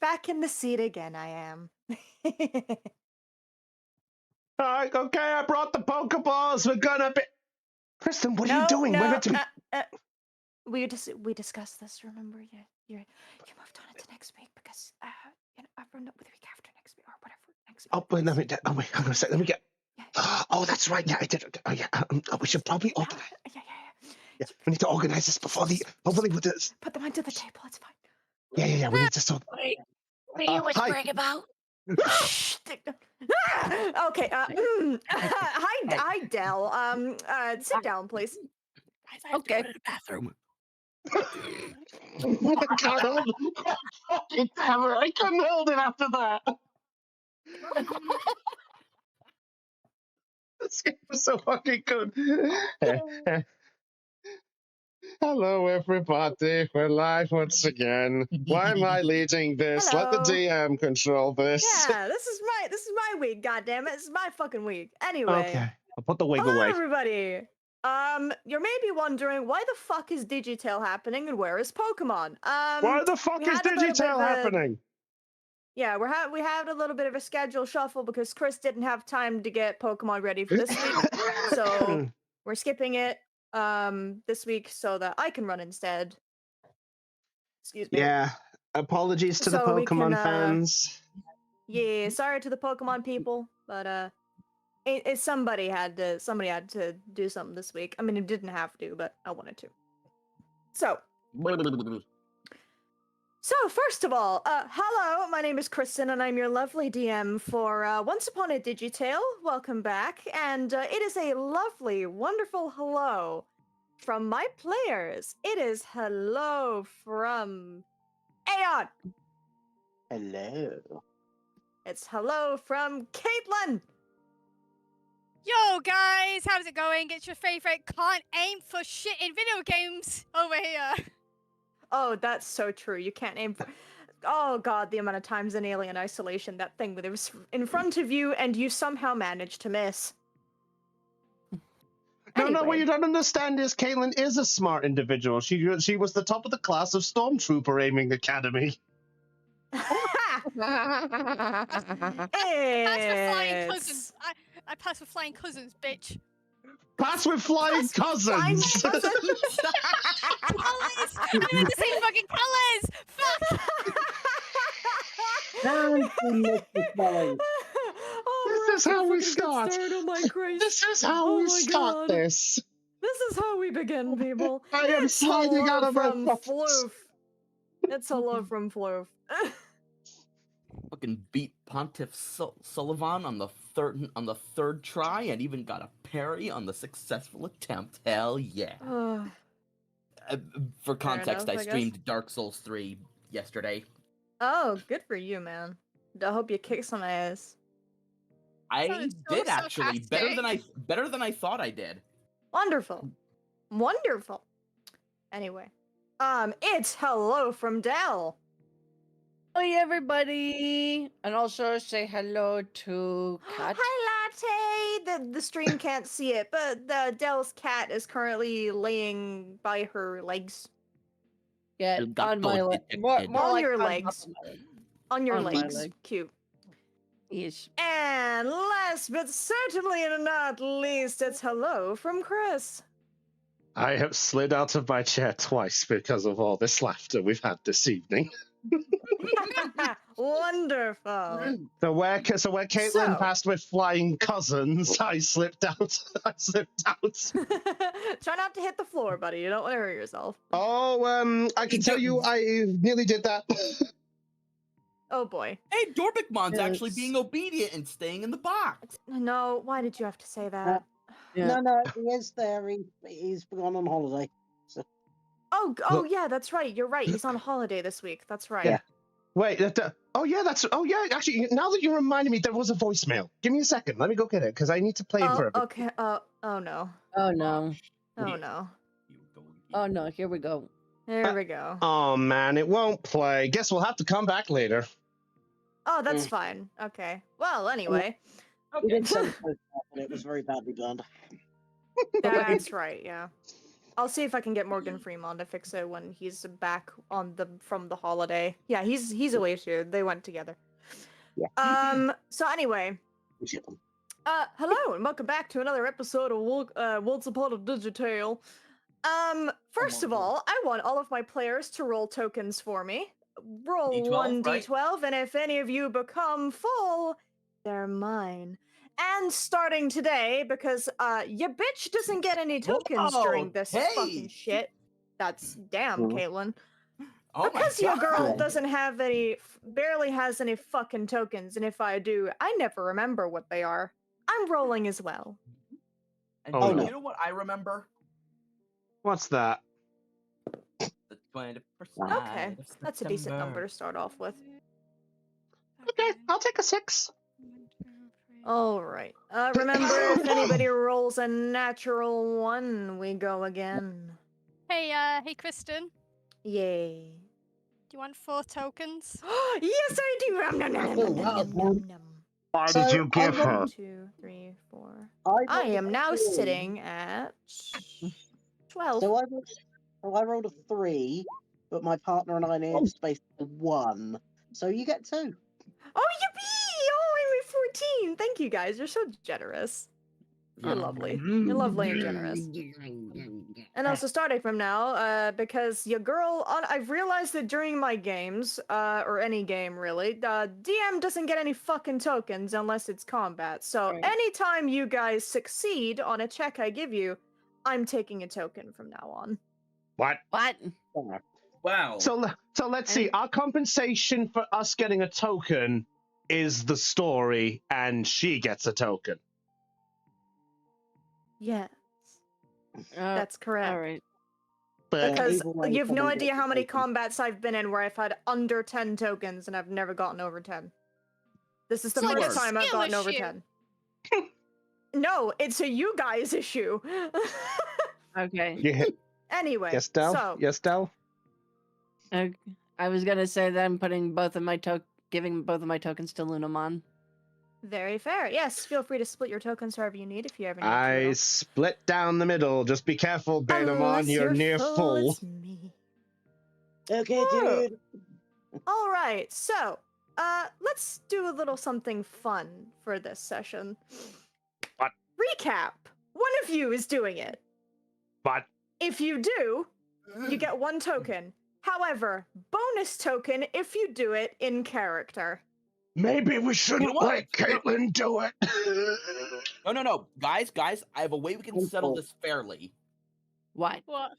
back in the seat again, I am. Alright, okay, I brought the Pokeballs. We're gonna be. Kristen, what are you doing? We're No, meant to be. we discussed this. Remember, you moved on into next week because I've run up with the week after next week or whatever next week. Oh, wait, let me. Oh, wait, hang on a sec. Let me get. Yeah. Oh, that's right. Yeah, I did. Oh, yeah. We should probably organize. Yeah, we need to organize this before the. Hopefully, with this. Put them onto the table. It's fine. Yeah. We need to sort. Wait, what are you whispering about? Okay. Hi, Dell. Sit down, please. I have to go to the bathroom. I can't hold it. Fucking damn it, I couldn't hold it after that. This game was so fucking good. Hello, everybody. We're live once again. Why am I leading this? Let the Hello. DM control this. Yeah, this is my week. Goddammit, this is my fucking week. Anyway. Okay, I'll put the wig Hello, away. everybody. You're maybe wondering why the fuck is Digi-Tale happening and where is Pokemon? Why the fuck is Digi-Tale happening? Yeah, we had a little bit of a schedule shuffle because Chris didn't have time to get Pokemon ready for this week, so we're skipping it this week so that I can run instead. Excuse me. Yeah, apologies to the Pokemon fans. Yeah, sorry to the Pokemon people, but somebody had to do something this week. I mean, it didn't have to, but I wanted to. So first of all, hello, my name is Kristen, and I'm your lovely DM for Once Upon a Digi-Tale. Welcome back, and it is a lovely, wonderful hello from my players. It is hello from Aeon. Hello. It's hello from Caitlin. Yo guys, how's it going? It's your favorite can't aim for shit in video games over here. Oh, that's so true. You can't aim for... Oh god, the amount of times in Alien Isolation that thing was in front of you and you somehow managed to miss. No, what you don't understand is Caitlin is a smart individual. She was the top of the class of Stormtrooper Aiming Academy. I pass with flying cousins, bitch. Pass with flying cousins. Colours! I'm in the same fucking colours! Fuck! This is how we start. Oh my Christ. This is how we start this. This is how we begin, people. I am sliding out of my Floof. It's hello from Floof. Fucking beat Pontiff Sullivan on the third try, and even got a parry on the successful attempt. Hell yeah! For context, I streamed Dark Souls 3 yesterday. Oh, good for you, man. I hope you kick some ass. I did actually better than I thought I did. Wonderful. Anyway, it's hello from Dell. Hi everybody, and also say hello to Kat. Hi Latte. The stream can't see it, but Dell's cat is currently laying by her legs. Yeah, on my legs. On your legs. On your legs. Cute. Yes. And last but certainly not least, it's hello from Chris. I have slid out of my chair twice because of all this laughter we've had this evening. Wonderful. So where Caitlin passed with flying cousins, I slipped out. Try not to hit the floor, buddy. You don't want to hurt yourself. Oh, I can tell you, I nearly did that. Oh boy. Hey, Dorbickmon's actually being obedient and staying in the box. No, why did you have to say that? No, he is there. He's gone on holiday. So. Oh yeah, that's right. You're right. He's on holiday this week. That's right. Yeah. Wait, actually, now that you reminded me, there was a voicemail. Give me a second. Let me go get it, because I need to play it for everyone. Okay. Oh no. Oh no. Oh no. Oh no, here we go. There we go. Oh man, it won't play. Guess we'll have to come back later. Oh, that's fine. Okay. Well, anyway. We did send it was very badly done. That's right, yeah. I'll see if I can get Morgan Freeman to fix it when he's back from the holiday. Yeah, he's away too. They went together. Yeah. So anyway, We ship them. hello and welcome back to another episode of Once Upon a Digi-Tale. First of all, I want all of my players to roll tokens for me. Roll D12, one right? d12, and if any of you become full, they're mine. And starting today, because your bitch doesn't get any tokens during this fucking Okay. shit. That's damn, Mhm. Caitlin. Oh Because my your girl God. doesn't have any, barely has any fucking tokens, and if I do, I never remember what they are. I'm rolling as well. And Oh, you no. know what I remember? What's that? The 21st Okay, night of that's a decent number September. to start off with. Okay, I'll take a 6. All right. Remember, if anybody rolls a natural 1, we go again. Hey, Kristen. Yay. Do you want 4 tokens? Yes, I do. Nom, nom, nom, nom, Oh, nom, wow. nom, nom, nom. Why So, did you I give rolled- her? 1, 2, 3, 4. I I rolled a am now 3. sitting at 12. So I rolled a 3, but my partner and I needed space for 1. So you get 2. Oh, yippee! Oh, I'm at 14. Thank you guys. You're so generous. You're lovely. You're lovely and generous. And also starting from now, because your girl, I've realized that during my games, or any game really, DM doesn't get any fucking tokens unless it's combat. So Right. anytime you guys succeed on a check I give you, I'm taking a token from now on. What? What? Wow. So let's see. Our compensation for us getting a token is the story, and she gets a token. Yes, Uh, that's correct. all right. But Because either way, you have no someone idea gets how a many token. combats I've been in where I've had under 10 tokens and I've never gotten over 10. This is the It's like a first time I've skill gotten over issue. 10. No, it's a you guys issue. Okay. yeah. Anyway, Yes, Del. so Yes, Del. I was gonna say that I'm putting giving both of my tokens to Lunamon. very fair. Yes, feel free to split your tokens however you need if you ever need I to. split down the middle. Just be careful, Betamon. Unless You're near full. it's me. Okay, Oh. dude. All right, so let's do a little something fun for this session. What? Recap. One of you is doing it. But If you do, you get 1 token. However, bonus token if you do it in character. maybe we shouldn't what? let Caitlin do it. No. Guys, I have a way we can settle this fairly. What? What?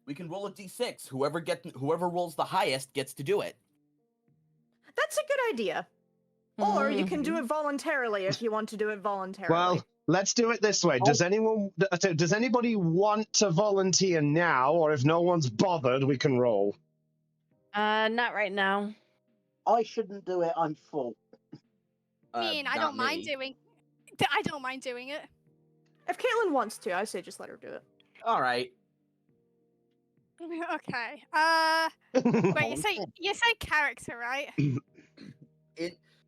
We can roll a d6. Whoever rolls the highest gets to do it. That's a good idea. Or you can do it voluntarily if you want to do it voluntarily. Well, let's do it this way. Does anybody want to volunteer now, or if no one's bothered, we can roll? Not right now. I shouldn't do it. I'm full. I mean, I Not don't mind me. doing. I don't mind doing it. If Caitlin wants to, I say just let her do it. All right. Okay. Wait. You say character, right?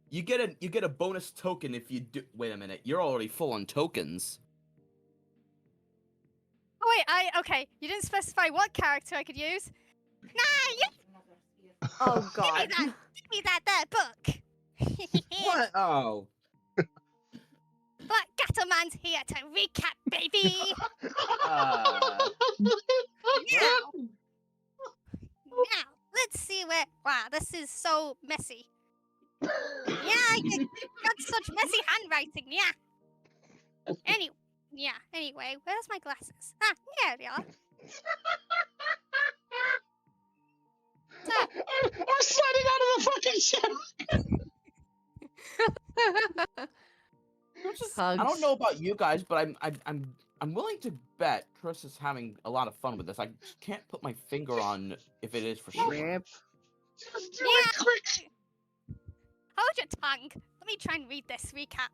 You get a bonus token if you do. Wait a minute. You're already full on tokens. Oh wait. Okay. You didn't specify what character I could use. Nah, you Oh god. give me that there book. What? Oh. Black Gattleman's here to recap, baby. Now, let's see where. Wow, this is so messy. Yeah, you got such messy handwriting. Yeah. Anyway, where's my glasses? Ah, there they are. I'm sliding out of the fucking ship. Hugs. I don't know about you guys, but I'm willing to bet Chris is having a lot of fun with this. I just can't put my finger on if it is for sure. Rip. Just do it quick. Hold your tongue. Let me try and read this recap.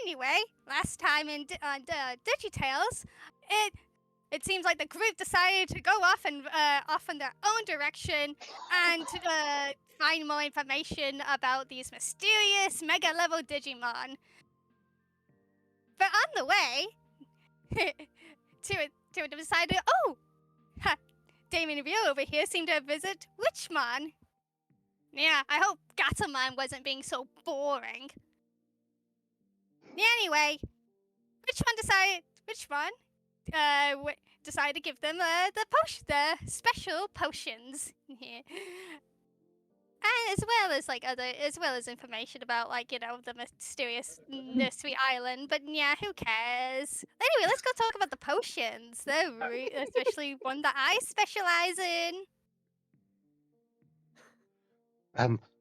Anyway, last time in Digi-Tales, it seems like the group decided to go off and off in their own direction and find more information about these mysterious mega level Digimon. But on the way, two of them decided, oh, ha, Damien and Rio over here seem to visit Witchmon. Yeah, I hope Gatomon wasn't being so boring. Anyway, Witchmon decided to give them the special potions. And as well as information about the mysterious nursery island. But yeah, who cares? Anyway, let's go talk about the potions. They're especially one that I specialize in.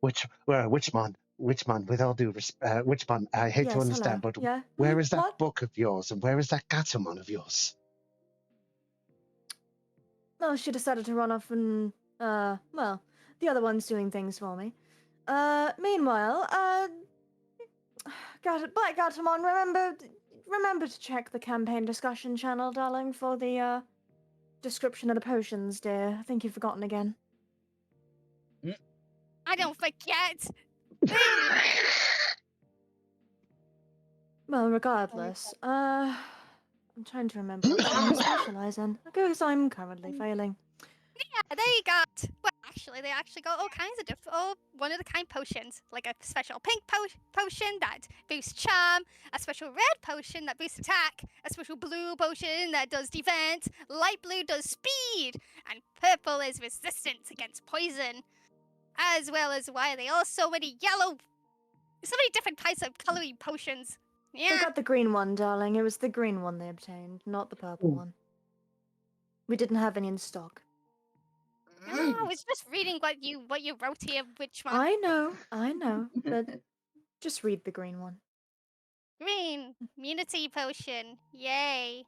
Witchmon, with all due respect, Witchmon, I hate to Yes, understand, hello. but Yeah. where is that What? book of yours, and where is that Gatomon of yours? Well, she decided to run off and, well, the other one's doing things for me. Meanwhile, Black Gatomon, remember to check the campaign discussion channel, darling, for the, description of the potions, dear. I think you've forgotten again. I don't forget. Well, regardless, I'm trying to remember which one you specialize in, because I'm currently failing. Yeah, they actually got all kinds of different, one-of-the-kind potions, like a special pink potion that boosts charm, a special red potion that boosts attack, a special blue potion that does defense, light blue does speed, and purple is resistance against poison, as well as why they all so many different types of coloring potions. They Yeah, got the green one, darling. It was the green one they obtained, not the purple one. We didn't have any in stock. I was just reading what you wrote here, which one? I know, but just read the green one. Green, immunity potion, yay.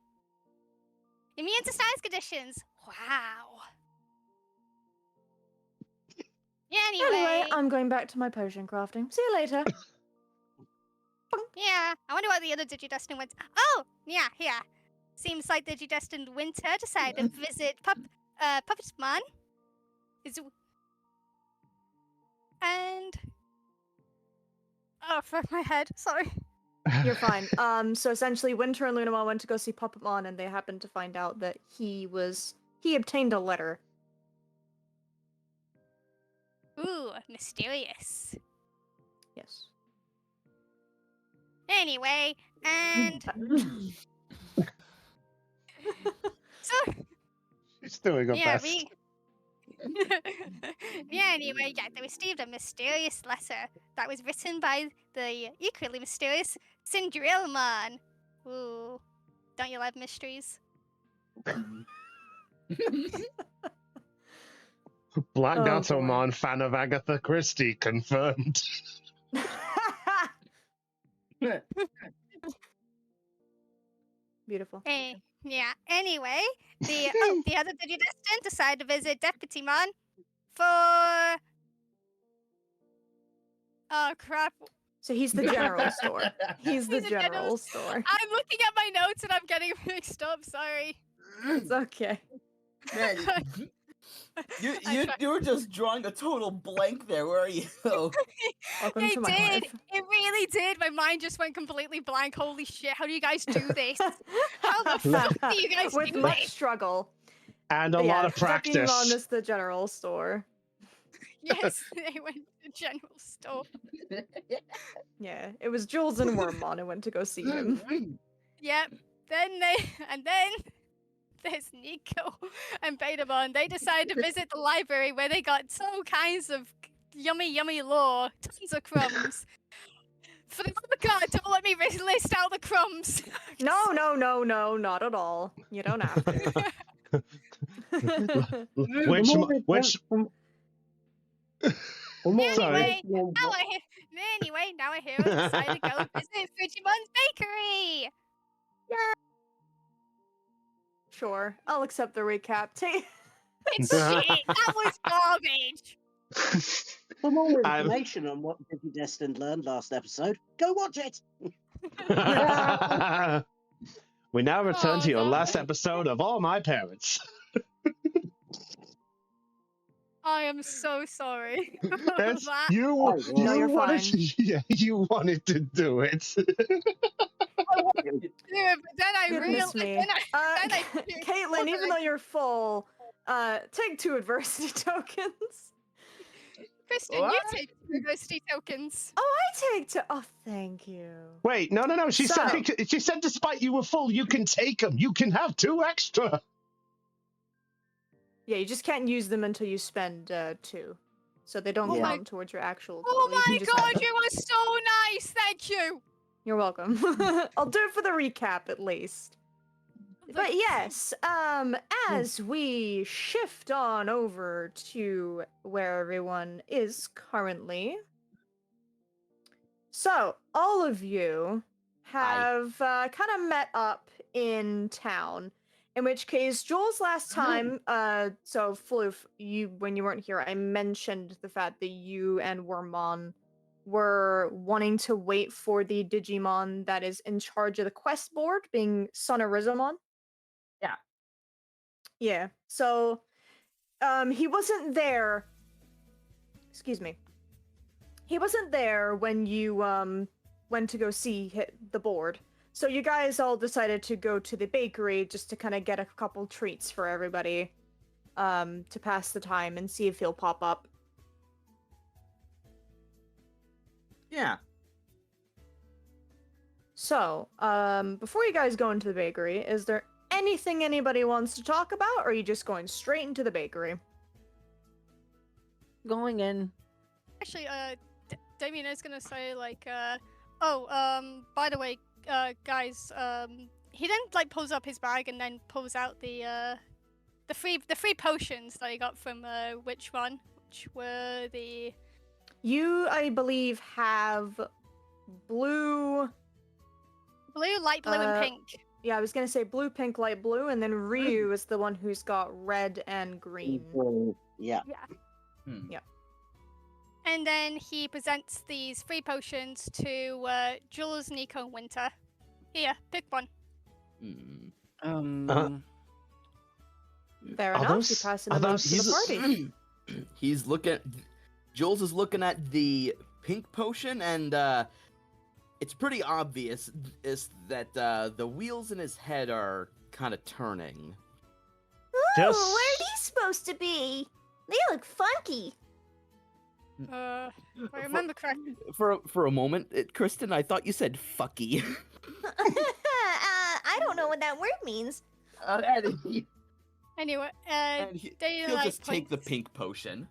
Immune to status conditions, wow. Yeah, Anyway, I'm going back to my potion crafting. See you later. yeah, I wonder what the other Digidestined went. Oh, yeah, here. Seems like Digidestined Winter decided to visit Puppetmon. And oh, fuck my head. Sorry. You're fine. So essentially, Winter and Lunamon went to go see Puppetmon, and they happened to find out that he obtained a letter. Ooh, mysterious. Yes. Anyway, and so She's doing her yeah, best. anyway, they received a mysterious letter that was written by the equally mysterious Cinderellamon. Ooh, don't you love mysteries? Black Oh, Gatomon, fan of Agatha Christie, confirmed. Beautiful. Yeah. Anyway, the other Digidestined decided to visit Deputymon for. Oh crap! So he's the general store. He's the He's the general general store. I'm looking at my notes and I'm getting mixed up. Sorry. It's okay. Man, you were just drawing a total blank there. Where are you? Welcome It to my did. life. It really did. My mind just went completely blank. Holy shit! How do you guys do this? How the fuck do you guys With do much this? struggle. And a But lot yeah, of practice. Deputymon is the general store. Yes, they went to the general store. Yeah, it was Jules and Wormmon who went to go see him. Yep. Then there's Nico and Betamon. They decided to visit the library where they got all kinds of yummy lore, tons of crumbs. For the love of God, don't let me list out the crumbs. No, not at all. You don't have to. Anyway, now I hear us decided to go visit Frigimon's bakery. Sure, I'll accept the recap. It's shit. That was garbage. For more information on what Digidestined learned last episode, go watch it! We now return to your no. last episode of All My Parents. I am so sorry. That's, That- you No, you're wanted fine. you wanted to do it. I Yeah, but then I Goodness me. then I Caitlin, even though you're full, take 2 adversity tokens. Kristen, What? you take diversity tokens. Oh, I take 2. Oh, thank you. Wait, no. She So- said despite you were full, you can take them. You can have 2 extra. Yeah, you just can't use them until you spend 2. So they don't Oh my- count towards your actual Oh total. You can my just have god, them. you are so nice. Thank you. You're welcome. I'll do it for the recap at least. But yes, as we shift on over to where everyone is currently. So, all of you have kind of met up in town. In which case, Joel's last time, so Floof, when you weren't here, I mentioned the fact that you and Wormmon were wanting to wait for the Digimon that is in charge of the quest board, being Sonorizomon. Yeah. Yeah. So, he wasn't there. Excuse me. He wasn't there when you went to go see the board. So you guys all decided to go to the bakery just to kind of get a couple treats for everybody, to pass the time and see if he'll pop up. Yeah. So, before you guys go into the bakery, is there anything anybody wants to talk about, or are you just going straight into the bakery? Going in. Actually, Damien is gonna say like, by the way, guys, he then like pulls up his bag and then pulls out the free potions that he got from which one? Which were the You, I believe, have blue. blue, light blue, and pink. Yeah, I was gonna say blue, pink, light blue, and then Ryu is the one who's got red and green. Yeah. Yeah. Hmm. Yeah. And then he presents these free potions to Jules, Nico, and Winter. Here, pick one. Hmm. Fair Are enough. those- You passing are them out those- to the party. He's looking. Jules is looking at the pink potion, and it's pretty obvious is that the wheels in his head are kind of turning. Just- Ooh, where are these supposed to be? They look funky. If I remember correctly. For a moment, Kristen, I thought you said "fucky." I don't know what that word means. Anyway, and they he'll like just take the points- pink potion.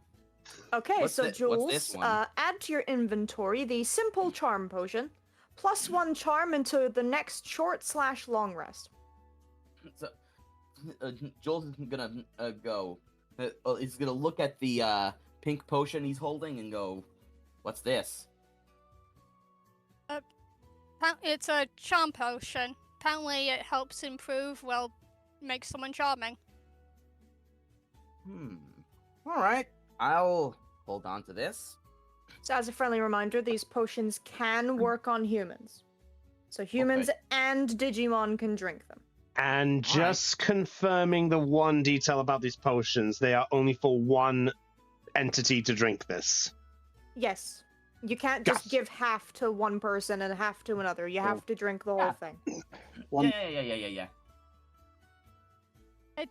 Okay, What's so thi- what's Jules, this one? add to your inventory the simple charm potion, +1 charm into the next short/long rest. So, Jules is gonna go. He's gonna look at the pink potion he's holding and go, "What's this?" It's a charm potion. Apparently, it helps improve. Well, makes someone charming. All right, I'll hold on to this. So as a friendly reminder, these potions can work on humans. So humans and Digimon can drink them. And All right. just confirming the one detail about these potions, they are only for one entity to drink this. Yes. You can't just Yes. give half to one person and half to another. You have to drink the whole thing. One. Yeah.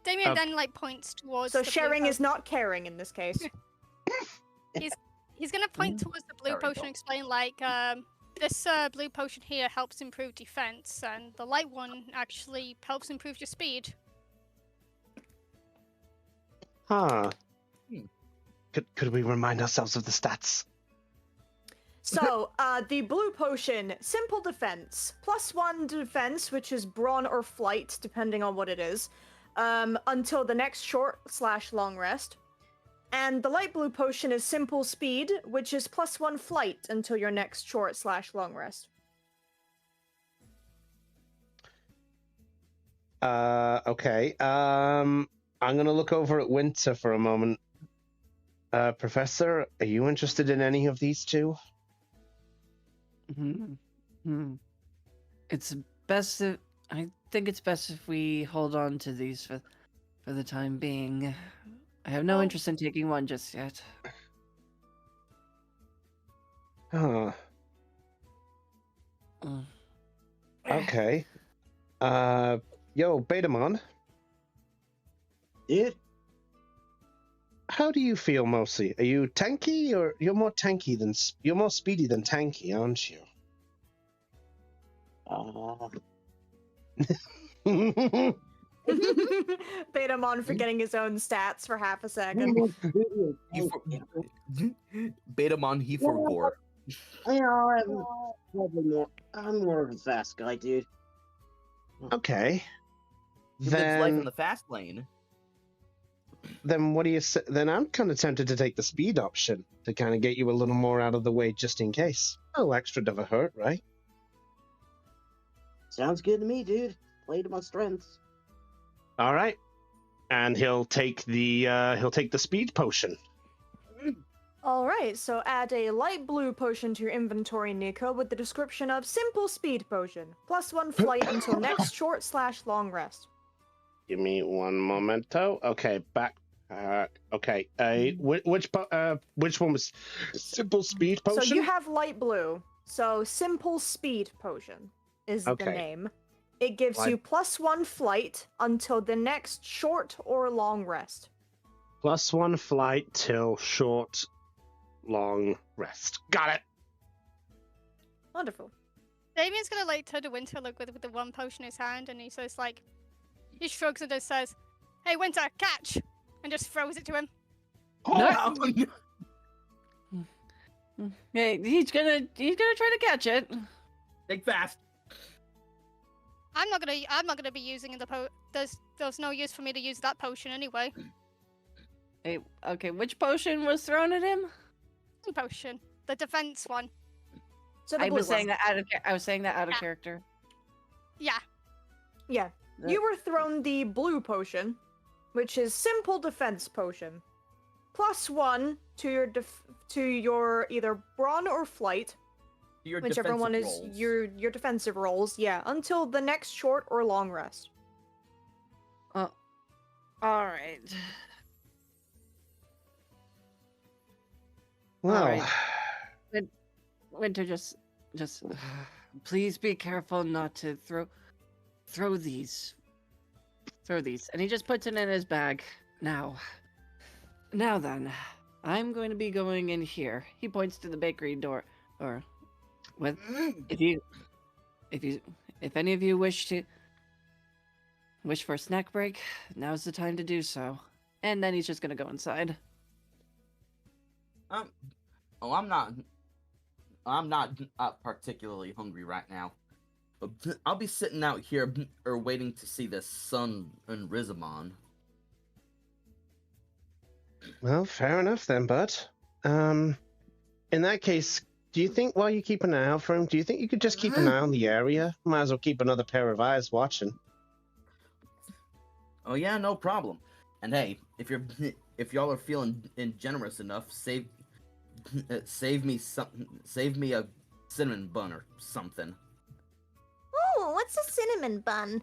Damien Okay. then like points towards. So the blue sharing is potion. not caring in this case. He's gonna point towards the blue There we potion go. and explain like this blue potion here helps improve defense, and the light one actually helps improve your speed. Huh. Hmm. Could we remind ourselves of the stats? So, the blue potion, simple defense, +1 defense, which is brawn or flight, depending on what it is, until the next short/long rest. And the light blue potion is simple speed, which is +1 flight until your next short/long rest. Okay. I'm gonna look over at Winter for a moment. Professor, are you interested in any of these two? It's best if I think it's best if we hold on to these for the time being. I have no Oh. interest in taking one just yet. Huh. Mm. Okay. Yo, Betamon, Dude, how do you feel mostly? Are you tanky, or you're more tanky than you're more speedy than tanky, aren't you? Betamon forgetting his own stats for half a second. Betamon, he forgore. Yeah, I'm probably more. I'm more of a fast guy, dude. Okay. He lives life in Then, the fast lane. then what do you say? Then I'm kind of tempted to take the speed option to kind of get you a little more out of the way just in case. No extra never hurt, right? Sounds good to me, dude. Play to my strengths. All right. And he'll take the speed potion. All right, so add a light blue potion to your inventory, Nico, with the description of simple speed potion. +1 flight until next short/long rest. Give me one momento. Okay, back. Okay. Which one was simple speed potion? So you have light blue. So simple speed potion is the Okay. name. It gives you +1 flight until the next short or long rest. +1 flight till short, long rest. Got it. Wonderful. Damien's gonna like turn to Winter look with the one potion in his hand, and he says like, he shrugs and just says, "Hey Winter, catch!" and just throws it to him. Oh, no. Hey, he's gonna try to catch it. Think fast. I'm not gonna be using the there's no use for me to use that potion anyway. Hey, okay, which potion was thrown at him? Potion, the defense one. So the I blue was saying one. that I was saying that out of Yeah. character. Yeah. Yeah. You were thrown the blue potion, which is simple defense potion. +1 to your either brawn or flight, Your whichever one is defensive rolls. your defensive rolls, yeah, until the next short or long rest. Oh, all right. Well, right. Winter, just please be careful not to throw these. And he just puts it in his bag. Now then, I'm going to be going in here. He points to the bakery door, or with if any of you wish for a snack break, now's the time to do so. And then he's just gonna go inside. I'm not particularly hungry right now. But I'll be sitting out here or waiting to see the sun and Rizamon. well, fair enough then, bud. In that case, do you think while you keep an eye out for him, do you think you could just keep an eye on the area? Might as well keep another pair of eyes watching. Oh yeah, no problem. And hey, if y'all are feeling generous enough, save me a cinnamon bun or something. Ooh, what's a cinnamon bun?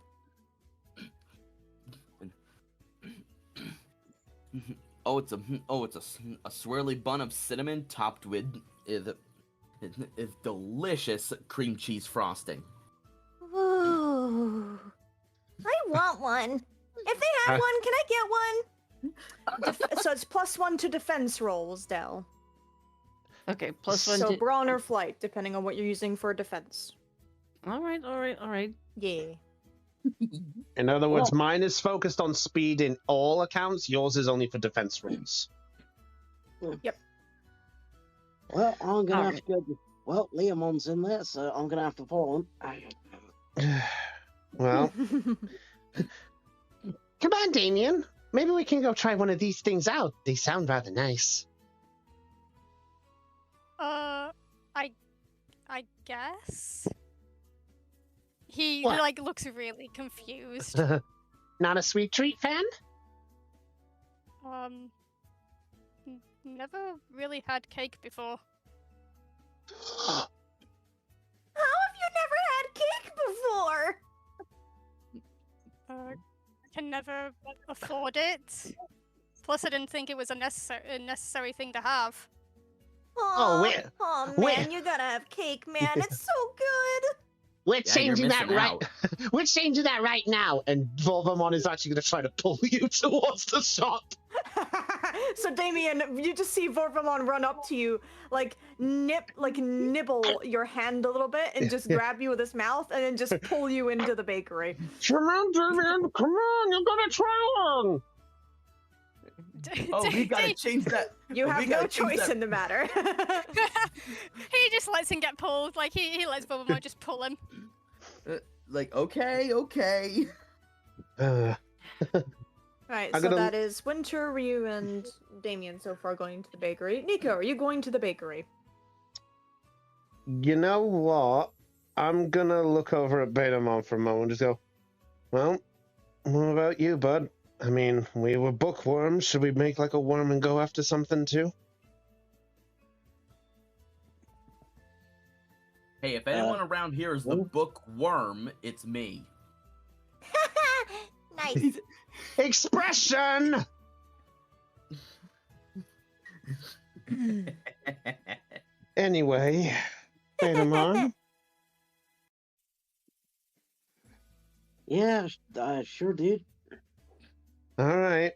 It's a swirly bun of cinnamon topped with delicious cream cheese frosting. Ooh. I want one. If they have one, can I get one? So it's +1 to defense rolls, Del. Okay, +1 So to... brawn or flight, depending on what you're using for defense. All right. Yeah. In other words, mine is focused on speed in all accounts. Yours is only for defense rolls. Yep. Well, I'm gonna have Alright. to go. Well, Leomon's in there, so I'm gonna have to follow him. Well, come on, Damien. Maybe we can go try one of these things out. They sound rather nice. I guess. He What? like looks really confused. Not a sweet treat fan? Never really had cake before. How have you never had cake before? Can never afford it. Plus, I didn't think it was a necessary thing to have. Oh, wait. Oh man, wait. you gotta have cake, man. It's so good. We're Yeah, you're changing that missing right. out. We're changing that right now. And Volvamon is actually going to try to pull you towards the shop. So Damien, you just see Vorpamon run up to you, like nibble your hand a little bit, and just grab you with his mouth, and then just pull you into the bakery. Come on, Damien. Come on. You're going to try one. Oh, we gotta change that. You we have gotta no change choice that- in the matter. He just lets him get pulled. Like he lets Bubba just pull him. Like, okay. Right, I'm so gonna- that is Winter, Ryu, and Damien so far going to the bakery. Nico, are you going to the bakery? You know what? I'm going to look over at Betamon for a moment and just go, well, what about you, bud? I mean, we were bookworms. Should we make like a worm and go after something too? Hey, if anyone around here is the bookworm, it's me. Nice. Expression! Anyway, Betamon. Yeah, sure, dude. All right.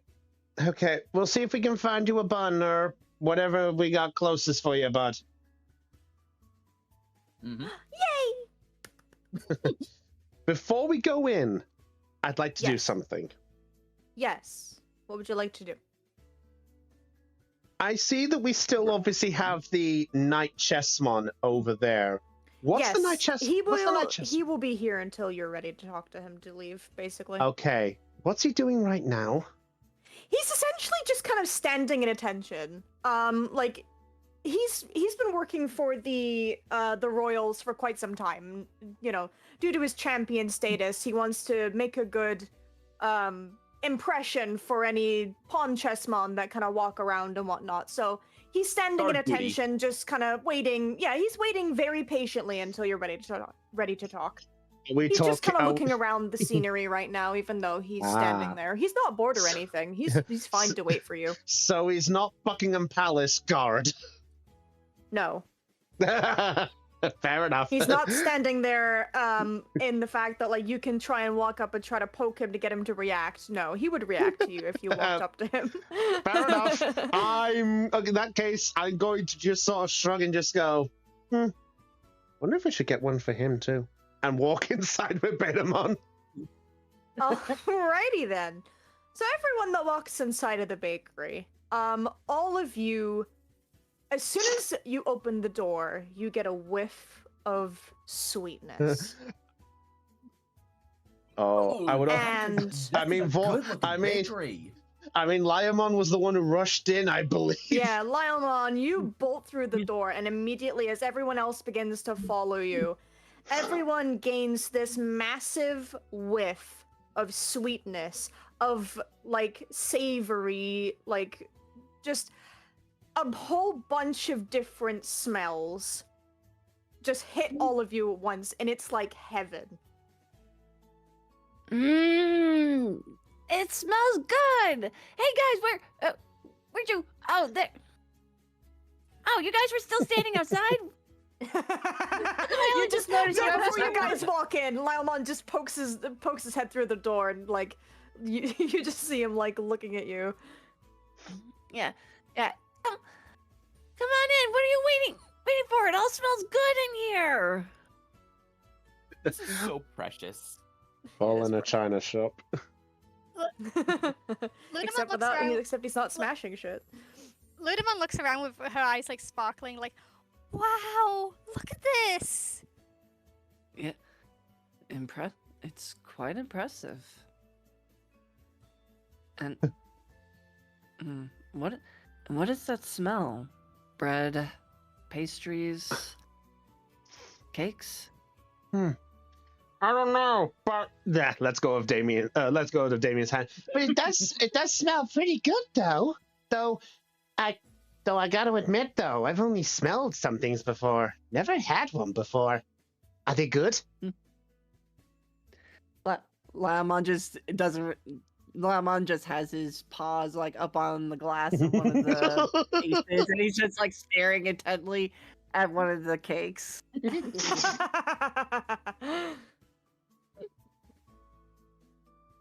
Okay, we'll see if we can find you a bun or whatever we got closest for you, bud. Mhm. Yay! Before we go in, I'd like to do Yes. something. Yes. What would you like to do? I see that we still obviously have the Night Chessmon over there. What's the Night Chess? He What's the will. Night Chess? He will be here until you're ready to talk to him to leave. Basically, Okay, what's he doing right now? he's essentially just kind of standing at attention. Like he's been working for the Royals for quite some time. You know, due to his champion status, he wants to make a good impression for any pawn chessmon that kind of walk around and whatnot. So he's standing Guard at duty. attention, just kind of waiting. Yeah, he's waiting very patiently until you're ready to talk. We He's just kind of oh, looking around the scenery right now, even though he's standing Ah. there. He's not bored or anything. He's fine to wait for you. So he's not Buckingham Palace guard. No, Fair enough. he's not standing there in the fact that like you can try and walk up and try to poke him to get him to react. No, he would react to you if you walked up to him. Fair enough. In that case, I'm going to just sort of shrug and just go, wonder if I should get one for him too. And walk inside with Betamon. Alrighty then. So everyone that walks inside of the bakery, all of you, as soon as you open the door, you get a whiff of sweetness. Oh, I would. And I mean, Liamon was the one who rushed in, I believe. yeah, Lylemon, you bolt through the door, and immediately, as everyone else begins to follow you, everyone gains this massive whiff of sweetness, of like savory, like just a whole bunch of different smells just hit all of you at once, and it's like heaven. Mmm. It smells good. Hey guys, where'd you? Oh, there. Oh, you guys were still standing outside. You just noticed you before you outside. guys walk in, Lylemon just pokes his head through the door, and like you just see him like looking at you. Yeah. Oh, come on in. What are you waiting for? It all smells good in here. This is so precious. All in a china shop. Except he's not smashing shit. Ludamon looks around with her eyes like sparkling, like, wow, look at this. Yeah. It's quite impressive. And what is that smell? Bread, pastries, cakes? I don't know, but yeah, let's go of Damien. Let's go to Damien's hand. But it does smell pretty good though. Though I got to admit though, I've only smelled some things before. Never had one before. Are they good? Lamon just has his paws like up on the glass of one of the pieces, and he's just like staring intently. at one of the cakes.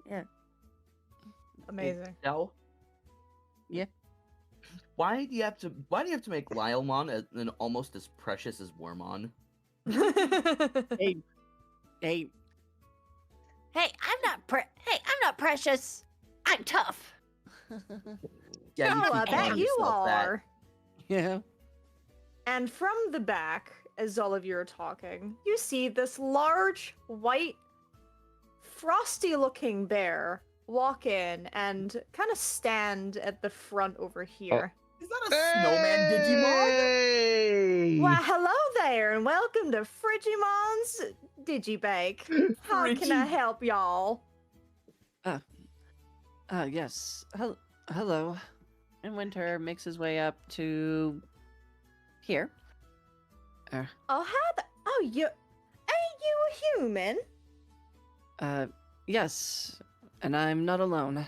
Yeah. Amazing. No. Yeah. Why do you have to make Lylemon an almost as precious as Wormon? Hey, hey, Hey, I'm not precious. I'm tough. Yeah, you Oh, I keep telling bet you yourself that. are. yeah. And from the back, as all of you are talking, you see this large, white, frosty-looking bear walk in and kind of stand at the front over here. Is that a snowman Digimon? Hey! Why, hello there, and welcome to Frigimon's Digibake. How can I help y'all? Yes. Hello. And Winter makes his way up to here. Oh, how the... Oh, ain't you a human? Yes. And I'm not alone.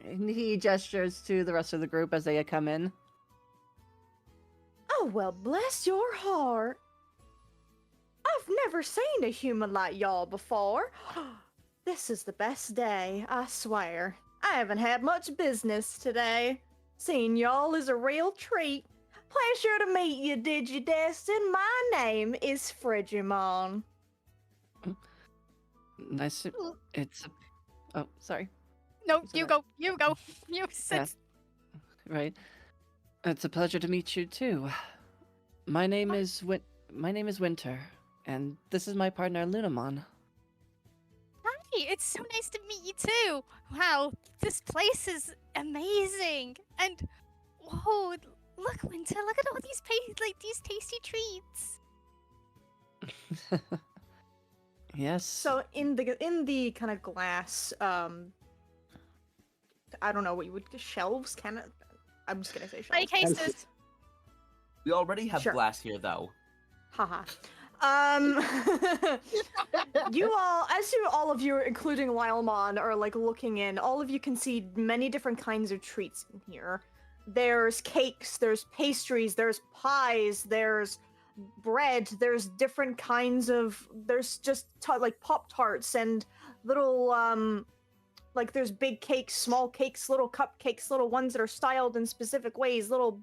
And he gestures to the rest of the group as they come in. Oh, well, bless your heart. I've never seen a human like y'all before. This is the best day, I swear. I haven't had much business today. Seeing y'all is a real treat. Pleasure to meet you, Digidestin. My name is Frigimon. Nice to... It's... Oh, sorry. No, So you that- go. You go. You sit. Yeah. Right. It's a pleasure to meet you too. My name is Winter, and this is my partner Lunamon. Hi, it's so nice to meet you too. Wow, this place is amazing. And whoa, look, Winter, look at all these these tasty treats. Yes. So in the kind of glass, I don't know what you would shelves. I'm just gonna say Hi, shelves. cases. We already have Sure. glass here, though. Haha. All of you, including Lylemon, are like looking in, all of you can see many different kinds of treats in here. There's cakes, there's pastries, there's pies, there's bread, there's different kinds of, there's just like Pop-Tarts and little, like there's big cakes, small cakes, little cupcakes, little ones that are styled in specific ways, little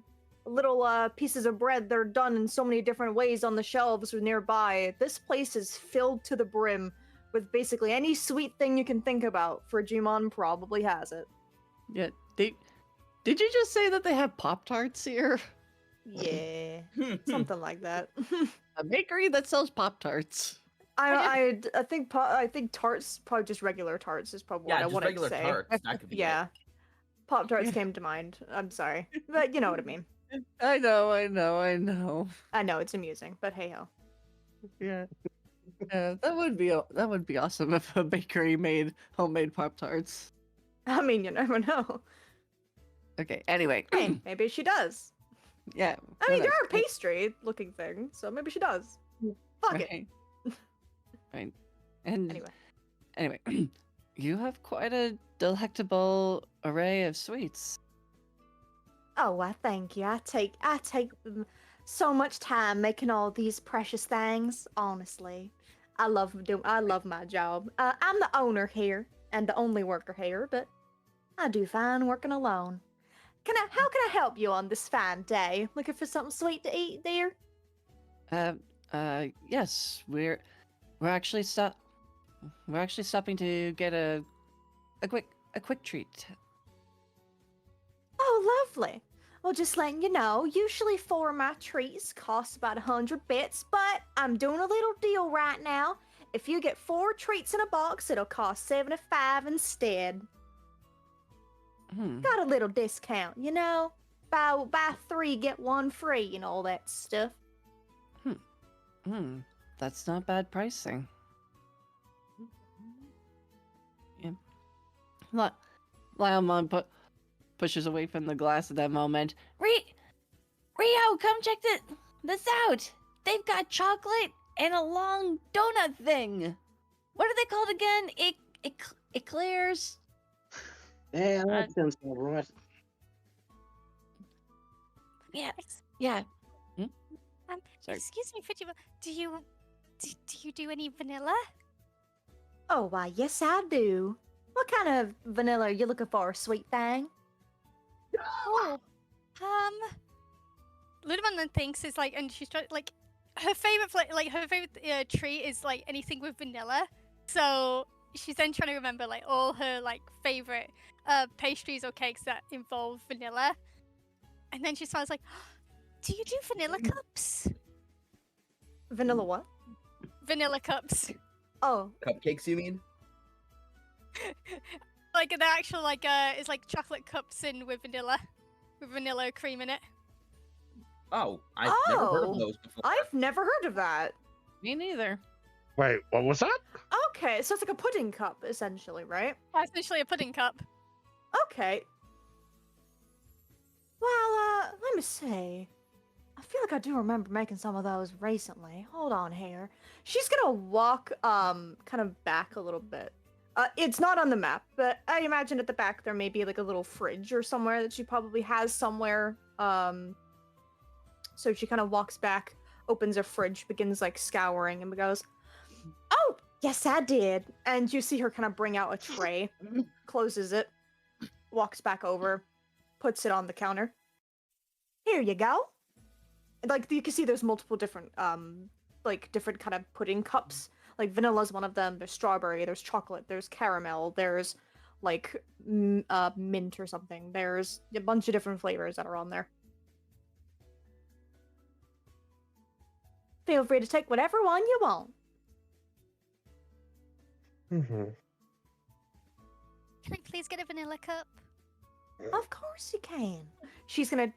pieces of bread that are done in so many different ways on the shelves or nearby. This place is filled to the brim with basically any sweet thing you can think about. Frigimon probably has it. Yeah. Did you just say that they have Pop-Tarts here? Yeah, something like that. A bakery that sells Pop-Tarts. I think tarts, probably just regular tarts is probably Yeah, what I just wanted regular to say. tarts. That could be Yeah, Pop-Tarts Yeah. came to mind. I'm sorry, but you know what I mean. I know. I know it's amusing, but hey ho. Yeah. Yeah, that would be awesome if a bakery made homemade Pop-Tarts. I mean, you never know. Okay, anyway. Hey, maybe she does. Yeah. I mean, no, there are that's- pastry-looking things, so maybe she does. Fuck it. Right. Right. And Anyway. you have quite a delectable array of sweets. Oh, I thank you. I take so much time making all these precious things. Honestly, I love my job. I'm the owner here and the only worker here, but I do fine working alone. How can I help you on this fine day? Looking for something sweet to eat, dear? Yes, we're actually stopping to get a quick treat. Oh, lovely. Well, just letting you know, usually 4 of my treats cost about 100 bits, but I'm doing a little deal right now. If you get 4 treats in a box, it'll cost 75 instead. Got a little discount, you know? Buy 3, get 1 free and all that stuff. That's not bad pricing. Yeah. Lylemon pushes away from the glass at that moment. Rio, come check this out. They've got chocolate and a long donut thing. What are they called again? Eclairs? Yeah, that sounds all right. Yeah. Yeah. Sorry. Excuse me, pretty well. Do you do any vanilla? Oh, why, yes, I do. What kind of vanilla are you looking for, sweet thing? Oh, Ludeman then thinks is like, and she's trying like her favorite her favorite treat is like anything with vanilla. So she's then trying to remember like all her like favorite pastries or cakes that involve vanilla. And then she smiles like, "Do you do vanilla cups? Vanilla what? Vanilla cups, Oh, Cupcakes, you mean? like the actual like it's like chocolate cups in with vanilla cream in it." Oh, I've never heard of Oh, those before. I've never heard of that. Me neither. Wait, what was that? Okay, so it's like a pudding cup, essentially, right? Essentially a pudding cup. Okay. Well, let me see. I feel like I do remember making some of those recently. Hold on here. She's gonna walk, kind of back a little bit. It's not on the map, but I imagine at the back there may be like a little fridge or somewhere that she probably has somewhere. So she kind of walks back, opens a fridge, begins like scouring, and goes, "Oh, yes, I did." And you see her kind of bring out a tray, closes it, walks back over, puts it on the counter. "Here you go." Like you can see there's multiple different like different kind of pudding cups. Like vanilla's one of them, there's strawberry, there's chocolate, there's caramel, there's like mint or something. There's a bunch of different flavors that are on there. Feel free to take whatever one you want. Mm-hmm. Can I please get a vanilla cup? Of course you can. She's gonna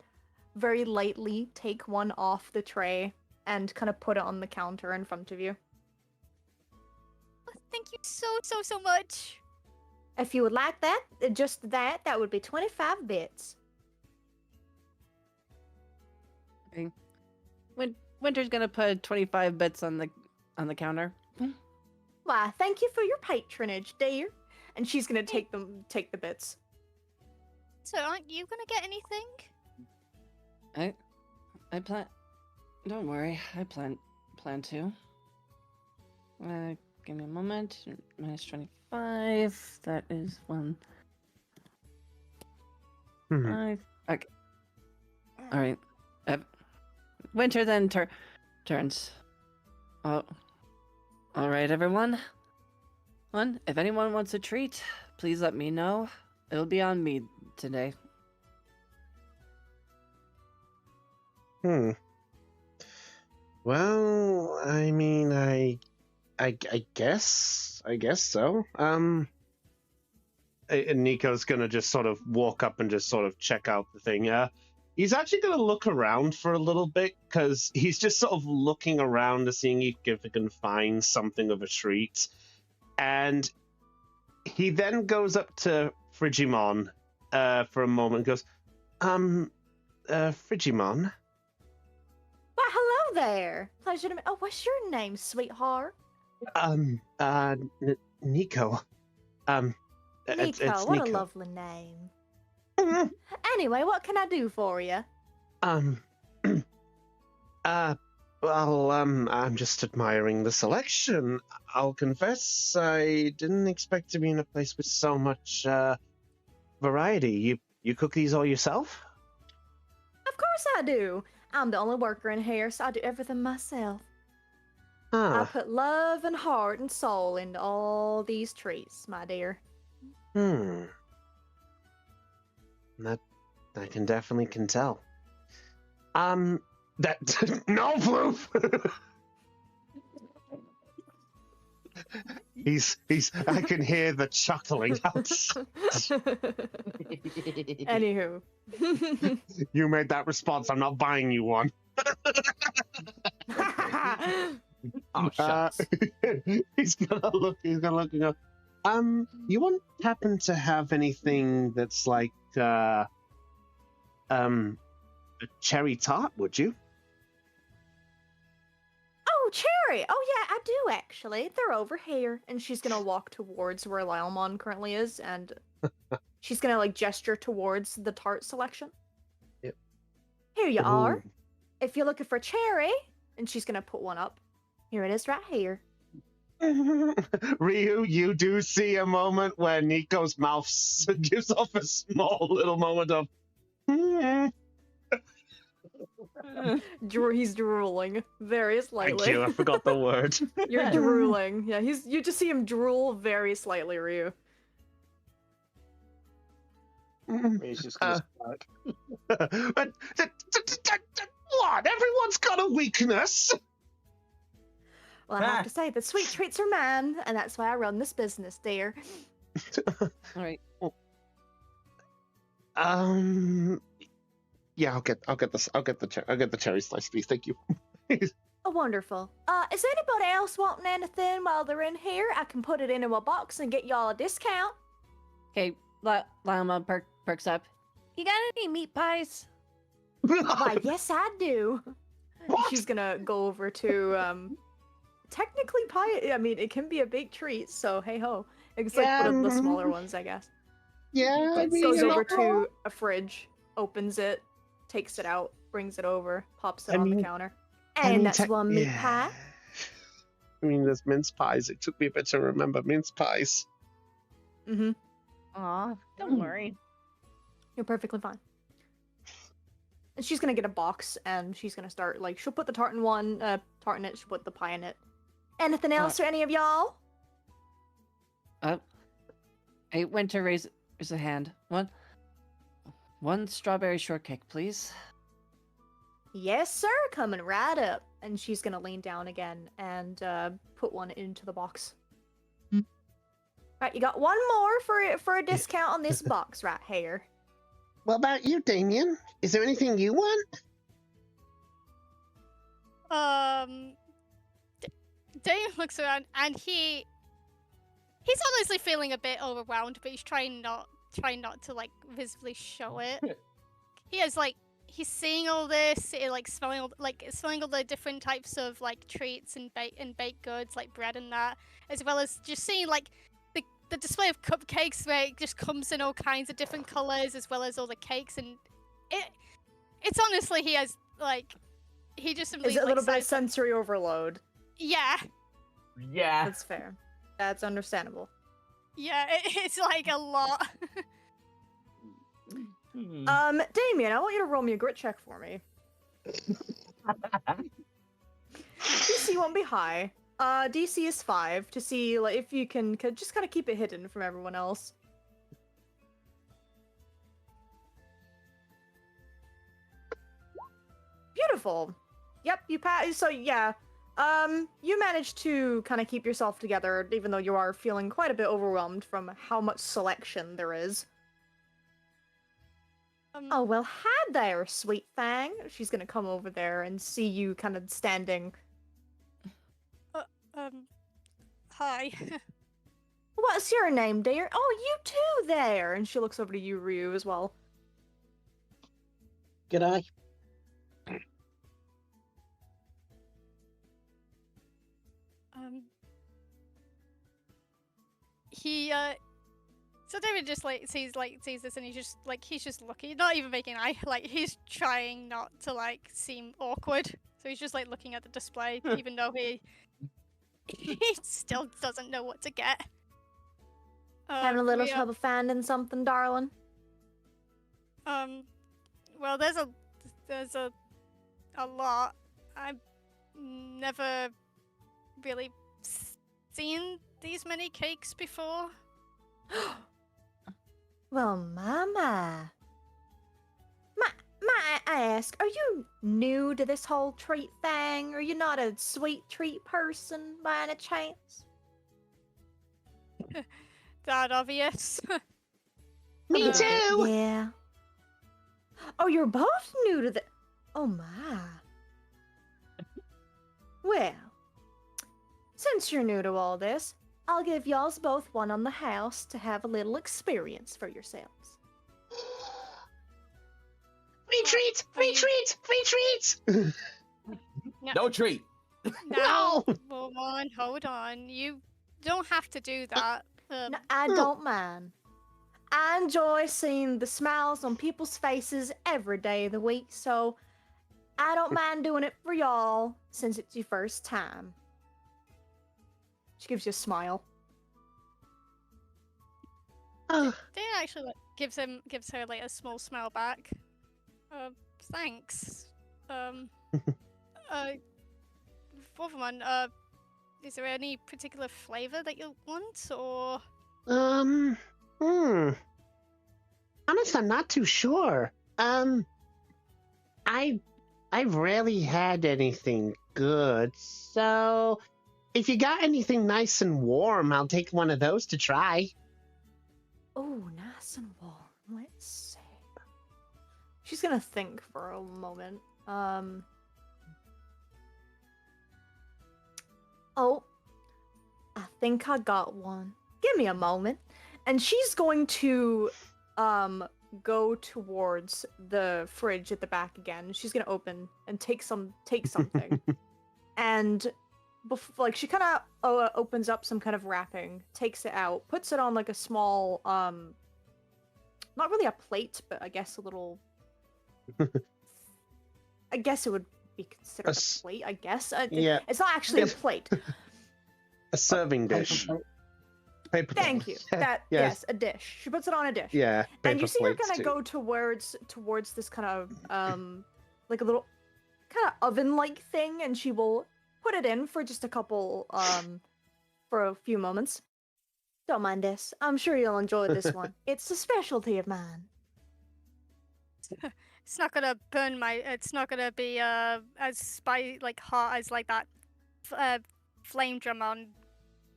very lightly take one off the tray and kind of put it on the counter in front of you. Oh, thank you so much. If you would like that, just that, that would be 25 bits. Winter's gonna put 25 bits on the counter. Why, thank you for your patronage, dear. And she's gonna take the bits. So aren't you gonna get anything? I plan. Don't worry, I plan to. Give me a moment. Minus 25. That is 1. Hmm. 5. Okay. All right. Winter then turns. Oh. All right, everyone. If anyone wants a treat, please let me know. It'll be on me today. Well, I mean, I guess so. And Nico's gonna just sort of walk up and just sort of check out the thing. He's actually gonna look around for a little bit because he's just sort of looking around to seeing if he can find something of a treat. And he then goes up to Frigimon for a moment and goes, Frigimon? Why, hello there. Pleasure to meet. Oh, what's your name, sweetheart? Nico. It's Nico, what Nico. a lovely name. Anyway, what can I do for you? Well, I'm just admiring the selection. I'll confess, I didn't expect to be in a place with so much, variety. You cook these all yourself? Of course I do. I'm the only worker in here, so I do everything myself. I Huh. put love and heart and soul into all these treats, my dear. That I can definitely tell. That no, Floof. he's. I can hear the chuckling outside. Anywho. You made that response. I'm not buying you one. Oh, shucks. He's gonna look and go, you won't happen to have anything that's like, a cherry tart, would you? Oh, cherry! Oh yeah, I do actually. They're over here. And she's gonna walk towards where Lylemon currently is, and she's gonna like gesture towards the tart selection. Yep. Here you are. if you're looking for cherry, and she's gonna put one up. Here it is right here. Ryu, you do see a moment where Nico's mouth gives off a small little moment of. He's drooling very Thank slightly. you. I forgot the word. You're drooling. Yeah, you just see him drool very slightly, Ryu. He's just gonna smirk. What? Everyone's got a weakness. Well, I have to say, the sweet treats are mine, and that's why I run this business, dear. All right. Yeah, I'll get the cherry slice, please. Thank you. Oh, wonderful. Is anybody else wanting anything while they're in here? I can put it into a box and get y'all a discount. Okay, Lama perks up. You got any meat pies? Why, yes, I do. What? She's gonna go over to, technically pie, I mean, it can be a big treat, so hey ho. It's like one of the smaller ones, I guess. Yeah, I mean, Goes you're over not wrong. to a fridge, opens it, takes it out, brings it over, pops it I on the mean- counter. I And mean, that's one meat yeah. pie. I mean, there's mince pies. It took me a bit to remember mince pies. Mm-hmm. Aw, don't worry. You're perfectly fine. And she's gonna get a box, and she's gonna start, like, she'll put the tart in it, she'll put the pie in it. Anything else for any of y'all? Hey, Winter, raise a hand. One strawberry shortcake, please. Yes, sir, coming right up. And she's gonna lean down again and put one into the box. Right, you got one more for a discount on this box right here. What about you, Damien? Is there anything you want? Dave looks around and he's honestly feeling a bit overwhelmed, but he's trying not to like visibly show it. He's seeing all this, smelling all the different types of like treats and baked goods like bread and that, as well as just seeing like the display of cupcakes where it just comes in all kinds of different colors, as well as all the cakes, and it's honestly he just simply Is it a little bit of decides, sensory overload? yeah. Yeah. That's fair. That's understandable. Yeah, it's like a lot. Hmm. Damien, I want you to roll me a grit check for me. DC won't be high. DC is 5 to see like if you can just kind of keep it hidden from everyone else. Beautiful. Yep, you pass. So yeah, you managed to kind of keep yourself together, even though you are feeling quite a bit overwhelmed from how much selection there is. Oh, well, hi there, sweet thing. She's gonna come over there and see you kind of standing. Hi. What's your name, dear? Oh, you too there. And she looks over to you, Ryu, as well. G'day. So David just sees this and he's just looking, not even making an eye, like he's trying not to like seem awkward. So he's just like looking at the display, even though he still doesn't know what to get. Having a little we are- trouble finding something, darling? Well, there's a lot. I've never really seen these many cakes before. Well, mama. Might I ask, are you new to this whole treat thing? Are you not a sweet treat person by any chance? That obvious. Me too. Yeah. Oh, you're both new to the... Oh, my. Well, since you're new to all this, I'll give y'alls both one on the house to have a little experience for yourselves. Free treats! Free treats! Free treats! No treat. Now, hold on. You don't have to do that. No, I don't mind. I enjoy seeing the smiles on people's faces every day of the week, so I don't mind doing it for y'all since it's your first time. She gives you a smile. Oh, Dan actually gives her like a small smile back. Thanks. Wolverman, is there any particular flavor that you want, or? hmm. Honest, I'm not too sure. I've rarely had anything good, so if you got anything nice and warm, I'll take one of those to try. Oh, nice and warm. Let's see. She's gonna think for a moment. Oh, I think I got one. Give me a moment. And she's going to go towards the fridge at the back again. She's gonna open and take something. And like she kind of opens up some kind of wrapping, takes it out, puts it on like a small not really a plate, but I guess a little I guess it would be considered a plate, I guess. Yeah. It's not actually a plate. A serving dish. Paper Thank plate. you. That yes, a dish. She puts it on a dish. Yeah. And you see her plates kind of too. go towards this kind of like a little kind of oven-like thing, and she will put it in for just a couple for a few moments. Don't mind this. I'm sure you'll enjoy this one. It's a specialty of mine. It's not gonna burn my. It's not gonna be as hot as like that flame drum on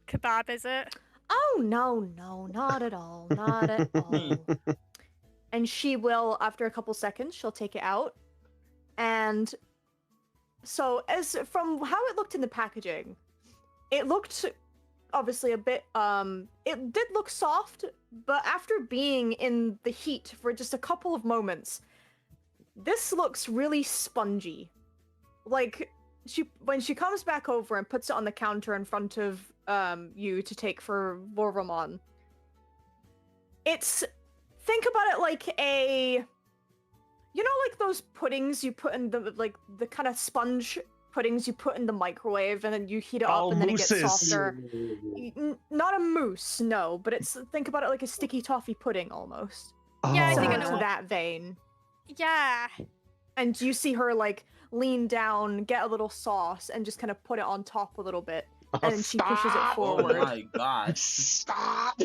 kebab, is it? Oh no, not at all. Not at all. And she will, after a couple seconds, she'll take it out. And so as from how it looked in the packaging, it looked obviously a bit it did look soft, but after being in the heat for just a couple of moments, this looks really spongy. Like when she comes back over and puts it on the counter in front of you to take for Vorvamon, think about it like like those puddings you put in the kind of sponge puddings you put in the microwave and then you heat it up and then it gets softer. Not a mousse, no, but think about it like a sticky toffee pudding almost. Yeah, I think I Similar know to what- that vein. Yeah. And you see her like lean down, get a little sauce, and just kind of put it on top a little bit, and then she pushes it Stop! Oh forward. my god. Stop!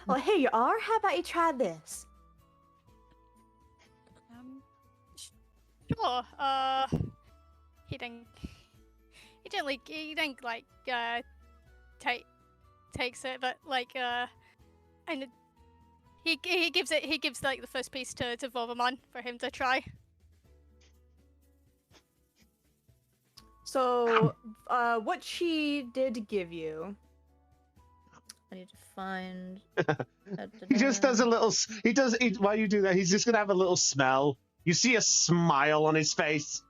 Well, here you are. How about you try this? Sure. He didn't takes it, but and he gives like the first piece to Vorvamon for him to try. So, what she did give you. I need to find. He just does a little. While you do that, he's just gonna have a little smell. You see a smile on his face.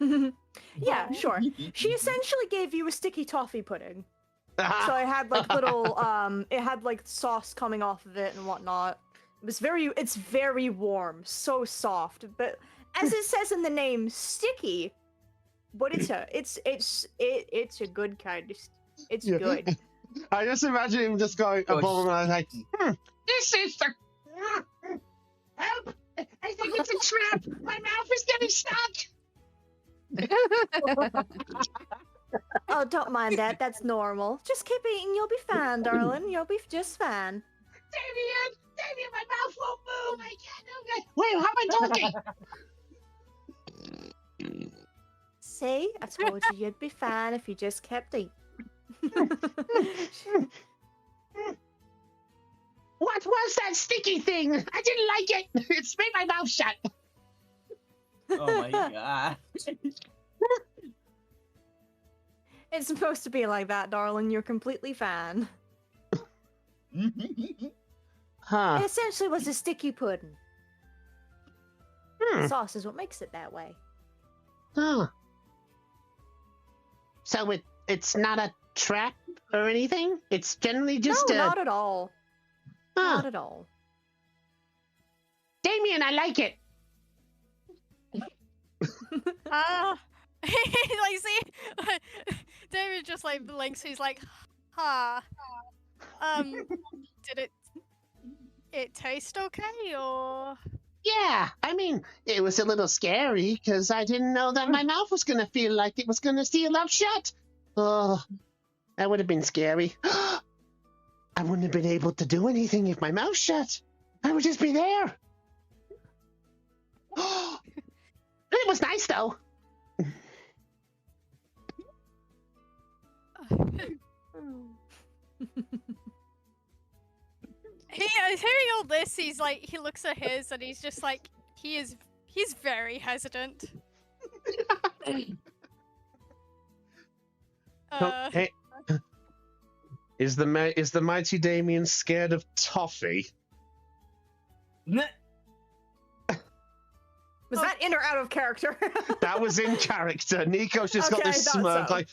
Yeah, sure. She essentially gave you a sticky toffee pudding. So it had like little it had like sauce coming off of it and whatnot. It's very warm, so soft, but as it says in the name, sticky. But it's a good kind. It's Yeah. good. I just imagine him just going Oh, above him and like, this is the help! I think it's a trap. My mouth is getting stuck. Oh, don't mind that. That's normal. Just keep eating. You'll be fine, darling. You'll be just fine. Damien, my mouth won't move. I can't. Wait, how am I talking? See, I told you you'd be fine if you just kept eating. What was that sticky thing? I didn't like it. It's made my mouth shut. Oh my god. It's supposed to be like that, darling. You're completely fine. Huh. It essentially was a sticky pudding. Hmm. The sauce is what makes it that way. Huh. So it's not a trap or anything? It's generally just no, a... not at all. Huh. Not at all. Damien, I like it. Like, see, David just like blinks. He's like, did it taste okay, or? Yeah, I mean, it was a little scary because I didn't know that my mouth was going to feel like it was going to seal up shut. Oh, that would have been scary. I wouldn't have been able to do anything if my mouth shut. I would just be there. It was nice, though. Hearing all this, he looks at his and he's just like, he's very hesitant. Hey, is the mighty Damien scared of toffee? Was that in or out of character? That was in character. Nico's just got Okay, this I thought smirk, so. like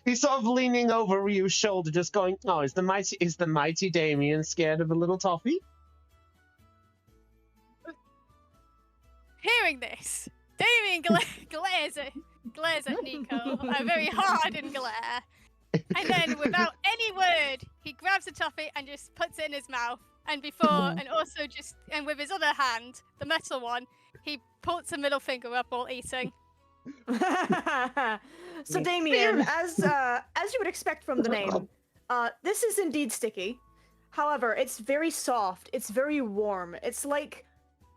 he's sort of leaning over Ryu's shoulder, just going, "Oh, is the mighty Damien scared of a little toffee?" Hearing this, Damien glares at Nico a very hardened glare, and then without any word, he grabs the toffee and just puts it in his mouth. And and with his other hand, the metal one, he puts a middle finger up while eating. So Damien, as you would expect from the name, this is indeed sticky. However, it's very soft. It's very warm. It's like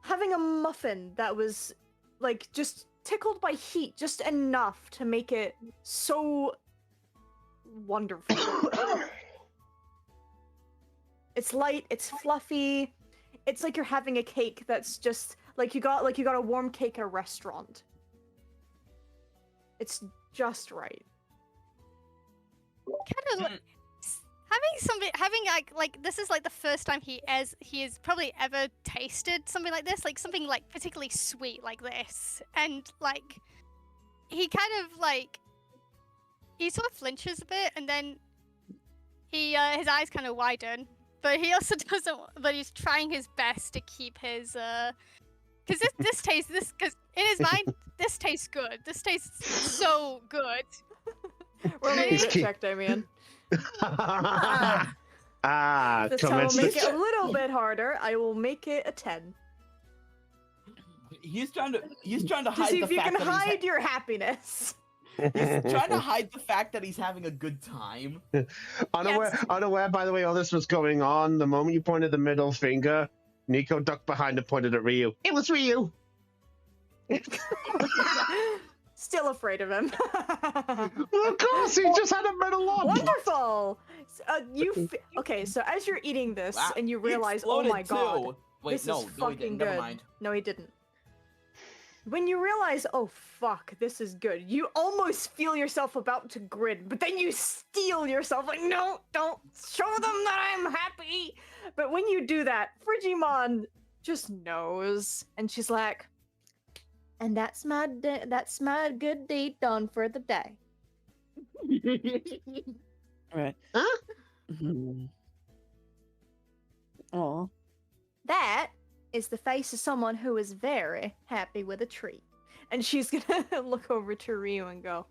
having a muffin that was like just tickled by heat just enough to make it so wonderful. It's light, it's fluffy. It's like you're having a cake that's just like you got a warm cake at a restaurant. It's just right. Kind of having like this is like the first time he has probably ever tasted something like this, like something like particularly sweet like this, and like he kind of like he sort of flinches a bit, and then his eyes kind of widen, but he also doesn't. But he's trying his best to keep his because because in his mind this tastes good. This tastes so good. Roll me a He's grit check, Damien. This time I'll make it a little bit harder. I will make it a 10. He's trying to To hide see the if you fact can that hide your happiness. he's trying to hide the fact that he's having a good time. Unaware, by the way, all this was going on. The moment you pointed the middle finger, Nico ducked behind and pointed at Ryu. It was Ryu. Still afraid of him. Of course, he just had a medal on. Wonderful. Okay, so as you're eating this Wow, and you he realize, oh exploded my god, too. Wait, this no, is no, he fucking didn't. good. Never mind. No, he didn't. When you realize, oh fuck, this is good, you almost feel yourself about to grin, but then you steel yourself like, no, don't show them that I'm happy. But when you do that, Frigimon just knows, and she's like, and that's my good deed done for the day. Right. Huh? Oh. That is the face of someone who is very happy with a treat. And she's gonna look over to Ryu and go,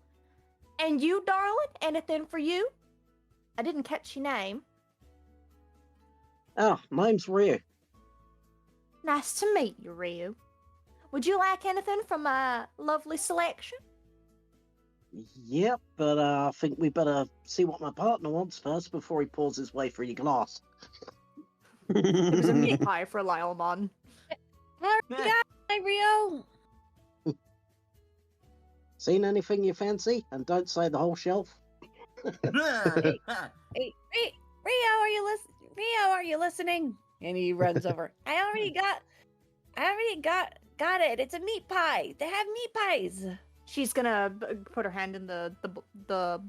and you, darling, anything for you? I didn't catch your name. Oh, name's Ryu. Nice to meet you, Ryu. Would you like anything from my lovely selection? Yep, but I think we better see what my partner wants first before he pours his way through your glass. It was a meat pie for Lylemon. Hi, Rio. Seen anything you fancy? And don't say the whole shelf. Hey, Rio, are you listening? And he runs over. I already got it. It's a meat pie. They have meat pies. She's gonna put her hand in the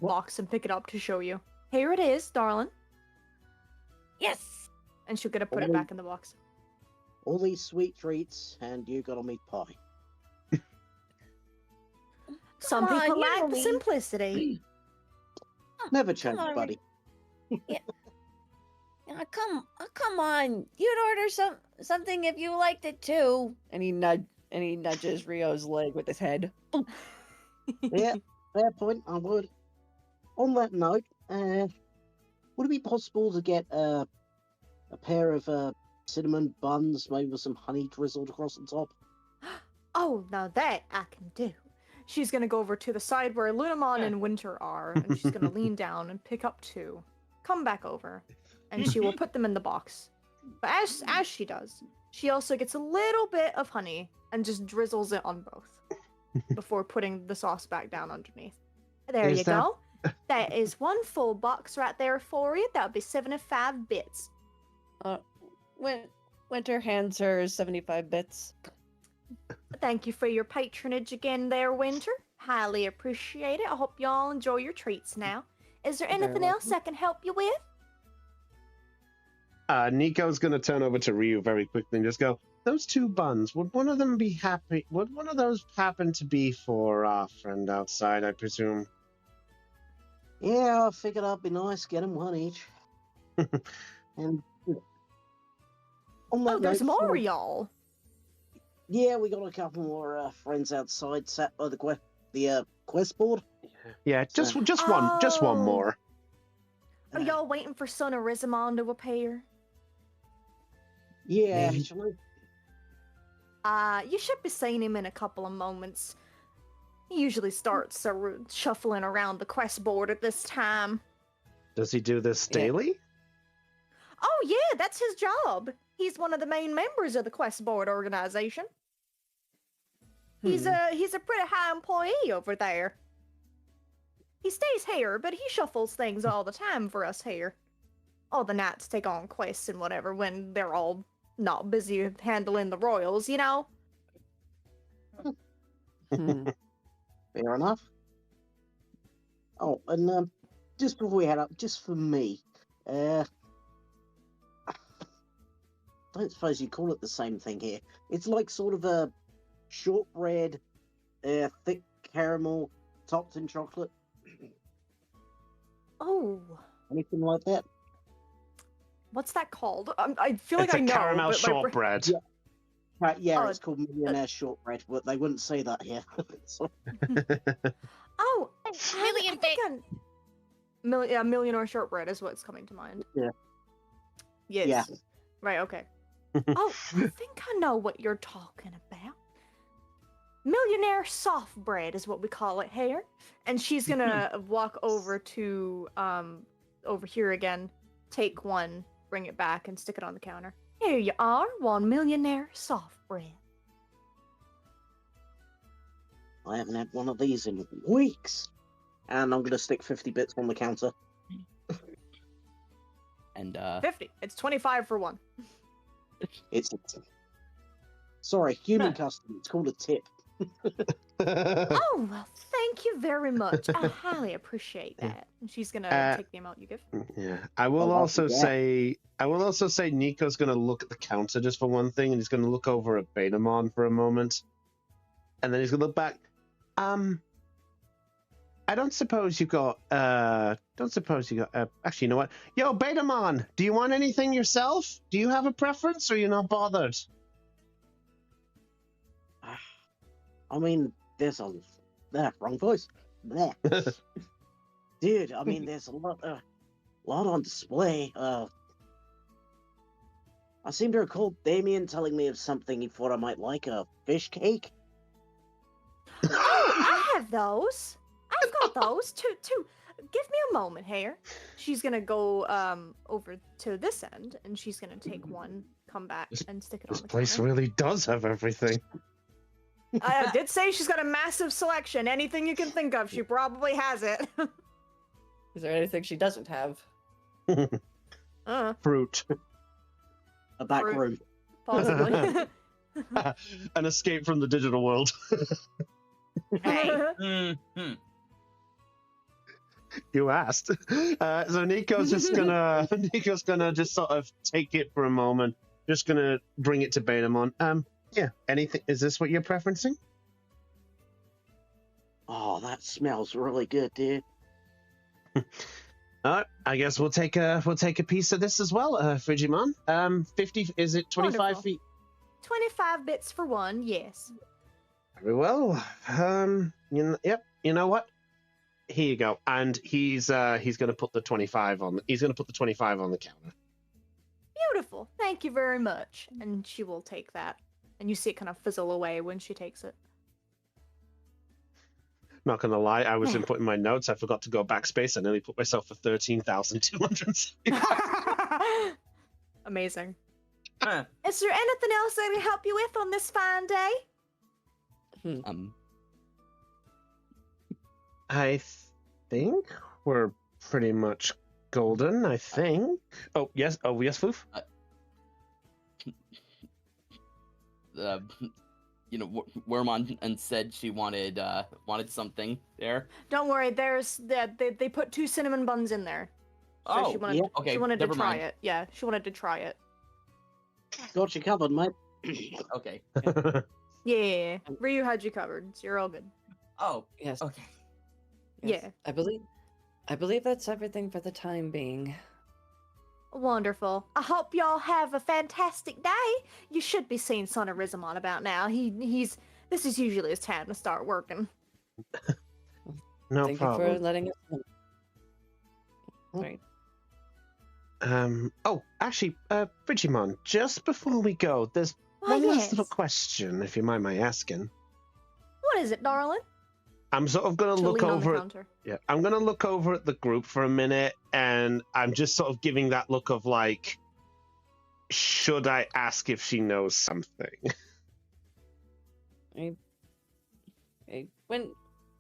box and pick it up to show you. Here it is, darling. Yes. And she's gonna put it back in the box. All these sweet treats, and you got a meat pie. Some Come on, people you like know the me. simplicity. Never change, on, buddy. come on. You'd order something if you liked it too. And he nudges Rio's leg with his head. Yeah, fair point. I would. On that note, would it be possible to get a pair of cinnamon buns made with some honey drizzled across the top? Oh, now that I can do. She's gonna go over to the side where Lunamon and Winter are, and she's gonna lean down and pick up 2. Come back over, and she will put them in the box. But as she does, she also gets a little bit of honey and just drizzles it on both before putting the sauce back down underneath. There Is you that- go. That is 1 full box right there for you. That would be 75 bits. Winter hands her 75 bits. Thank you for your patronage again there, Winter. Highly appreciate it. I hope y'all enjoy your treats now. Is there You're very anything else I can help you with? Nico's going to turn over to Ryu very quickly and just go, those 2 buns, would one of them be happy? Would one of those happen to be for our friend outside, I presume? Yeah, I figured I'd be nice, get them 1 each. And on that Oh, there's note, more, y'all. yeah, we got a couple more friends outside sat by the quest board. Yeah, just one Oh. more. Are y'all waiting for Son of Rizamon to appear? Yeah, Maybe. actually. You should be seeing him in a couple of moments. He usually starts shuffling around the quest board at this time. Does he do this Yeah. daily? Oh yeah, that's his job. He's one of the main members of the quest board organization. He's a pretty high employee over there. He stays here, but he shuffles things all the time for us here. All the knights take on quests and whatever when they're all not busy handling the royals, you know? Hmm. Fair enough. Oh, and just before we head up, just for me, I don't suppose you call it the same thing here. It's like sort of a shortbread, thick caramel topped in chocolate. Oh, Anything like that? what's that called? I feel like It's I a know. caramel but my bra- shortbread. Yeah. Yeah, Oh, it's called millionaire shortbread, but they wouldn't say that here. So, Oh, Million bit. millionaire shortbread is what's coming to mind. Yeah. Yes. Yeah. Right. Okay. Oh, I think I know what you're talking about. Millionaire soft bread is what we call it here. And she's gonna walk over to over here again, take one, bring it back, and stick it on the counter. Here you are, 1 millionaire soft bread. I haven't had one of these in weeks. And I'm going to stick 50 bits on the counter. And 50. It's 25 for one. It's sorry, human custom. It's called a tip. Oh, well, thank you very much. I highly appreciate that. And she's gonna take the amount you give. Yeah, I will Oh, also yeah. say Nico's going to look at the counter just for one thing, and he's going to look over at Betamon for a moment, and then he's going to look back. I don't suppose you got. Actually, you know what? Yo, Betamon, do you want anything yourself? Do you have a preference, or you're not bothered? I mean, there's a wrong voice. Bleh. Dude, I mean, there's a lot on display. I seem to recall Damien telling me of something he thought I might like, a fish cake. Oh, I have those. I've got those. Two. Give me a moment here. She's gonna go over to this end, and she's gonna take one, come back, and stick it on This the place counter. really does have everything. I did say she's got a massive selection. Anything you can think of, she probably has it. Is there anything she doesn't have? Fruit. A back Fruit. room. Possibly. An escape from the digital world. mhm. You asked. So Nico's gonna just sort of take it for a moment. Just gonna bring it to Betamon. Yeah. Anything? Is this what you're preferencing? Oh, that smells really good, dude. I guess we'll take a piece of this as well, Frigimon. 50. Is it 25 Wonderful. feet? 25 bits for one, yes. Very well. Yep. You know what? Here you go. And he's going to put the 25 on. He's going to put the 25 on the counter. Beautiful. Thank you very much. And she will take that. And you see it kind of fizzle away when she takes it. Not gonna lie, I was inputting my notes. I forgot to go backspace. I nearly put myself for 13,200. Amazing. Huh. Is there anything else I can help you with on this fine day? I think we're pretty much golden. I think. Oh yes. Oh yes, Foof. Wormon and said she wanted something there. Don't worry, they put 2 cinnamon buns in there. So she wanted, okay. she wanted to never try mind. it. Yeah, she wanted to try it. Got you covered, mate. Okay. Yeah. Ryu had you covered, so you're all good. Oh, Yes. okay. yes. Yeah. I believe that's everything for the time being. Wonderful. I hope y'all have a fantastic day. You should be seeing Son of Rizamon about now. This is usually his time to start working. No Thank problem. you for letting us know. Right. Oh, actually, Frigimon, just before we go, there's Why, one last yes. little question, if you mind my asking. What is it, darling? I'm sort of gonna She'll look lean on the over. counter. Yeah, I'm gonna look over at the group for a minute, and I'm just sort of giving that look of like, should I ask if she knows something?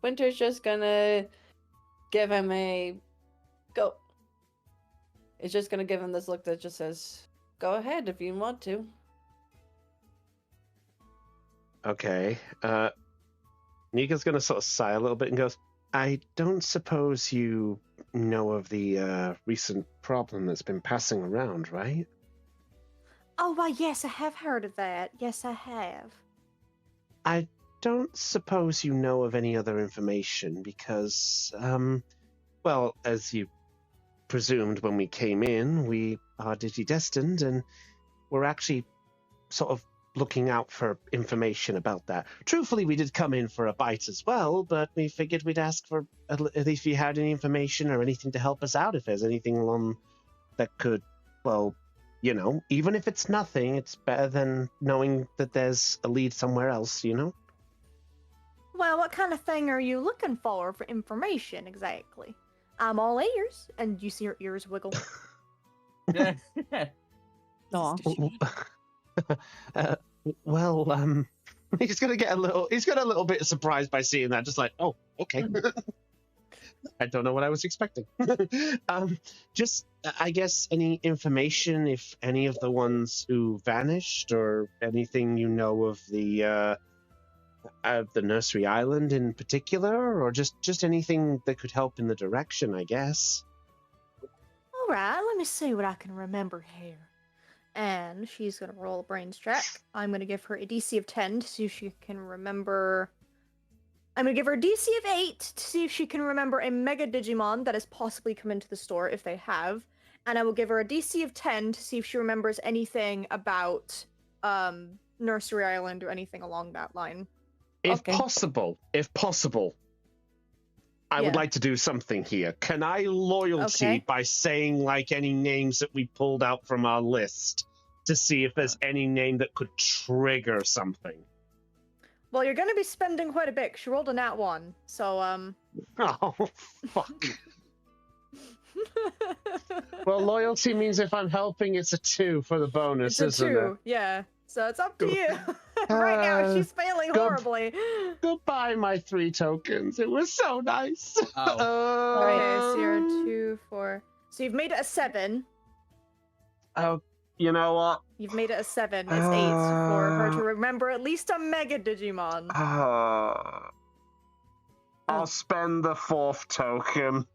Winter's just gonna give him a go. It's just gonna give him this look that just says, "Go ahead if you want to." Okay. Nika's gonna sort of sigh a little bit and goes, I don't suppose you know of the recent problem that's been passing around, right? Oh, why, yes, I have heard of that. Yes, I have. I don't suppose you know of any other information because, well, as you presumed when we came in, we are Digi-destined and we're actually sort of looking out for information about that. Truthfully, we did come in for a bite as well, but we figured we'd ask for at least if you had any information or anything to help us out, if there's anything along that could, well, you know, even if it's nothing, it's better than knowing that there's a lead somewhere else, you know? Well, what kind of thing are you looking for information exactly? I'm all ears, and you see her ears wiggle. Aw. Well, he's gonna get a little bit surprised by seeing that, just like, oh, okay. I don't know what I was expecting. Just, I guess, any information, if any of the ones who vanished, or anything you know of the nursery island in particular, or just anything that could help in the direction, I guess. All right, let me see what I can remember here. And she's going to roll a brains check. I'm going to give her a DC of 10 to see if she can remember... I'm going to give her a DC of 8 to see if she can remember a Mega Digimon that has possibly come into the store, if they have. And I will give her a DC of 10 to see if she remembers anything about Nursery Island or anything along that line. If Okay. possible, I would Yeah. like to do something here. Can I loyalty Okay. by saying like any names that we pulled out from our list to see if there's any name that could trigger something? Well, you're going to be spending quite a bit. 'Cause she rolled a nat 1, so Oh, fuck. Well, loyalty means if I'm helping, it's a 2 for the bonus, it's a isn't 2, yeah. So it's up to you. Right now, she's failing go- horribly. it? Goodbye, my 3 tokens. It was so nice. Oh. Okay, so you're 2, 4. So you've made it a 7. Oh, you know what? You've made it a 7. It's 8 for her to remember at least a Mega Digimon. I'll spend the 4th token.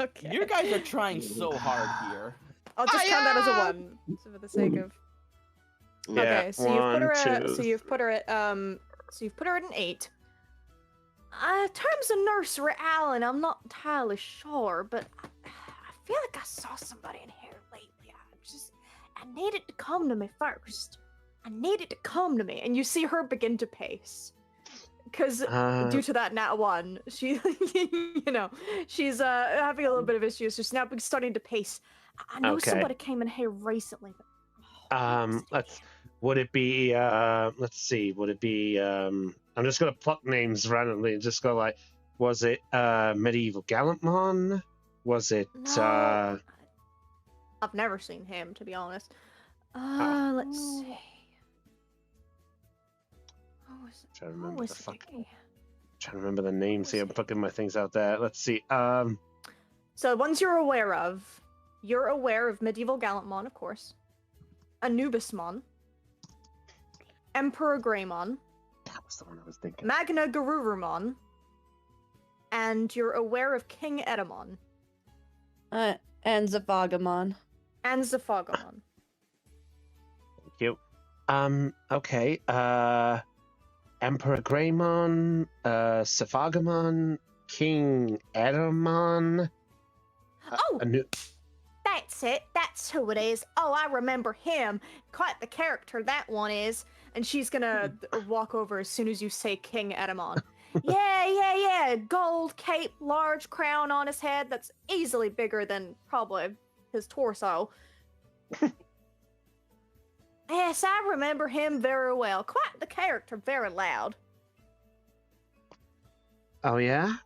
Okay. You guys are trying so hard here. I'll just count that as a 1, so for the sake of. Okay, so you've put her at. So you've put her at. So you've put her at an 8. In terms of Nursery Island, I'm not entirely sure, but feel like I saw somebody in here lately. I need it to come to me first. I need it to come to me. And you see her begin to pace. Because due to that nat 1, she, she's having a little bit of issues. She's now starting to pace. I know Okay. somebody came in here recently, but would it be let's see, would it be I'm just gonna pluck names randomly and just go like, was it Medieval Gallantmon? Was it no, I've never seen him, to be honest. Let's see. Trying to remember trying to remember the names here. I'm plucking my things out there. Let's see. So ones you're aware of Medieval Gallantmon, of course. Anubismon. Emperor Greymon. That was the one I was thinking. Magna Garurumon. And you're aware of King Edamon. And Zafagamon. And Zafagamon. Thank you. Okay. Emperor Greymon, Safagamon, King Edamon. That's it. That's who it is. Oh, I remember him. Quite the character that one is. And she's gonna walk over as soon as you say King Edamon. Yeah. Gold cape, large crown on his head that's easily bigger than probably his torso. Yes, I remember him very well. Quite the character, very loud. Oh yeah?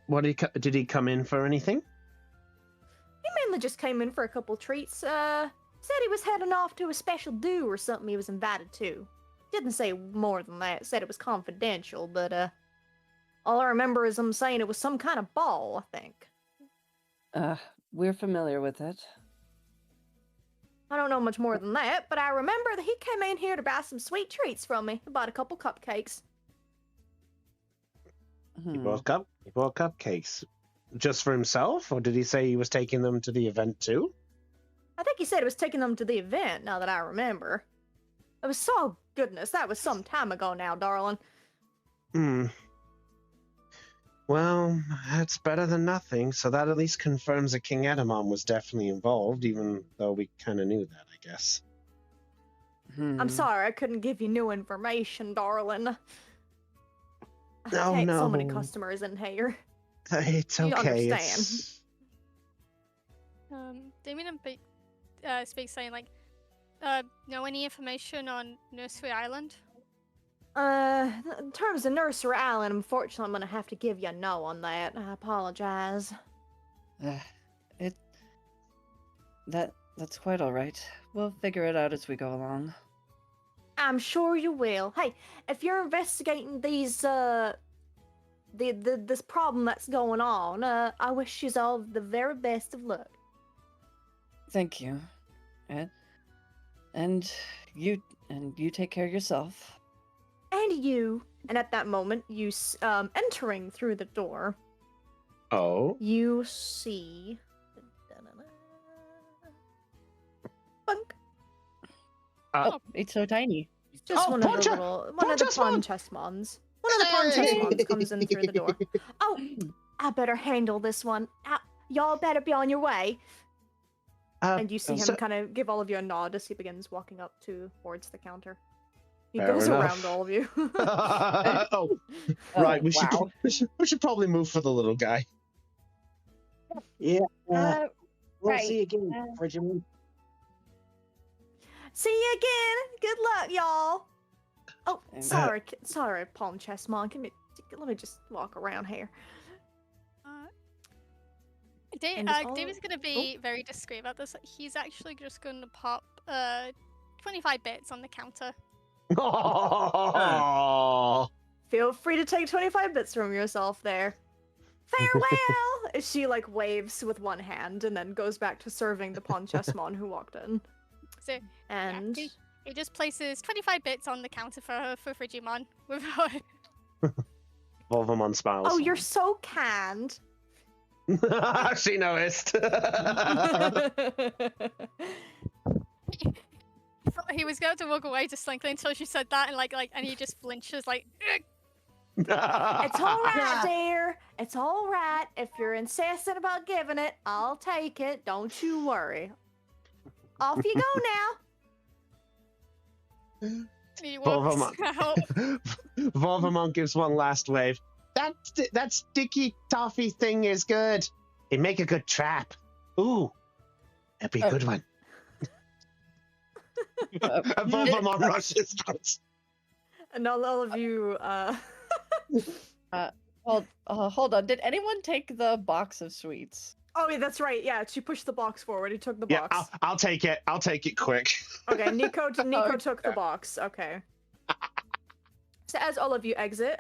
What did he come in for anything? He mainly just came in for a couple treats. Said he was heading off to a special do or something he was invited to. Didn't say more than that. Said it was confidential, but all I remember is him saying it was some kind of ball, I think. We're familiar with it. I don't know much more than that, but I remember that he came in here to buy some sweet treats from me. He bought a couple cupcakes. He bought cupcakes. Just for himself, or did he say he was taking them to the event too? I think he said he was taking them to the event, now that I remember. It was so goodness, that was some time ago now, darling. Well, that's better than nothing, so that at least confirms that King Edamon was definitely involved, even though we kind of knew that, I guess. I'm sorry, I couldn't give you new information, darling. I Oh, take no. so many customers in here. It's You okay. understand. Damien speaks saying like, know any information on Nursery Island? In terms of Nursery Island, unfortunately, I'm gonna have to give you a no on that. I apologize. That's quite all right. We'll figure it out as we go along. I'm sure you will. Hey, if you're investigating these, this problem that's going on, I wish you all the very best of luck. Thank you. And you take care of yourself. And you. And at that moment, you entering through the door. Oh. You see. Bunk. It's so tiny. Just one of the Ponchesmon! Ponchesmons. One of the Ponchesmons comes in through the door. Oh, I better handle this one. Y'all better be on your way. And you see him kind of give all of you a nod as he begins walking up towards the counter. He goes around all of you. Right. We should probably move for the little guy. Yeah. We'll right. see you again, Frigimon. See you again. Good luck, y'all. Oh, sorry, Ponchesmon. Let me just walk around here. David's going to be very discreet about this. He's actually just going to pop 25 bits on the counter. Feel free to take 25 bits from yourself there. Farewell! She waves with one hand and then goes back to serving the Ponchesmon who walked in. So, and he just places 25 bits on the counter for Frigimon. Volvamon smiles. Oh, you're so kind. She noticed. He was going to walk away just until she said that, and and he just flinches It's all right, dear. It's all right. If you're insistent about giving it, I'll take it. Don't you worry. Off you go now. He Volvamon. walks out. Volvamon gives one last wave. That sticky toffee thing is good. It make a good trap. Ooh, that'd be a good one. And Volvamon rushes out. And all of you, Hold on. Did anyone take the box of sweets? Oh, yeah, that's right. Yeah, she pushed the box forward. He took the Yeah, box. I'll take it. I'll take it quick. Okay, Nico took the box. Okay. So as all of you exit,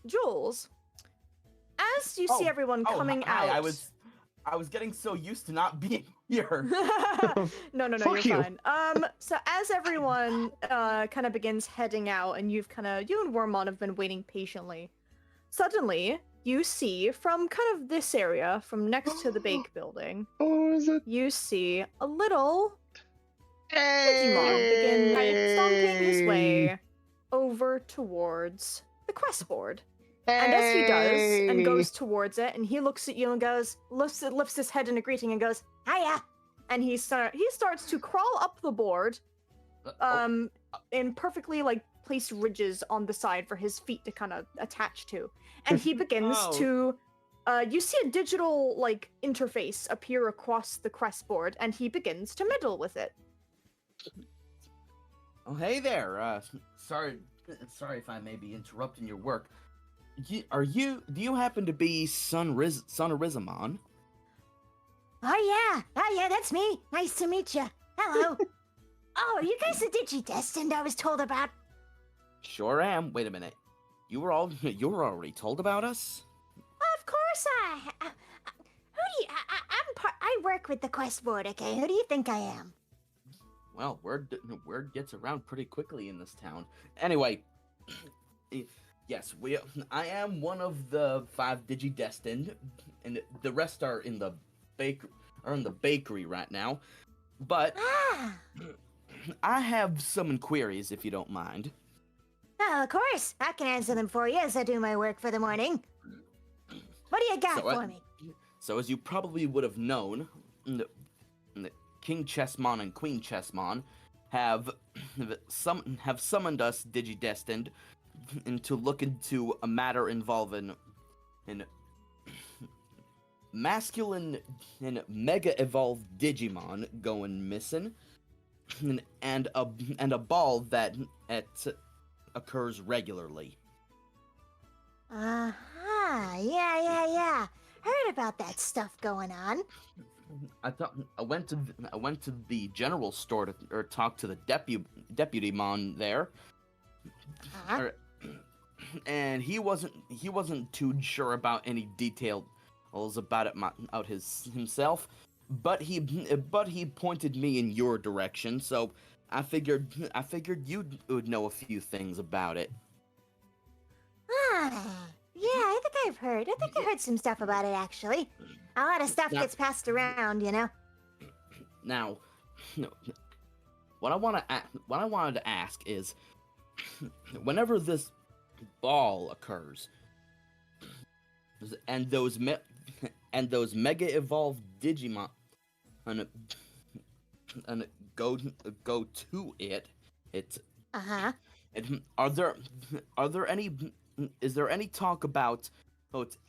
Jules, as you see everyone coming hi, out. I was getting so used to not being here. No, Fuck you're you. fine. So as everyone kind of begins heading out, and you and Wormon have been waiting patiently. Suddenly, you see from kind of this area, from next to the bake building, Oh, is it? you see a little Digimon begin stomping his way over towards the quest board. And as he does, and goes towards it, and he looks at you and goes, lifts his head in a greeting and goes, "Hiya!" And he starts to crawl up the board, in perfectly placed ridges on the side for his feet to kind of attach to. And he begins to, you see a digital interface appear across the quest board, and he begins to meddle with it. Oh, hey there. Sorry if I may be interrupting your work. Do you happen to be Son Rizamon? Oh yeah, that's me. Nice to meet you. Hello. Oh, are you guys the Digi-Destined I was told about? Sure am. Wait a minute. You were already told about us? Of course I work with the quest board, okay? Who do you think I am? Well, word gets around pretty quickly in this town. Anyway, yes, I am one of the 5 Digi-Destined, and the rest are in the bakery right now. But I have some inquiries, if you don't mind. Oh, of course. I can answer them for you as I do my work for the morning. What do you got for me? So as you probably would have known, the King Chessmon and Queen Chessmon have summoned us Digi-Destined to look into a matter involving an masculine and mega evolved Digimon going missing, and a ball that occurs regularly. Yeah. Heard about that stuff going on. I went to the general store to talk to the deputy mon there, and he wasn't too sure about any details about it himself, but he pointed me in your direction, so I figured you would know a few things about it. Yeah, I think I heard some stuff about it, actually. A lot of stuff gets passed around, you know? Now, what I wanted to ask is, whenever this ball occurs, and those mega evolved Digimon and go to it, is there any talk about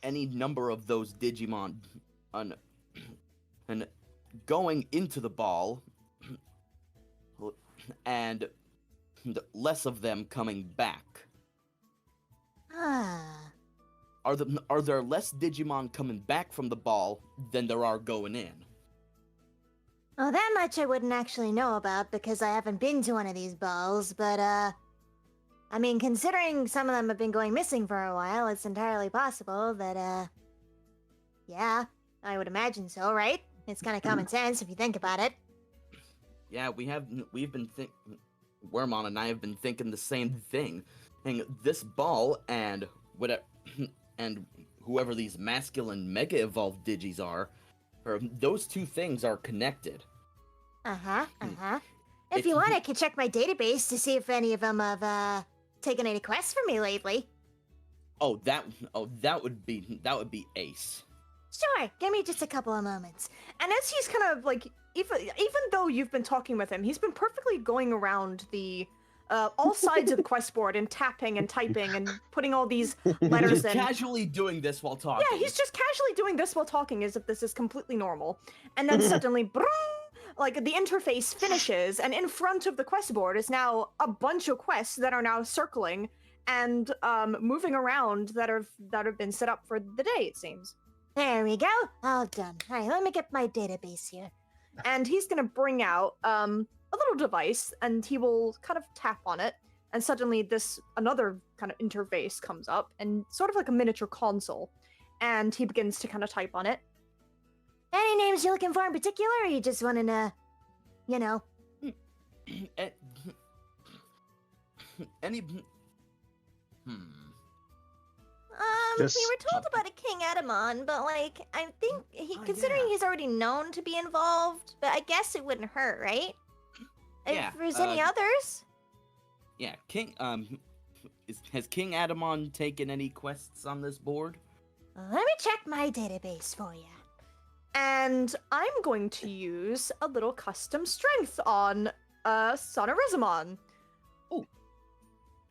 any number of those Digimon and going into the ball and less of them coming back? Are there less Digimon coming back from the ball than there are going in? Well, that much I wouldn't actually know about because I haven't been to one of these balls, but, I mean, considering some of them have been going missing for a while, it's entirely possible that, yeah, I would imagine so, right? It's kind of common sense if you think about it. Yeah, Wormon and I have been thinking the same thing. And this ball and whoever these masculine mega evolved digis are, those two things are connected. If you want, I can check my database to see if any of them have, taken any quests from me lately. Oh, that would be ace. Sure, give me just a couple of moments. And as he's kind of like, even though you've been talking with him, he's been perfectly going around the all sides of the quest board and tapping and typing and putting all these letters Just in. casually doing this while talking. Yeah, he's just casually doing this while talking as if this is completely normal. And then suddenly, brrrr, like the interface finishes, and in front of the quest board is now a bunch of quests that are now circling and moving around that have been set up for the day. It seems. There we go. All done. All right, let me get my database here. And he's gonna bring out a little device, and he will kind of tap on it, and suddenly another kind of interface comes up, and sort of like a miniature console, and he begins to kind of type on it. Any names you're looking for in particular, or you just want to, you know? Any. We Just- were told about a King Adamon, but like, I think considering yeah. he's already known to be involved, but I guess it wouldn't hurt, right? Yeah, If there's any others? Yeah, King. Has King Adamon taken any quests on this board? Let me check my database for you. And I'm going to use a little custom strength on Sonorizamon. Oh.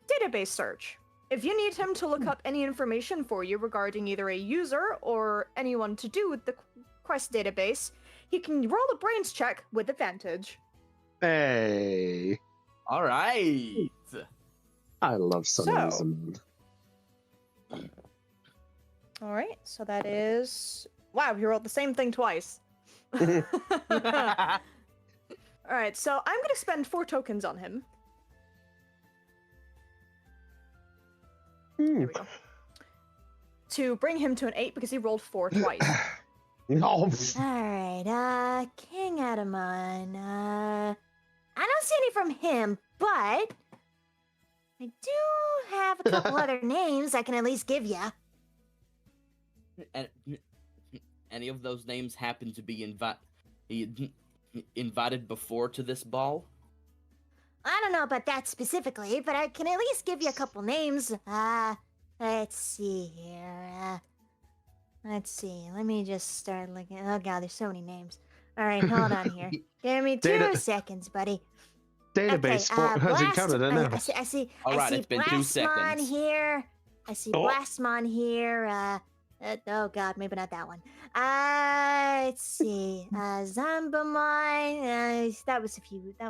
Database search. If you need him to look up any information for you regarding either a user or anyone to do with the quest database, he can roll a brains check with advantage. Hey, All right. I love Sonorism. All right, so that is... Wow, he rolled the same thing twice. All right, so I'm going to spend 4 tokens on him. There we go. To bring him to an 8 because he rolled 4 twice. No. All right, King Adamon. I don't see any from him, but I do have a couple other names I can at least give you. And any of those names happen to be invited before to this ball? I don't know about that specifically, but I can at least give you a couple names. Let's see here. Let's see. Let me just start looking. Oh god, there's so many names. All right, hold on here. Give me 2 seconds, buddy. Database Okay, has encountered an error. I see. All I right, see it's been 2 Blastmon seconds. here. I see Oh. Blastmon here. Oh god, maybe not that one. Let's see. Zambamon. That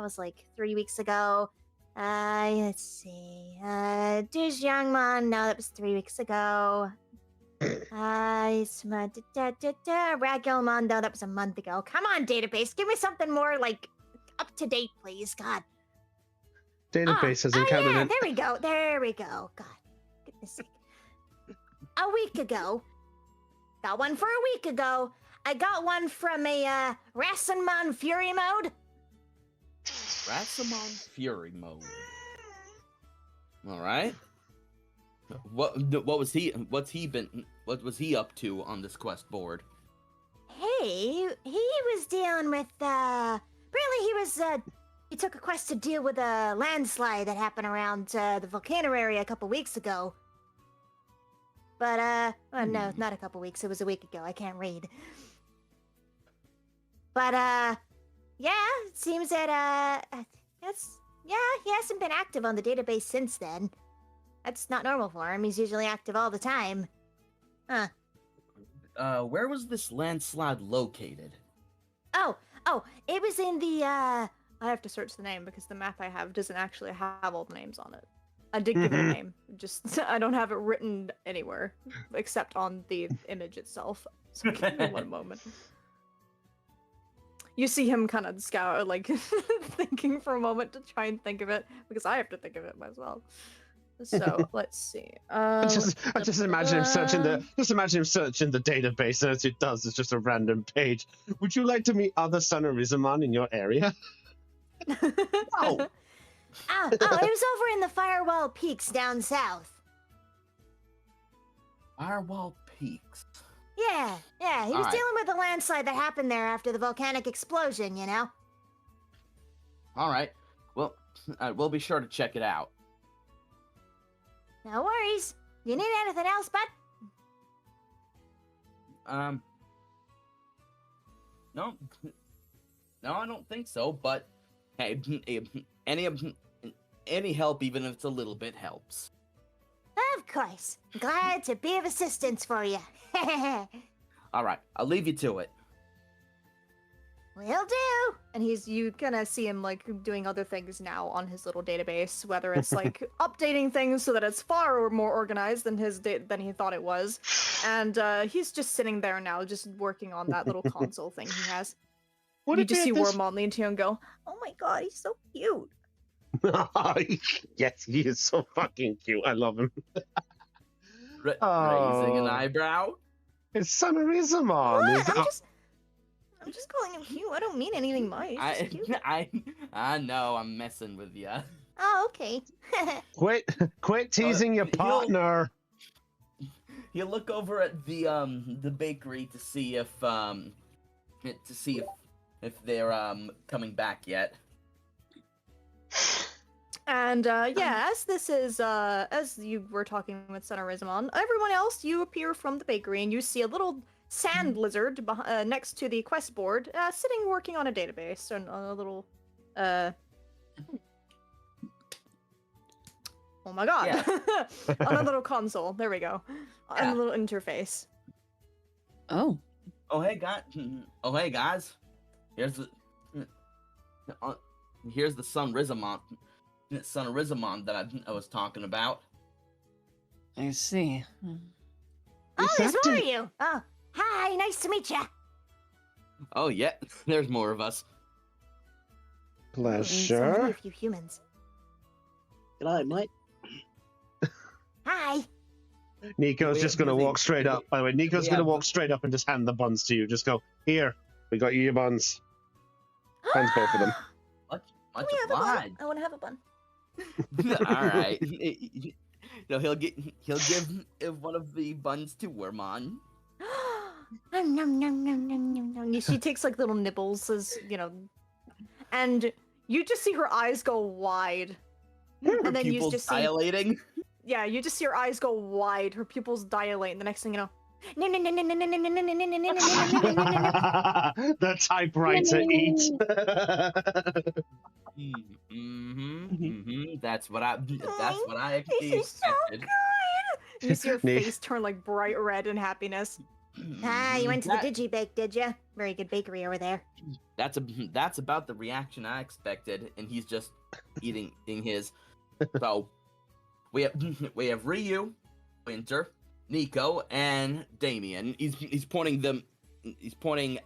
was like 3 weeks ago. Let's see. Digimon. No, that was 3 weeks ago. Ragulmon. No, that was a month ago. Come on, database. Give me something more like up to date, please. God. Database has encountered yeah, an there we go. There we go. God, goodness sake. A week ago. Got one for a week ago. I got one from a Rasenmon Fury Mode. Rasamon Fury Mode. All right. What was he up to on this quest board? Hey, he was dealing with apparently he took a quest to deal with a landslide that happened around the volcano area a couple weeks ago. But well, no, not a couple weeks. It was a week ago. I can't read. But yeah, it seems that he hasn't been active on the database since then. That's not normal for him. He's usually active all the time. Huh. Where was this landslide located? Oh, it was in the I have to search the name because the map I have doesn't actually have all the names on it. I did give it a name, just I don't have it written anywhere except on the image itself. So give me one moment. You see him kind of scout, like thinking for a moment to try and think of it because I have to think of it myself. So let's see. I just imagine him searching the database, and as he does, it's just a random page. Would you like to meet other Sonorizamon in your area? Oh. it was over in the Firewall Peaks down south. Firewall Peaks. Yeah, he was Alright. dealing with the landslide that happened there after the volcanic explosion, you know? All right. Well, we'll be sure to check it out. No worries. You need anything else, bud? No, no, I don't think so. But hey, any help, even if it's a little bit, helps. Of course. Glad to be of assistance for you. All right, I'll leave you to it. Will do. And you kind of see him like doing other things now on his little database, whether it's like updating things so that it's far more organized than than he thought it was. And he's just sitting there now, just working on that little console thing he has. Would You it just be see at this... Wormont lean to you and go, "Oh my god, he's so cute." Yes, he is so fucking cute. I love him. Raising an Oh. eyebrow. It's Summerismon. What? I'm just calling him cute. I don't mean anything much. He's just cute. I know. I'm messing with you. Oh, okay. Quit teasing your he'll- partner. He'll look over at the bakery to see if they're coming back yet. And yeah, as this is as you were talking with Sonorizamon, everyone else, you appear from the bakery and you see a little sand lizard next to the quest board, sitting working on a database and a little oh my god. On a little console. There we go. On Yeah. a little interface. Oh. Oh hey guys. Here's the Sonorizamon that I was talking about. I see. Oh, Is there's that more the- of you. Oh, hi. Nice to meet you. Oh yeah, there's more of us. So many Pleasure. of you humans. G'day, mate. Hi. Nico's We just are going to busy. walk straight up. By the way, Nico's We going to have- walk straight up and just hand the buns to you. Just go, here, we got you your buns. Hands both of them. Much Can we have a bun? obliged. I want to have a bun. All right. He'll give one of the buns to Wormon. Nom, nom, nom, nom, nom, nom, nom. She takes like little nibbles as and you just see her eyes go wide. Her And then you pupils just see dilating. Yeah, you just see her eyes go wide, her pupils dilate, and the next thing you know, No, no, no, no, no, no, no, no, no, no, no, no, no, no, no, no, no. The typewriter eat. That's what I this is so expected. good. You see her Nick. face turn like bright red in happiness. Ah, you went to the That- Digi-Bake, did you? Very good bakery over there. That's about the reaction I expected, and he's just eating his. So we have Ryu, Winter, Nico, and Damien. He's pointing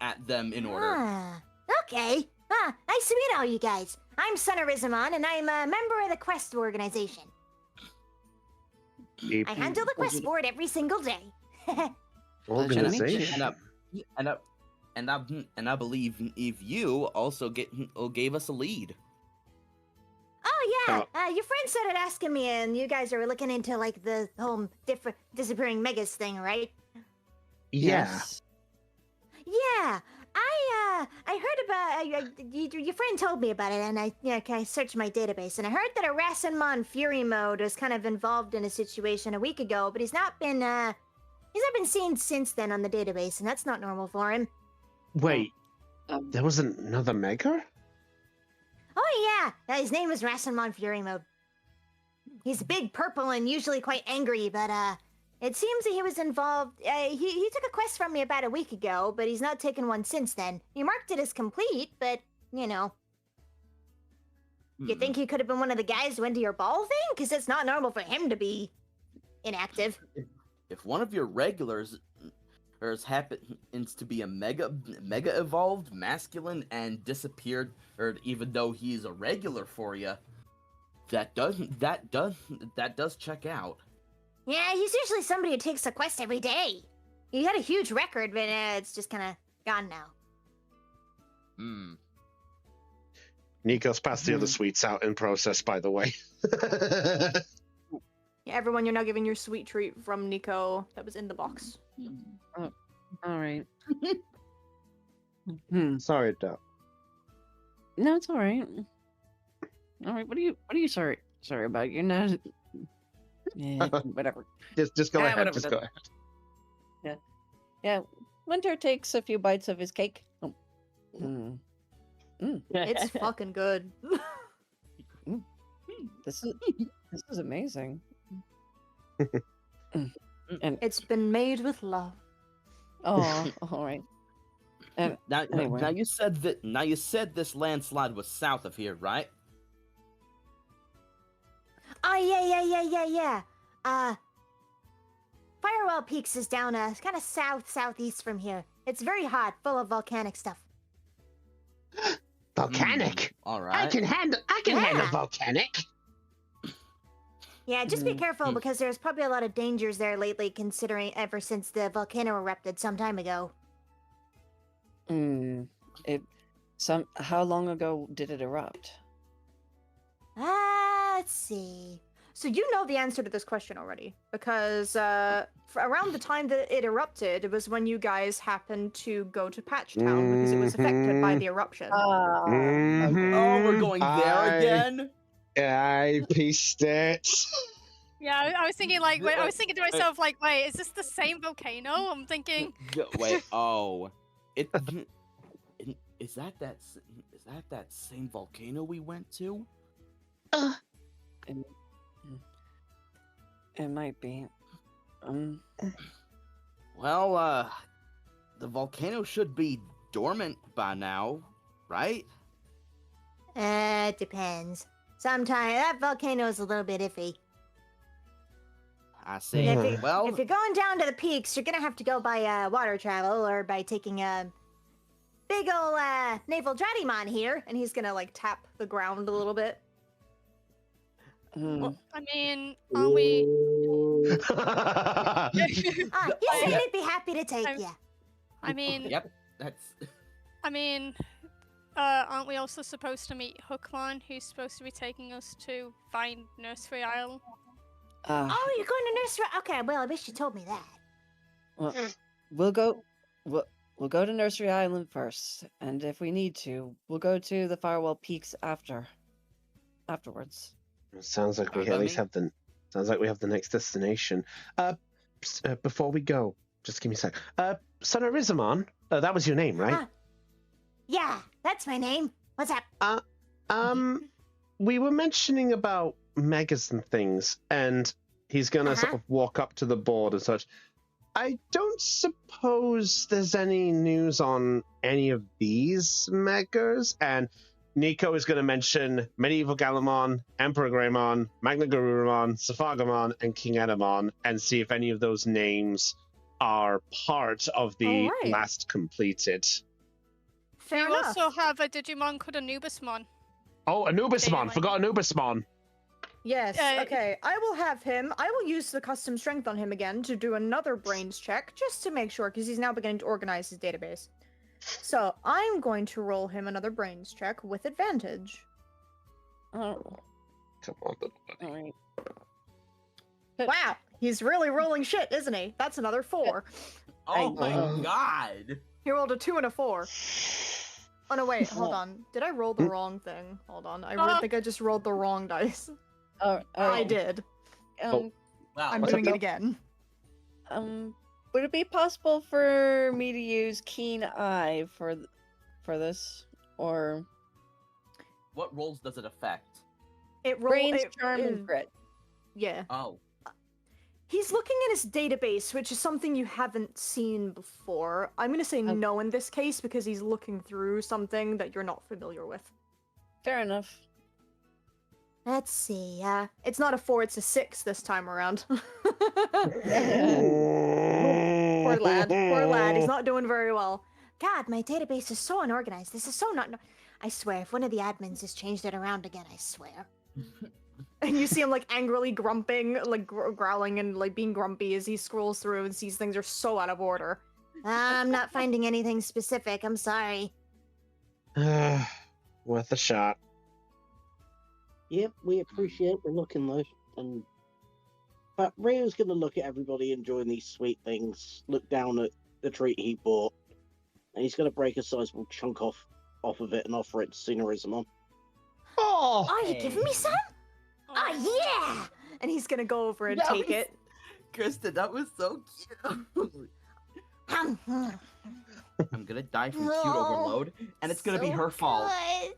at them in order. Ah, okay. Ah, nice to meet all you guys. I'm Sonorizamon, and I'm a member of the Quest organization. I handle the Quest board every single day. Organization. And I believe if you also gave us a lead. Oh yeah, your friend started asking me, and you guys are looking into like the whole disappearing megas thing, right? Yeah. Yes. Yeah, I heard about your friend told me about it, and I searched my database, and I heard that a Rasenmon Fury Mode was kind of involved in a situation a week ago, but he's not been seen since then on the database, and that's not normal for him. Wait, Um, there was another Mega? Oh yeah, his name was Rasenmon Fury Mode. He's big, purple, and usually quite angry, but it seems that he was involved. He took a quest from me about a week ago, but he's not taken one since then. He marked it as complete, but you think he could have been one of the guys who went to your ball thing? Because it's not normal for him to be inactive. If one of your regulars happens to be a mega evolved masculine and disappeared, or even though he's a regular for you, that does check out. Yeah, he's usually somebody who takes a quest every day. He had a huge record, but it's just kind of gone now. Hmm. Nico's passed the other sweets out in process, by the way. Yeah, everyone, you're now giving your sweet treat from Nico that was in the box. All right. Sorry, Doc. No, it's all right. All right. What are you sorry about? You're Yeah, whatever. Just go ahead. whatever, Just go ahead. Yeah, Winter takes a few bites of his cake. Oh. It's fucking good. This is amazing. And It's been made with love. oh, all right. And Now, Anyway. now you said that. Now you said this landslide was south of here, right? Oh, yeah. Firewall Peaks is down kind of southeast from here. It's very hot, full of volcanic stuff. Volcanic. All I right. can handle Yeah. volcanic. Yeah, just be Mm, careful because there's probably a lot of dangers there lately, considering ever since the volcano erupted some time ago. How long ago did it erupt? Let's see. So you know the answer to this question already, because around the time that it erupted, it was when you guys happened to go to Patchtown because it was affected by the eruption. Mhm. Oh, we're going there I- again. I pieced it. Yeah, I was thinking like, wait, I was thinking to Wait. myself like, wait, is this the same volcano? I'm thinking, Wait. Oh, it. Is that that same volcano we went to? It might be. Well, the volcano should be dormant by now, right? It depends. Sometimes that volcano is a little bit iffy. I see. If, you, Well, if you're going down to the peaks, you're gonna have to go by water travel or by taking a big ol' naval Digimon here. And he's gonna like tap the ground a little bit. Mm, I mean, aren't we? He said he'd be happy to take I'm- you. I mean, yep. That's. I mean, aren't we also supposed to meet Hookmon, who's supposed to be taking us to find Nursery Isle? Oh, you're going to nursery? Okay, well, I wish you told me that. well, we'll go. We'll go to Nursery Island first, and if we need to, we'll go to the Firewall Peaks afterwards. Sounds like we Sounds at like least me. have the. Sounds like we have the next destination. Before we go, just give me a sec. Son of Rizamon, that was your name, right? Yeah, that's my name. What's up? We were mentioning about megas and things, and he's gonna sort Uh-huh. of walk up to the board and such. I don't suppose there's any news on any of these megas, and Nico is going to mention Medieval Galamon, Emperor Greymon, Magna Garurumon, Saphagamon, and King Edamon, and see if any of those names are part of the Alright. last completed. Fair you enough. also have a Digimon called Anubismon. Oh, Anubismon! Daylight. Forgot Anubismon! Yes, Uh, okay. I will have him. I will use the custom strength on him again to do another brains check, just to make sure, because he's now beginning to organize his database. So, I'm going to roll him another brains check with advantage. Oh, Come on, little buddy. all right. Wow, he's really rolling shit, isn't he? That's another 4. Oh my Oh. god! He rolled a 2 and a 4. Oh no, wait, hold on. Did I roll the wrong thing? Hold on. I think I just rolled the wrong dice. I did. Um, Wow. I'm What's doing up, it again. Would it be possible for me to use Keen Eye for this, or What rolls does it affect? It rolled. Brains, Charm, and Grit? Yeah. Oh. He's looking at his database, which is something you haven't seen before. I'm gonna say Oh. no in this case because he's looking through something that you're not familiar with. Fair enough. Let's see. It's not a 4, it's a 6 this time around. Poor lad. He's not doing very well. God, my database is so unorganized. This is so not. I swear, if one of the admins has changed it around again, I swear. And you see him like angrily grumping, like growling and like being grumpy as he scrolls through and sees things are so out of order. I'm not finding anything specific. I'm sorry. Worth a shot. Yep, we appreciate the looking though. But Rio's gonna look at everybody enjoying these sweet things, look down at the treat he bought, and he's gonna break a sizable chunk off of it and offer it to Cinerismon. Oh! Oh, you giving me some? Oh, yeah! and he's gonna go over and That take was- it. Kristen, that was so cute. I'm gonna die from cute No. overload, and it's gonna be So her fault. good.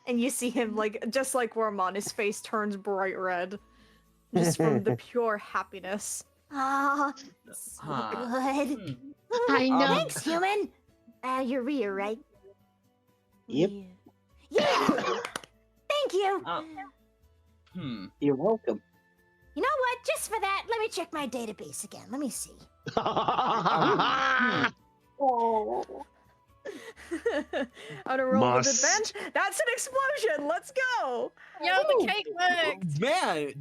And you see him, like, just like Wormon, his face turns bright red. Just from the pure happiness. Oh, so Huh. good. Hmm. I know. Thanks, human. You're Rhea, right? Yep. Rhea. Yeah. Thank you. Hmm. You're welcome. You know what? Just for that, let me check my database again. Let me see. Oh. On a roll with Must. advantage. That's an explosion. Let's go. Yo, the cake worked. Man,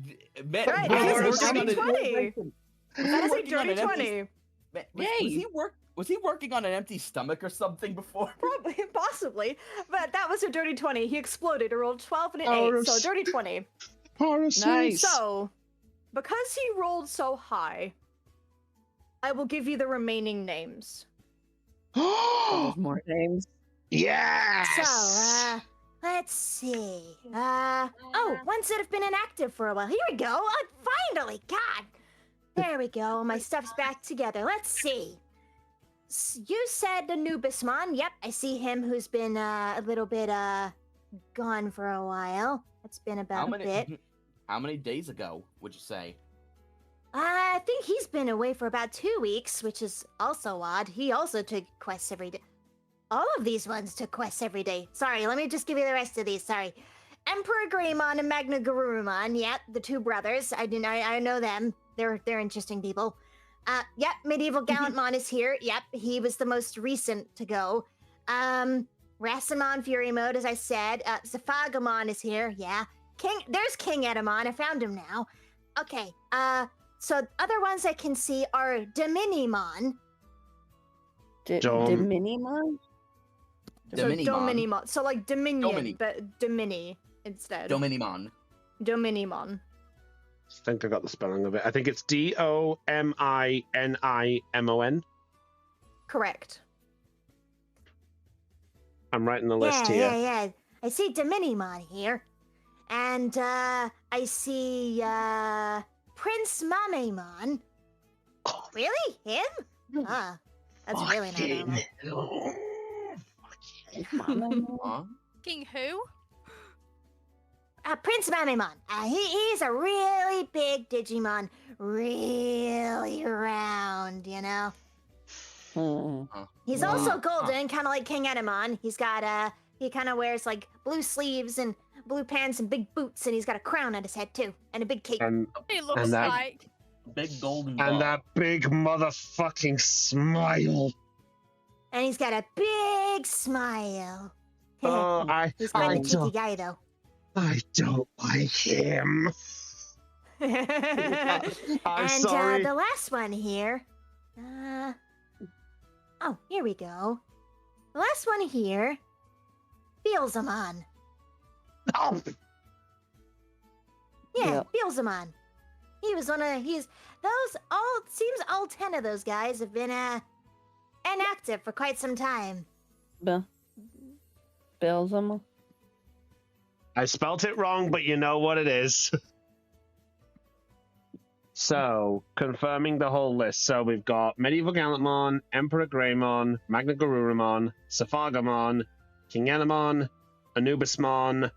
Right, was he that is a working on dirty an- 20. That is a working on dirty an empty- 20. Was he working on an empty stomach or something before? Probably, possibly. But that was a dirty 20. He exploded. He rolled 12 and an Oh, 8, so s- dirty 20. Nice. So, because he rolled so high, I will give you the remaining names. There's more names. Yes. So, let's see. Oh, ones that have been inactive for a while. Here we go. Finally, God. There we go. My stuff's back together. Let's see. You said Anubismon. Yep, I see him who's been a little bit gone for a while. It's been about a bit. How many days ago would you say? I think he's been away for about 2 weeks, which is also odd. He also took quests every day. All of these ones took quests every day. Sorry, let me just give you the rest of these. Sorry. Emperor Greymon and Magna Garurumon. Yep, the two brothers. I know them. They're interesting people. Yep, Medieval Gallantmon is here. Yep, he was the most recent to go. Rassamon Fury Mode, as I said. Zaphagamon is here. Yeah. There's King Edamon. I found him now. Okay. So other ones I can see are Dominimon. Dominimon? So Dominimon. Dominimon. So like Dominion, Domini. but Domini instead. Dominimon. Dominimon. I think I got the spelling of it. I think it's Dominimon. Correct. I'm writing the list here. Yeah. I see Dominimon here. And I see Prince Mamemon. Really? Him? Ah, that's really not normal. Huh? King who? Prince Mamemon. He's a really big Digimon. Really round, you know? He's also golden, kind of like King Edamon. He's got, he kind of wears like blue sleeves and blue pants and big boots, and he's got a crown on his head too, and a big cape. And He looks that- like. Big golden ball. and that big motherfucking smile. And he's got a big smile. Oh, He's quite I a cheeky don't, guy, though. I don't like him. I'm And sorry. the last one here. Oh, here we go. The last one here. Beelzemon. Oh, Yeah, Beelzemon. He was all 10 of those guys have been inactive for quite some time. Beelzebub? I spelt it wrong, but you know what it is. So, confirming the whole list. So we've got Medieval Gallantmon, Emperor Greymon, Magna Garurumon, Zaphagamon, King Edamon, Anubismon,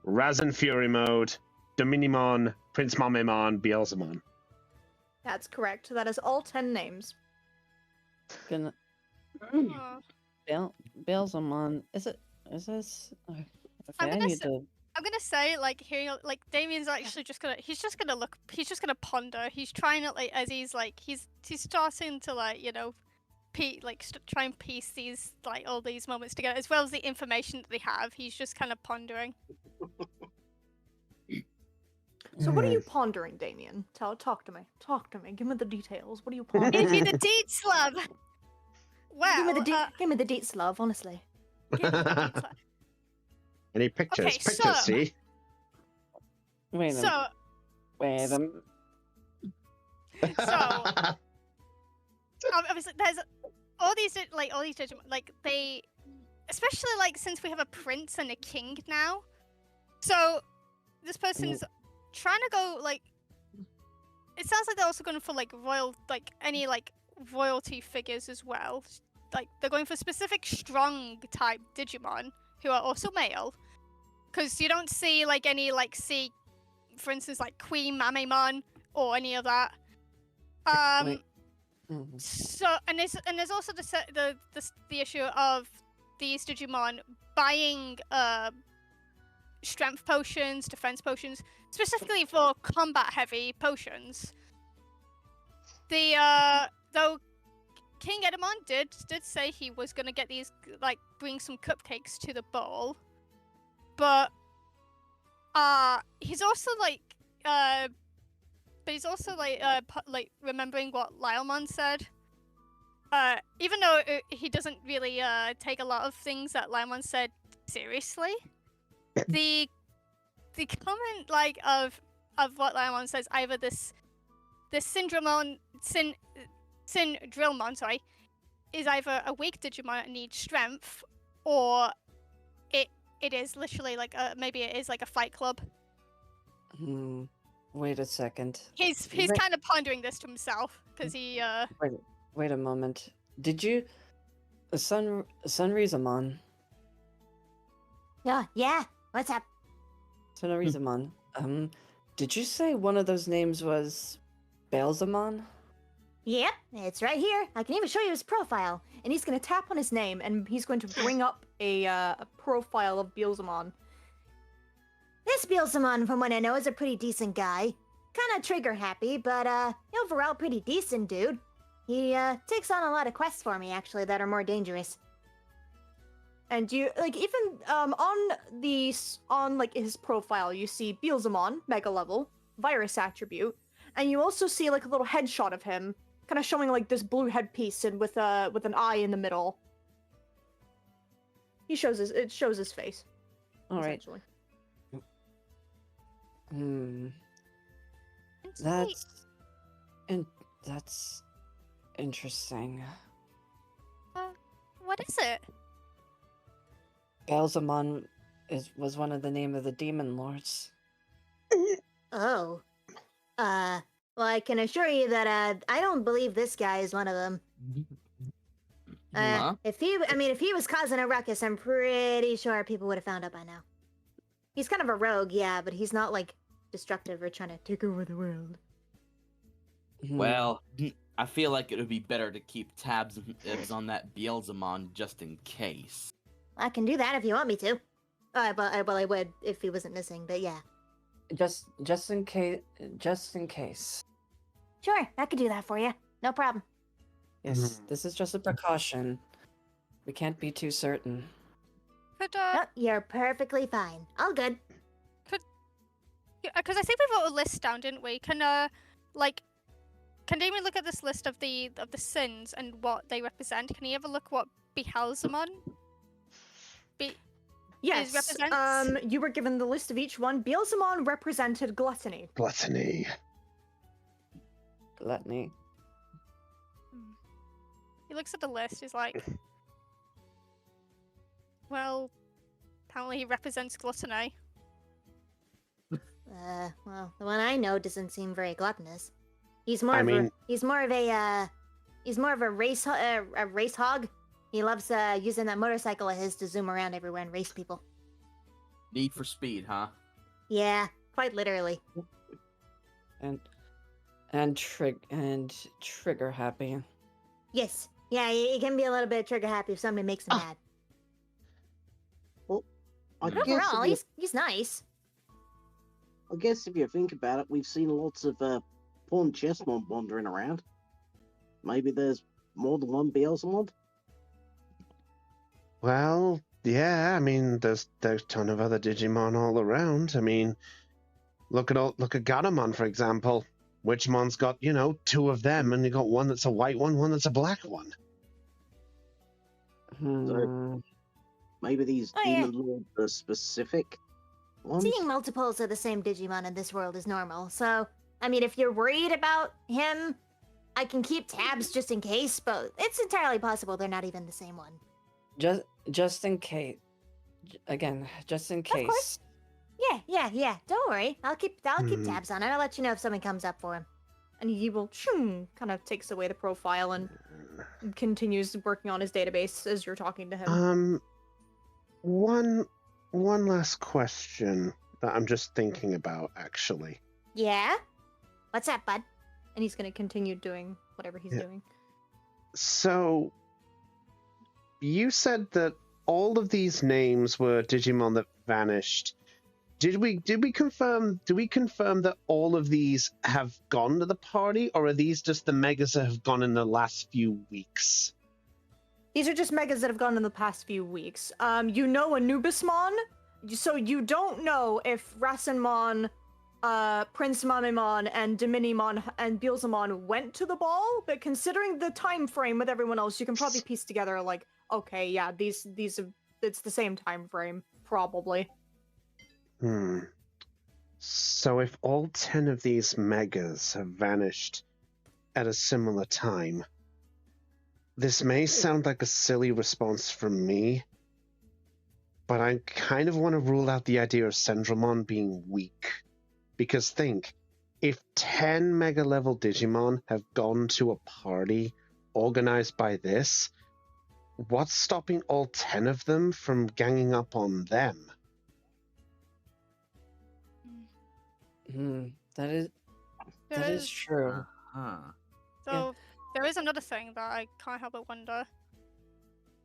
Razan Fury Mode, Dominimon, Prince Mamemon, Beelzemon. That's correct. That is all 10 names. Gonna Oh. Beelzemon. Is this okay, I'm I gonna need to I'm gonna say, like, hearing, like, Damien's actually just gonna, he's just gonna ponder. He's trying to, like, as he's starting to, like, you know, try and piece these, like, all these moments together, as well as the information that they have. He's just kind of pondering. So what are you pondering, Damien? Talk to me. Talk to me. Give me the details. What are you pondering? Give me the deets, love! Well, give me the deets, love, honestly. give me the deets, love. Any pictures? Okay, Pictures, so- see? wait a So, wait a so, obviously, there's all these Digimon, like, they, especially, like, since we have a prince and a king now, so this person's trying to go like. It sounds like they're also going for like any royalty figures as well. Like they're going for specific strong type Digimon who are also male, because you don't see like any for instance like Queen Mamemon or any of that. Wait. Mhm. So there's also the issue of these Digimon buying strength potions, defense potions, specifically for combat heavy potions. Though King Edamon did say he was gonna get these bring some cupcakes to the ball, but he's also remembering what Lylemon said. Even though he doesn't really take a lot of things that Lylemon said seriously, the comment of what Lylemon says, either this Syndrillmon, sorry, is either a weak Digimon that needs strength, or it is literally maybe it is like a fight club. Wait a second. He's kind of pondering this to himself because he Wait a moment. Did you Sunrizamon? Yeah. What's up? Sunrizamon. Did you say one of those names was Balsamon? Yep, it's right here. I can even show you his profile. And he's going to tap on his name, and he's going to bring up a profile of Beelzemon. This Beelzemon, from what I know, is a pretty decent guy. Kinda trigger happy, but overall pretty decent dude. He takes on a lot of quests for me, actually, that are more dangerous. And you even on his profile, you see Beelzemon, mega level, virus attribute, and you also see like a little headshot of him, kind of showing like this blue headpiece and with an eye in the middle. It shows his face. All right. Essentially. That's interesting. what is it? Balsamon was one of the name of the demon lords. Oh. Well, I can assure you that I don't believe this guy is one of them. Huh? If he was causing a ruckus, I'm pretty sure people would have found out by now. He's kind of a rogue, yeah, but he's not like destructive or trying to take over the world. Well, I feel like it would be better to keep tabs on that Beelzemon just in case. I can do that if you want me to. Well, I would if he wasn't missing, but yeah. Just in case. Sure, I could do that for you. No problem. Yes, this is just a precaution. We can't be too certain. Could No, you're perfectly fine. All good. because I think we wrote a list down, didn't we? Can Damien look at this list of the sins and what they represent? Can he ever look what Beelzemon Yes. represents? You were given the list of each one. Beelzemon represented gluttony. Gluttony. Gluttony. He looks at the list. He's like, well, apparently he represents gluttony. Well, the one I know doesn't seem very gluttonous. He's more I of mean- he's more of a race hog. He loves using that motorcycle of his to zoom around everywhere and race people. Need for speed, huh? Yeah, quite literally. And trigger happy. Yes. Yeah, he can be a little bit trigger happy if somebody makes him mad. I But guess, overall, if you, he's nice. I guess if you think about it, we've seen lots of pawn chessmon wandering around. Maybe there's more than one Beelzemon. Well, yeah, I mean, there's a ton of other Digimon all around. I mean, look at Garamon, for example. Witchmon's got, two of them, and you got one that's a white one that's a black one. Maybe these Oh, yeah. demon lords are specific ones. Seeing multiples of the same Digimon in this world is normal. So, I mean, if you're worried about him, I can keep tabs just in case, but it's entirely possible they're not even the same one. Just in case. Again, just in case. course. Yeah. Don't worry. I'll keep Hmm. tabs on it. I'll let you know if something comes up for him. And he will kind of takes away the profile and continues working on his database as you're talking to him. One last question that I'm just thinking about, actually. Yeah. What's up, bud? And he's going to continue doing whatever he's doing. So, you said that all of these names were Digimon that vanished. Did we confirm? Do we confirm that all of these have gone to the party, or are these just the megas that have gone in the last few weeks? These are just megas that have gone in the past few weeks. You know Anubismon, so you don't know if Rasenmon, Prince Mamimon, and Dominimon and Beelzemon went to the ball, but considering the time frame with everyone else, you can probably piece together like, okay, yeah, these it's the same time frame, probably. So if all 10 of these megas have vanished at a similar time, this may sound like a silly response from me, but I kind of want to rule out the idea of Sendramon being weak. Because think, if 10 mega level Digimon have gone to a party organized by this, what's stopping all 10 of them from ganging up on them? That is true. Huh. So there is another thing that I can't help but wonder.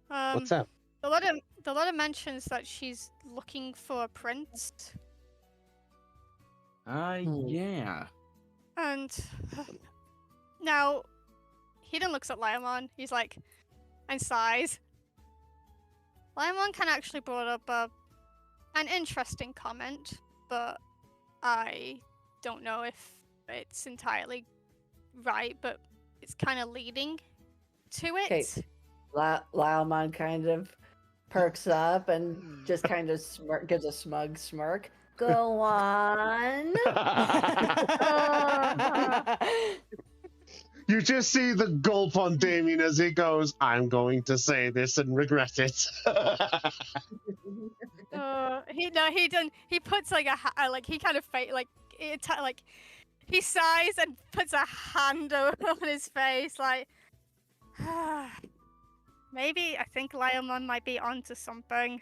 What's up? The letter mentions that she's looking for a prince, Yeah. and now Hedon looks at Lyamon. He's like, and sighs. Lyamon can actually brought up an interesting comment, but I don't know if it's entirely right, but it's kind of leading to it. Okay. Lylemon kind of perks up and just kind of gives a smug smirk. Go on. You just see the gulp on Damien as he goes, I'm going to say this and regret it. He puts like he kind of like he sighs and puts a hand on his face like maybe I think Lyamon might be onto something.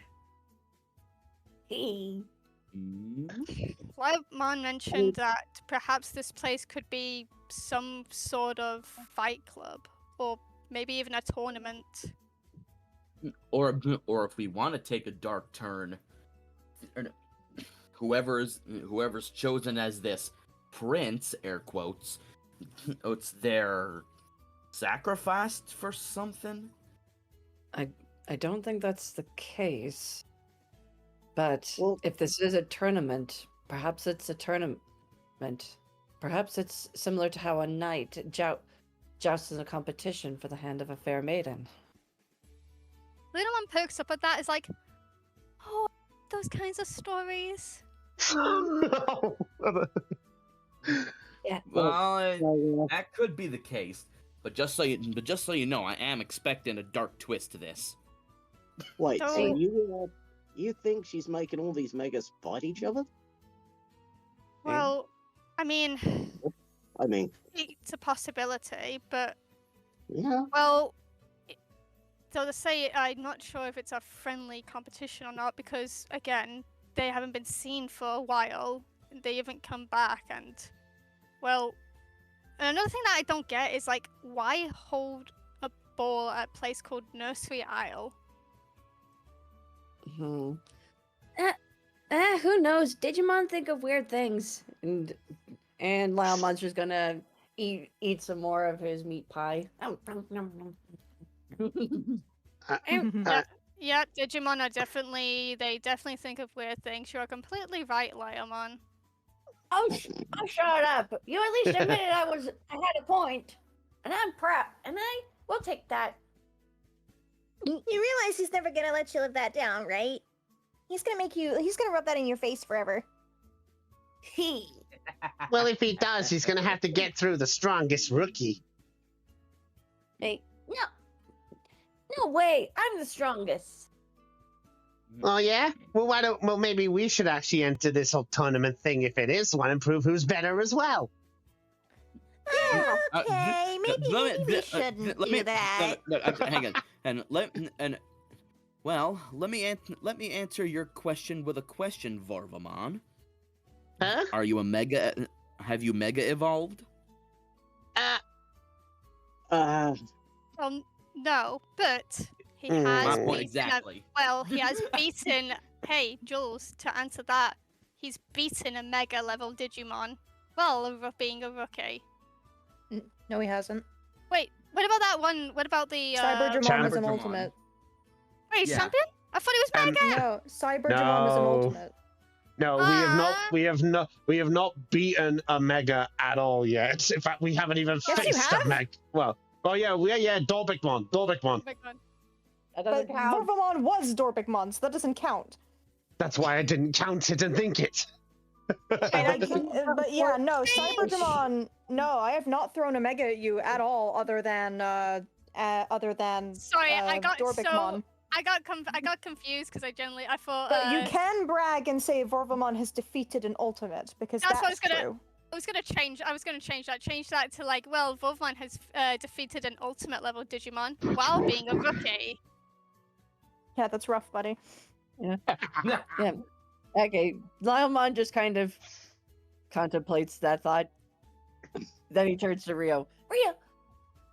Lyamon mentioned that perhaps this place could be some sort of fight club or maybe even a tournament. Or if we want to take a dark turn, whoever's chosen as this prince, air quotes, it's their sacrificed for something. I don't think that's the case. But Well- if this is a tournament, perhaps it's a tournament. Perhaps it's similar to how a knight jousts in a competition for the hand of a fair maiden. Little one perks up at that. Is like, oh, those kinds of stories. No. Yeah. Well, that could be the case. But just so you know, I am expecting a dark twist to this. Wait, so So- you think she's making all these megas fight each other? Well, I mean, I mean, it's a possibility, but yeah. well, so to say, I'm not sure if it's a friendly competition or not because again, they haven't been seen for a while. They haven't come back, and well, and another thing that I don't get is like, why hold a ball at a place called Nursery Isle? Hmm. Who knows? Digimon think of weird things. And Lylemon's just gonna eat some more of his meat pie. Yeah, Digimon are they definitely think of weird things. You are completely right, Lyamon. Oh, shut up! You at least admitted I had a point, and I'm proud, and I will take that. You realize he's never gonna let you live that down, right? He's gonna rub that in your face forever. Well, if he does, he's going to have to get through the strongest rookie. Hey, no way! I'm the strongest. Oh yeah. Well, why don't? Well, maybe we should actually enter this whole tournament thing if it is one and prove who's better as well. Okay, maybe we shouldn't let do me, that. hang on, and let me answer your question with a question, Vorvamon. Huh? Are you a mega? Have you mega evolved? Uh, Well, no, but he Mm. has My Hmm. point beaten. exactly. Well, he has beaten. Hey, Jules, to answer that, he's beaten a mega level Digimon. Well, over being a rookie. No, he hasn't. Wait, what about that one? What about the Cyberdramon is an Cyberdramon. ultimate. Wait, he's Yeah. champion? I thought he was Um, mega. No, Cyberdramon is an No. ultimate. No, we have not. Ah. We have not beaten a mega at all yet. In fact, we haven't even Yes, you faced a have. mega. Well, oh yeah, Dorbikmon. Big one. That But doesn't count. Vorvamon was Dorpikmon, so that doesn't count. That's why I didn't count it and think it. But yeah, no, Cyberdramon. No, I have not thrown a mega at you at all, other than Sorry, I got Dorpikmon. I got confused because I thought. But you can brag and say Vorvamon has defeated an ultimate because That's that's, what I was gonna- true. I was gonna change that. Change that to like, well, Volvman has defeated an ultimate level Digimon while being a rookie. Yeah, that's rough, buddy. Yeah. Okay, Lilemon just kind of contemplates that thought. Then he turns to Rio.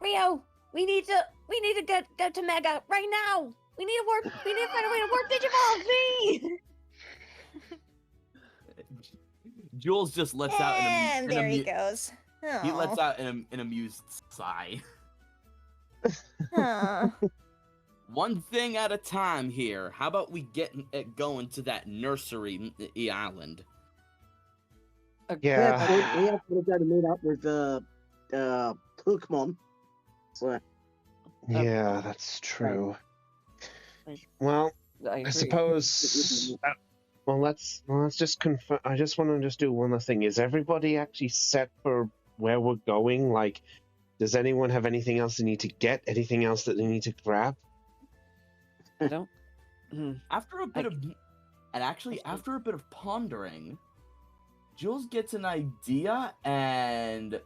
Rio, we need to go to Mega right now. We need to find a way to warp Digimon, me. Jules just lets out And an there he goes. he lets Aw. out an amused sigh. Aw. One thing at a time here. How about we get going to that nursery island? Yeah. we have to go to meet up with Pokemon. So Yeah, that's true. I- Well, I I agree. suppose. Well, let's just confirm. I just want to just do one last thing. Is everybody actually set for where we're going? Like, does anyone have anything else they need to get? Anything else that they need to grab? I don't. Hmm. After a bit after a bit of pondering, Jules gets an idea and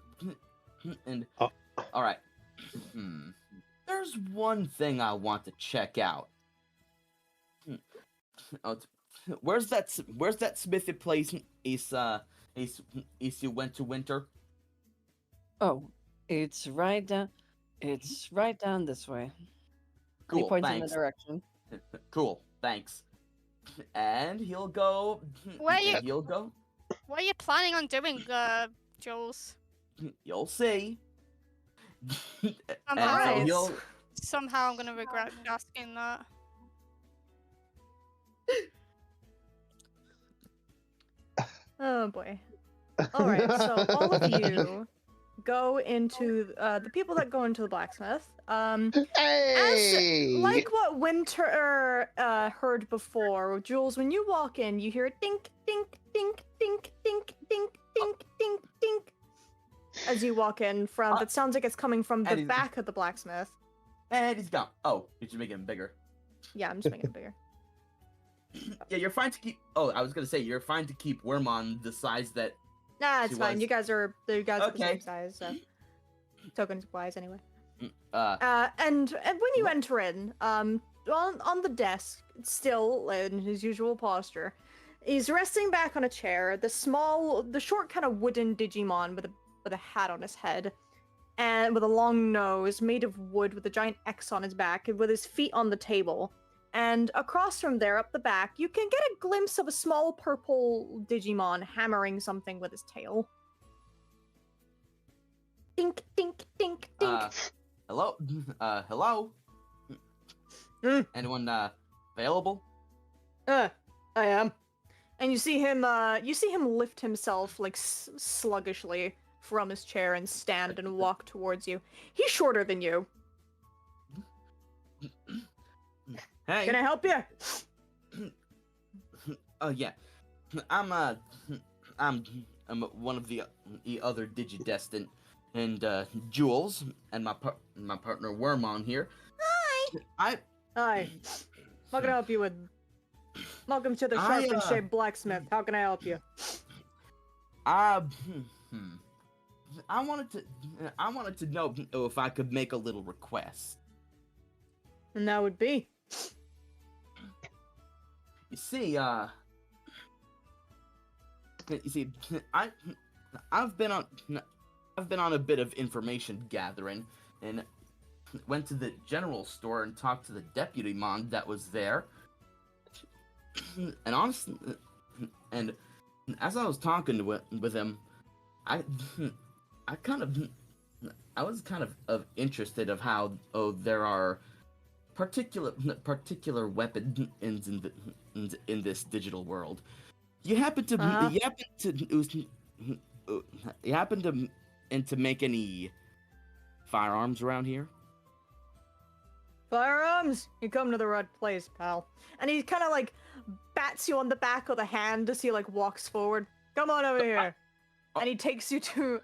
Oh. all right. There's one thing I want to check out. Where's that smithy place you went to winter? Oh, it's right down. It's right down this way. Cool, He points thanks. in the direction. Cool, thanks. And he'll go. Where you- He'll go. What are you planning on doing, Jules? You'll see. And so Alright. he'll. Somehow I'm gonna regret asking that. Oh boy. All right, so all of you go into the people that go into the blacksmith. Hey! Like what Winter heard before, Jules. When you walk in, you hear a dink, dink, dink, dink, dink, dink, dink, dink, dink. As you walk in from, that sounds like it's coming from the and he's- back of the blacksmith. And he's gone. Oh, did you make him bigger? Yeah, I'm just making it bigger. Yeah, you're fine to keep. Oh, I was gonna say you're fine to keep Wormon the size that. Nah, it's She fine. was. You guys are the Okay. same size, so tokens wise anyway. And when you enter in, on the desk, still in his usual posture, he's resting back on a chair. The short kind of wooden Digimon with a hat on his head, and with a long nose made of wood with a giant X on his back, and with his feet on the table. And across from there, up the back, you can get a glimpse of a small purple Digimon hammering something with his tail. Dink, dink, dink, dink. Hello. Hello. Mm. Anyone available? I am. And you see him lift himself like sluggishly from his chair and stand and walk towards you. He's shorter than you. Hey. Can I help you? Oh yeah. I'm one of the other Digidestined and Jules and my partner Wormon here. Hi. I Hi. What can I help you with? Welcome to the I, sharp and shaped blacksmith. How can I help you? I wanted to know if I could make a little request. And that would be. You see, I've been on a bit of information gathering, and went to the general store and talked to the deputy mon that was there. And honestly, and as I was talking with him, I was kind of interested of how there are particular weapons in this digital world. You happen to make any firearms around here? Firearms? You come to the right place, pal. And he kind of like bats you on the back of the hand as he like walks forward. Come on over here. And he takes you to,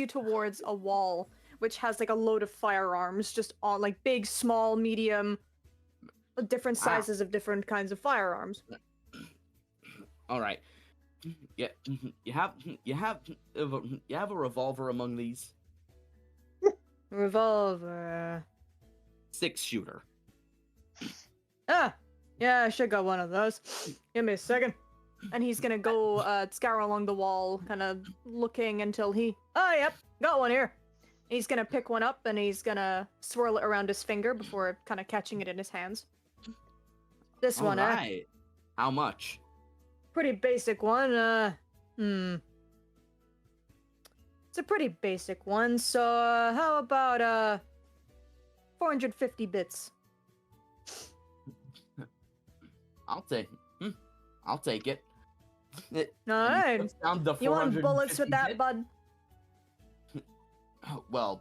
towards a wall which has like a load of firearms just on like big, small, medium, different sizes of different kinds of firearms. All right. Yeah, you have a revolver among these? Revolver. 6-shooter. Ah, yeah, I should got one of those. Give me a second. And he's gonna go scour along the wall, kind of looking until he. Oh, yep, got one here. He's gonna pick one up and he's gonna swirl it around his finger before kind of catching it in his hands. This one, Right. How much? Pretty basic one. It's a pretty basic one. So how about 450 bits? I'll take it. All right. You want bullets with that, bit? bud? Well,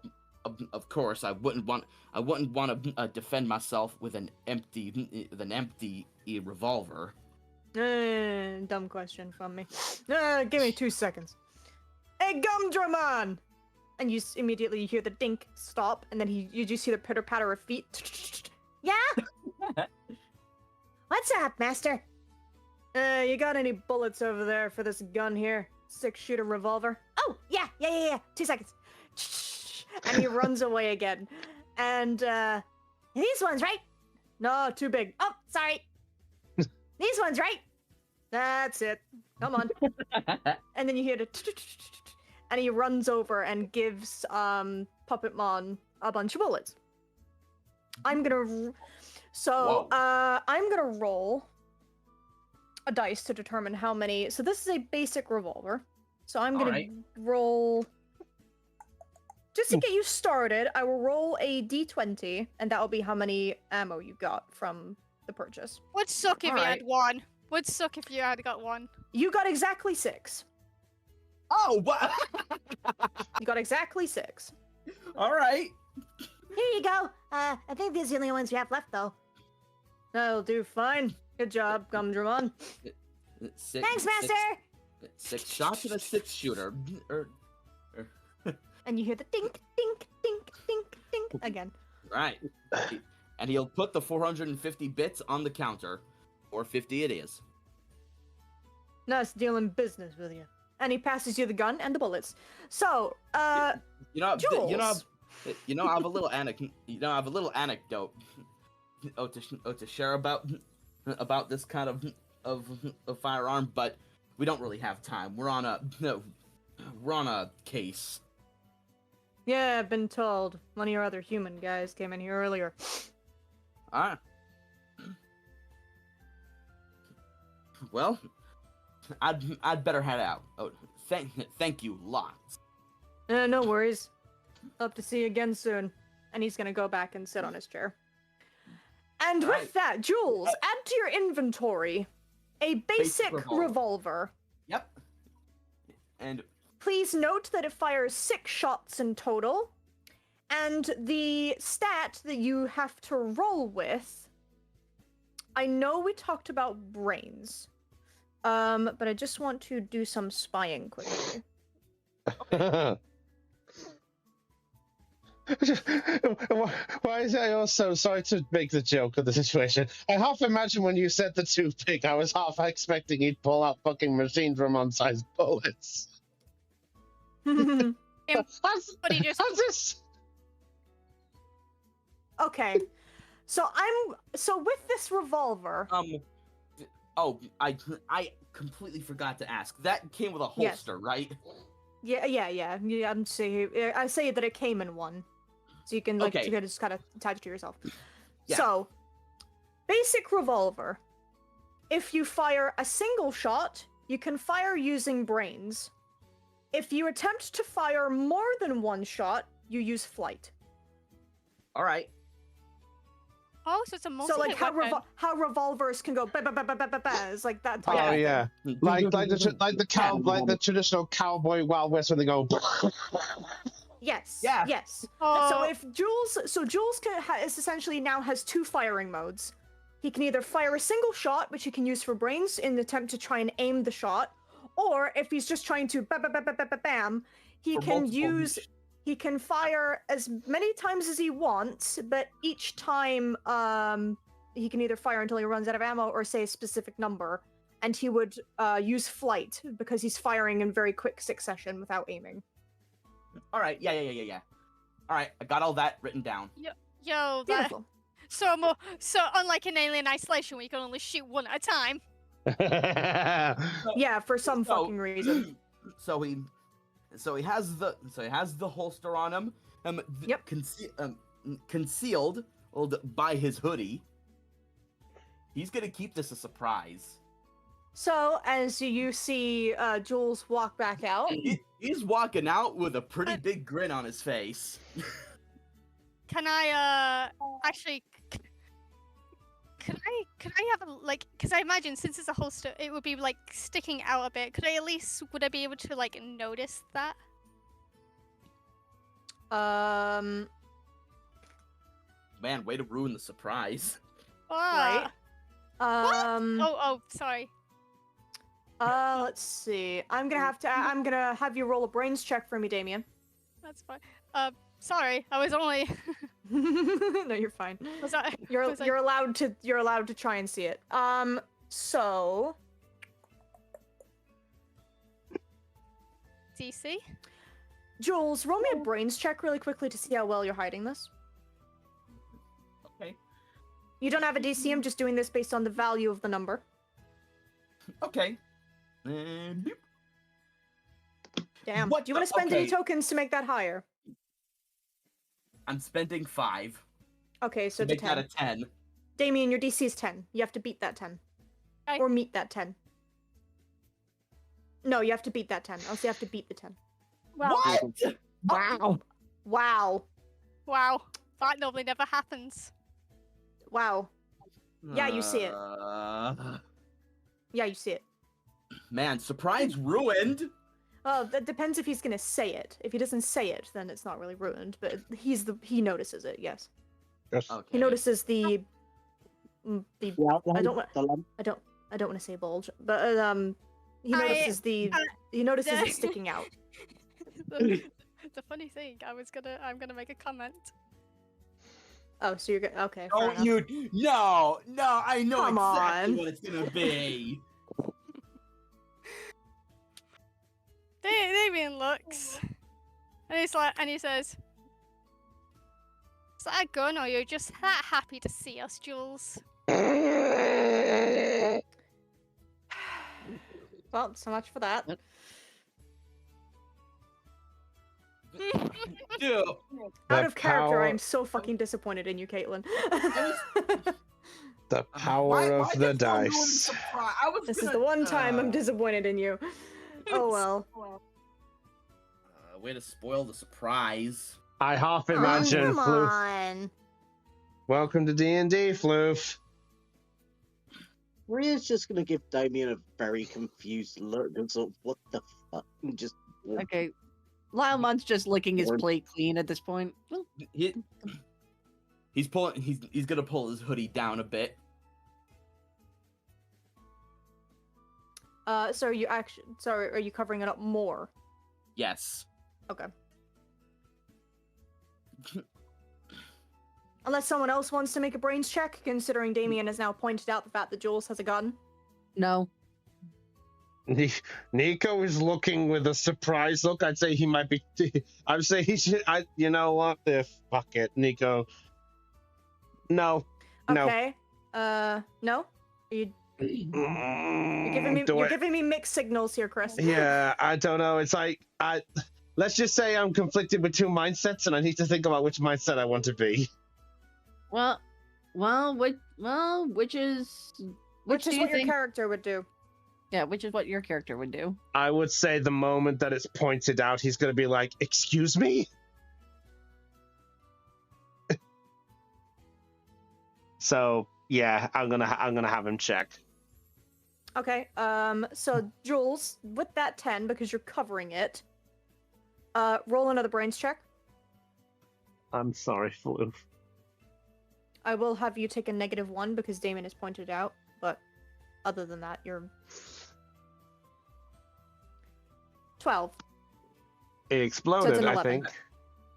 of course, I wouldn't want to defend myself with an empty revolver. Dumb question from me. Give me 2 seconds. Hey, Gumdramon! And you immediately hear the dink stop, and then you just see the pitter patter of feet. Yeah? What's up, master? You got any bullets over there for this gun here? 6-shooter revolver? Oh, yeah. 2 seconds. And he runs away again. And These ones, right? no, too big. Oh, sorry. These ones, right? That's it. Come on. And then you hear the and he runs over and gives Puppetmon a bunch of bullets. I'm gonna roll a dice to determine how many. So this is a basic revolver. So I'm gonna roll just to get you started. I will roll a d20, and that will be how many ammo you got from the purchase. Would suck if you Alright. had one. Would suck if you had got one. You got exactly 6. Oh, what? You got exactly 6. All right. Here you go. I think these are the only ones we have left, though. That'll do fine. Good job, Gumdramon. Thanks, master! 6 shots at a 6-shooter. And you hear the dink, dink, dink, dink, dink again. Right. And he'll put the 450 bits on the counter. 450 it is. Nice dealing business with you. And he passes you the gun and the bullets. So, Jules. I have a little anecdote. To share about this kind of firearm, but we don't really have time. We're on a case. Yeah, I've been told. One of your other human guys came in here earlier. Ah. Well, I'd better head out. Oh, thank you lots. No worries. Hope to see you again soon. And he's gonna go back and sit on his chair. And Right. with that, Jules, add to your inventory a basic revolver. Yep. And Please note that it fires 6 shots in total. And the stat that you have to roll with, I know we talked about brains. But I just want to do some spying quickly. Why is I also sorry to make the joke of the situation? I half imagine when you said the toothpick, I was half expecting you'd pull out fucking machine drum sized bullets. But he just How's this? Okay. So with this revolver. Oh, I completely forgot to ask. That came with a Yes. holster, right? Yeah. I say that it came in one, so you can like Okay. just kind of attach it to yourself. Yeah. So, basic revolver. If you fire a single shot, you can fire using brains. If you attempt to fire more than one shot, you use flight. All right. oh, so it's a So multi like weapon. how revolvers can go ba ba ba ba ba ba ba. It's like that type Oh of thing. yeah, like the traditional cowboy Wild West when they go. Yes. Yeah. Yes. Oh, So if Jules is essentially now has two firing modes. He can either fire a single shot, which he can use for brains in the attempt to try and aim the shot, or if he's just trying to bam, he For can multiple use he can fire as many times as he wants, but each time he can either fire until he runs out of ammo or say a specific number, and he would use flight because he's firing in very quick succession without aiming. All right. Yeah. All right. I got all that written down. yo, that, Beautiful. so unlike in Alien Isolation where you can only shoot one at a time. Yeah, for some So- fucking reason. So he has the holster on him. Yep. Concealed by his hoodie. He's gonna keep this a surprise. So as you see Jules walk back out. He's walking out with a pretty big grin on his face. Can I actually could I have a like because I imagine since it's a holster it would be like sticking out a bit. Would I be able to like notice that? Um Man, way to ruin the surprise. Right. Ah, oh, sorry. Let's see. I'm gonna have you roll a brains check for me, Damien. That's fine. Sorry, I was only No, you're fine. was that You're allowed to try and see it. So DC? Jules, roll me a brains check really quickly to see how well you're hiding this. Okay. You don't have a DC, I'm just doing this based on the value of the number. Okay. And boop. Damn. What Do you want to the- spend any okay. tokens to make that higher? I'm spending 5 Okay, so to to make that 10. a 10. Damien, your DC is 10. You have to beat that 10. Okay. Or meet that 10. No, you have to beat that 10. Also, you have to beat the 10. Well, What? Wow. Wow. wow. That normally never happens. Wow. Yeah, you see it. Uh, Yeah, you see it. Man, surprise ruined. Oh, that depends if he's gonna say it. If he doesn't say it, then it's not really ruined. But he notices it. Yes, Yes. Okay. he notices the. The outline, don't wa- the lump. I don't want to say bulge, but he I- notices the. He notices it sticking out. the funny thing, I'm gonna make a comment. Oh, so you're gonna. Okay. fair Don't enough. you? No, I know Come exactly on. what it's gonna be. Damien looks, and he says, "Is that a gun, or you're just that happy to see us, Jules?" Well, so much for that. Dude, Out of character, power- I'm so fucking disappointed in you, Caitlin. The power why of the did you ruin the dice. surprise? I was This is gonna- the one time I'm disappointed in you. Oh well. Way to spoil the surprise. I half Oh, imagine come Floof. on. Welcome to D&D, Floof. Maria's just gonna give Damien a very confused look and sort of, what the fuck? And just Okay. Lylemon's just licking his Or- plate clean at this point. Well, He's pulling. He's gonna pull his hoodie down a bit. So are you covering it up more? Yes. Okay. Unless someone else wants to make a brains check, considering Damien has now pointed out the fact that Jules has a gun. No. Nico is looking with a surprised look. I'd say he might be. I'd say he should. You know what? Fuck it, Nico. No. Okay. No. You're giving me mixed signals here, Chris. Yeah, I don't know. It's like let's just say I'm conflicted with two mindsets, and I need to think about which mindset I want to be. Which is Which is do you what your think? character would do. Yeah, which is what your character would do. I would say the moment that it's pointed out, he's going to be like, "Excuse me." So yeah, I'm gonna have him check. Okay. So Jules, with that 10, because you're covering it, roll another brains check. I'm sorry, Floof. I will have you take a -1 because Damien has pointed it out, but other than that, you're 12. It exploded, an I 11. think.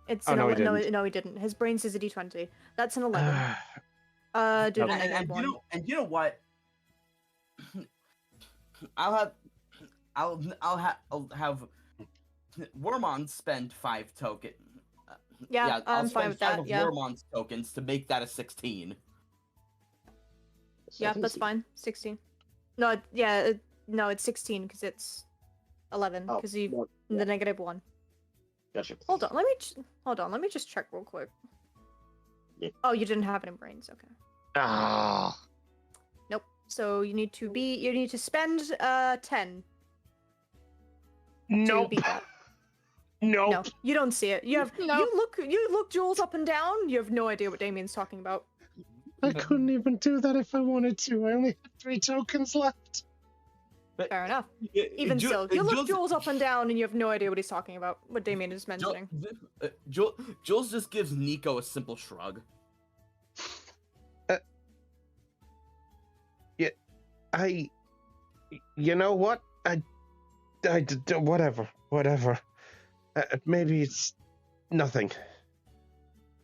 It's Oh, an no, he 11. didn't. No, he didn't. His brains is a d20. That's an 11. Do the And -1. you know what? I'll have Wormon spend 5 token. Yeah, I'll I'm fine spend with 5 that. of Yeah. Wormon's tokens to make that a 16. Yeah, that's fine. 16. No, no, it's 16 because it's 11 Oh, because you well, the -1. Gotcha. Hold on, let me just check real quick. Yeah. Oh, you didn't have it in brains. Okay. Ah. Nope. So you need to spend 10 to Nope. beat that. Nope. No, you don't see it. Nope. You look Jules up and down. You have no idea what Damien's talking about. I couldn't even do that if I wanted to. I only had 3 tokens left. Fair enough. Even still, you look Jules up and down, and you have no idea what he's talking about. What Damien is mentioning. Jules just gives Nico a simple shrug. You know what? Whatever. Maybe it's nothing.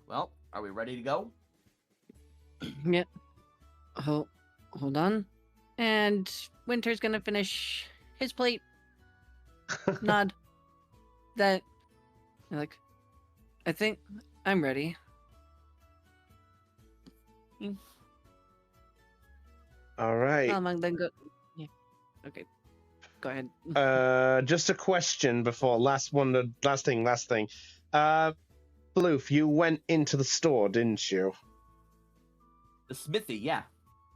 Well, are we ready to go? Yeah. Hold on. And Winter's gonna finish his plate. Nod. That. Like, I think I'm ready. All right. Then go. Yeah. Okay. Go ahead. Just a question before last thing. Bloof, you went into the store, didn't you? The smithy, yeah.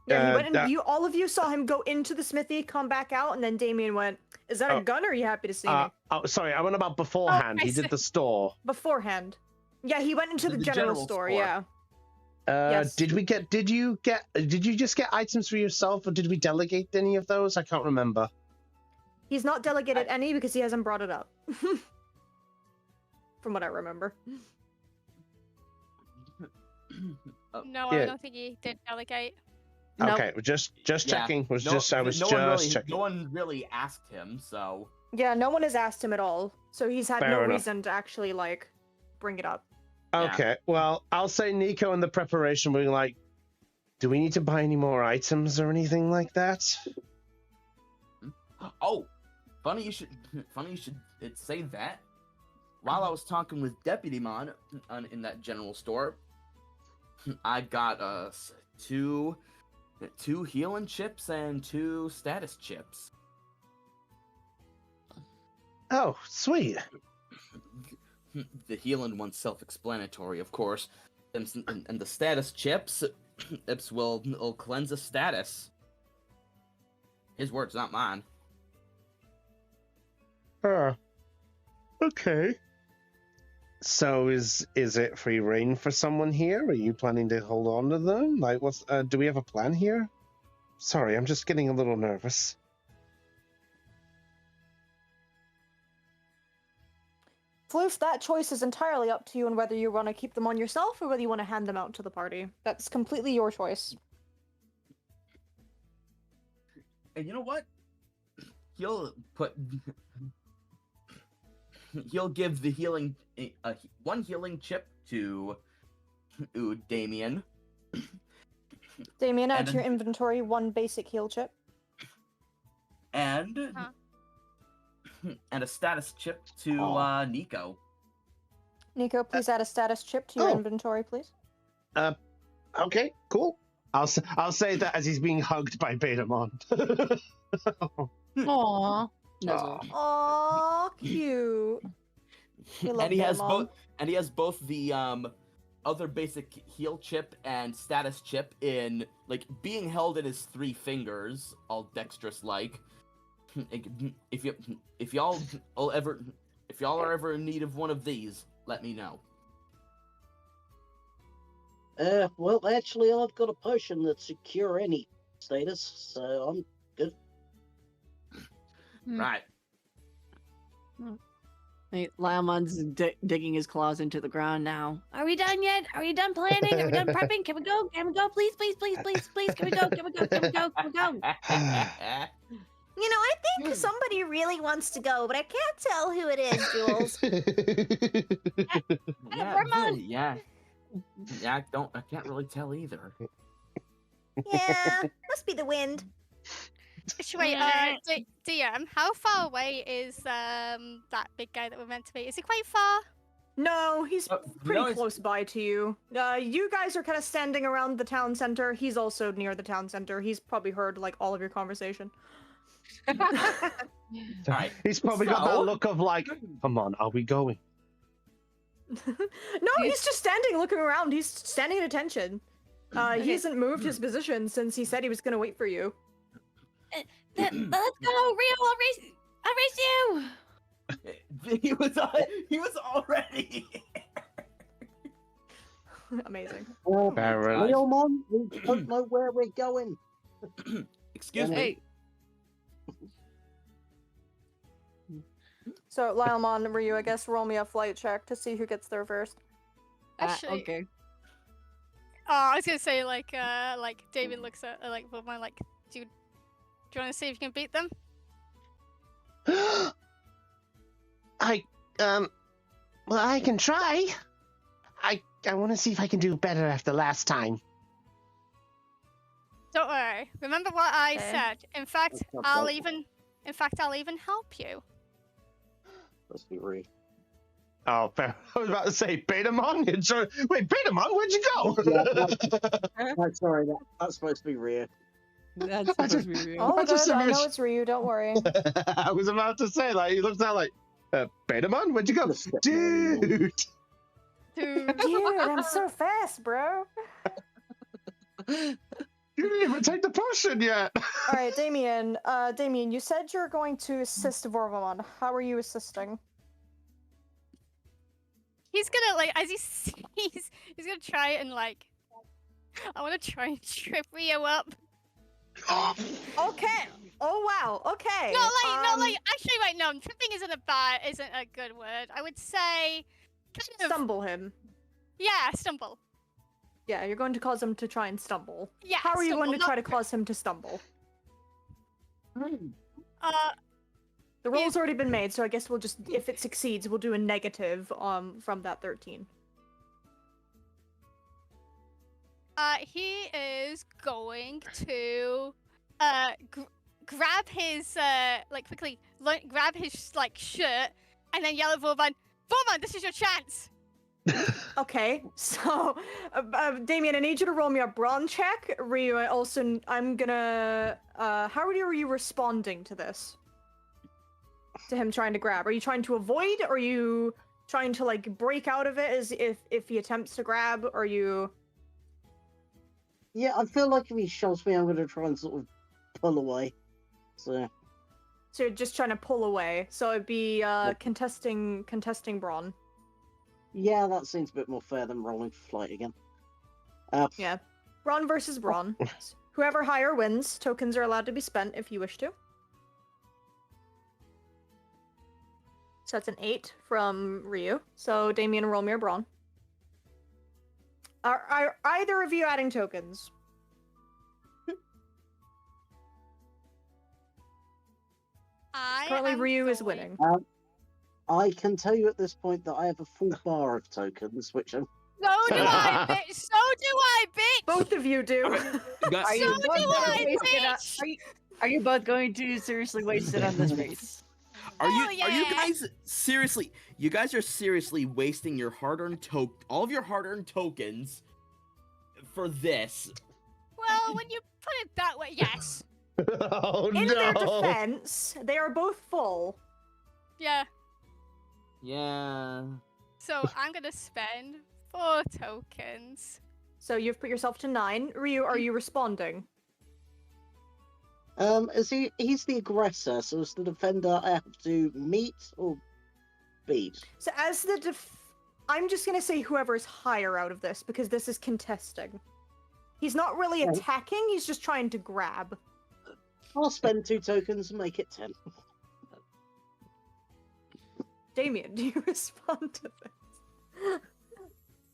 Yeah, he went and all of you saw him go into the smithy, come back out, and then Damien went, "Is that a gun, or are you happy to see me?" Oh, sorry, I went about beforehand. I He see. did the store. Beforehand. Yeah, he went into the general store. Yeah. Yes. Did you just get items for yourself, or did we delegate any of those? I can't remember. He's not delegated any because he hasn't brought it up. From what I remember. No, Yeah. I don't think he did delegate. Nope. Okay, just Yeah. checking. I was No just one checking. No one really asked him, so. Yeah, no one has asked him at all. So he's had Fair no enough. reason to actually, like, bring it up. Okay, well, I'll say Nico in the preparation we're like, do we need to buy any more items or anything like that? Oh, funny you should say that. While I was talking with Deputy Mon in that general store, I got us two healing chips and 2 status chips. Oh, sweet. The healing one's self-explanatory, of course, and the status chips will cleanse a status. His words, not mine. Okay. So is it free reign for someone here? Are you planning to hold on to them? Like, do we have a plan here? Sorry, I'm just getting a little nervous. Floof, that choice is entirely up to you on whether you want to keep them on yourself or whether you want to hand them out to the party. That's completely your choice. And you know what? he'll give the healing one healing chip to Damien. Damien, add And to a- your inventory 1 basic heal chip. And Huh. and a status chip to Nico. Nico, please add a status chip to your oh. inventory, please. Okay, cool. I'll say that as he's being hugged by Betamon. Aw. Nuzzle. Aw, cute. We love And he has Betamon. both. And he has both the other basic heal chip and status chip in like being held in his 3 fingers, all dexterous like. If y'all are ever in need of one of these, let me know. Well, actually, I've got a potion that's secure any status, so I'm good. Right. Hey, Lyomon's digging his claws into the ground now. Are we done yet? Are we done planning? Are we done prepping? Can we go? Can we go? Please, please, please, please, please. Can we go? Can we go? Can we go? Can we go? You know, I think somebody really wants to go, but I can't tell who it is, Jules. Vermont. Yeah. I can't really tell either. Yeah, must be the wind. Wait, DM, how far away is that big guy that we're meant to be? Is he quite far? No, he's pretty no, it's- close by to you. You guys are kind of standing around the town center. He's also near the town center. He's probably heard like all of your conversation. Alright. He's probably got that So- look of like, come on, are we going? No, he's just standing looking around. He's standing at attention. He hasn't moved his position since he said he was going to wait for you. Let's go, Rio. I'll race you. He was already. Amazing. Fair enough. Leomon, we don't know where we're going. Excuse me. Hey, So, Lylemon and Ryu, I guess roll me a flight check to see who gets there first. Actually- okay. Oh, I was gonna say like David looks at like Wilma like, do you want to see if you can beat them? Well, I can try. I want to see if I can do better after last time. Don't worry. Remember what I Okay. said. In fact, That's not I'll bad. even help you. Let's be real. Oh, fair. I was about to say, Betamon? Wait, Betamon, where'd you go? Sorry, that's supposed to be real. That's supposed to be real. Oh, That's just good. a I know mission. it's Ryu. Don't worry. I was about to say, like, he looks out like, Betamon, where'd you go? Let's get Dude! Dude. Dude, I'm so fast, bro. You didn't even take the potion yet! All right, Damien. Damien, you said you're going to assist Vorvamon. How are you assisting? He's gonna like as he sees he's gonna try and like I wanna try and trip Rio up. Okay. Oh wow. Okay. Not like actually wait, no, tripping isn't a good word. I would say kind of stumble him. yeah, stumble. Yeah, you're going to cause him to try and stumble. Yeah. How are you going to stumble, try to not cause him to stumble? trip. The roll's already been made, so I guess we'll just, if it succeeds, we'll do a negative from that 13. He is going to grab his quickly grab his like shirt and then yell at Vorvan, Vorvan, this is your chance. Okay, so Damien, I need you to roll me a brawn check. Ryu, I'm gonna. How are you responding to this? To him trying to grab? Are you trying to avoid? Or are you trying to like break out of it as if he attempts to grab? Or are you? Yeah, I feel like if he shoves me, I'm going to try and sort of pull away. So, So you're just trying to pull away. So it'd be contesting brawn. yeah, that seems a bit more fair than rolling for flight again. Yeah, brawn versus brawn. Whoever higher wins. Tokens are allowed to be spent if you wish to. So that's an 8 from Ryu. So Damien, roll me your brawn. Are either of you adding tokens? I Currently, am Ryu is going- winning. I can tell you at this point that I have a full bar of tokens, which I'm. So do I, bitch. So do I, bitch. Both of you do. Got- Are you So both do going I, to waste it on, bitch. are you both going to seriously waste it on this race? Are you Hell yeah. guys seriously? You guys are seriously wasting your hard-earned all of your hard-earned tokens for this. Well, when you put it that way, yes. Oh In no! their defense, they are both full. Yeah. Yeah. So I'm gonna spend 4 tokens. So you've put yourself to 9. Ryu, are you responding? Is he's the aggressor, so as the defender, I have to meet or beat. So as the I'm just gonna say whoever's higher out of this because this is contesting. He's not really Right. attacking, he's just trying to grab. I'll spend 2 tokens and make it 10. Damien, do you respond to this?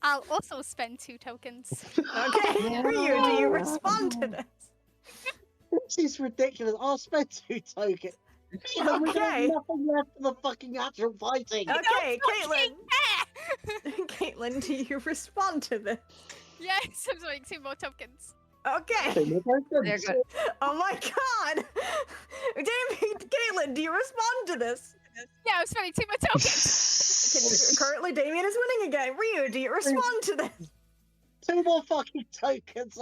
I'll also spend 2 tokens. Okay, Ryu, do you respond to this? This is ridiculous. I'll spend 2 tokens. And then we're gonna have Okay. nothing left for the fucking actual fighting. Okay, Caitlin. Yeah. Caitlin, do you respond to this? Yes, I'm spending 2 more tokens. Okay. 2 more tokens. They're good. Oh my god! Damien, Caitlin, do you respond to this? Yeah, I'm spending 2 more tokens. Currently, Damien is winning again. Ryu, do you respond to this? 2 more fucking tokens.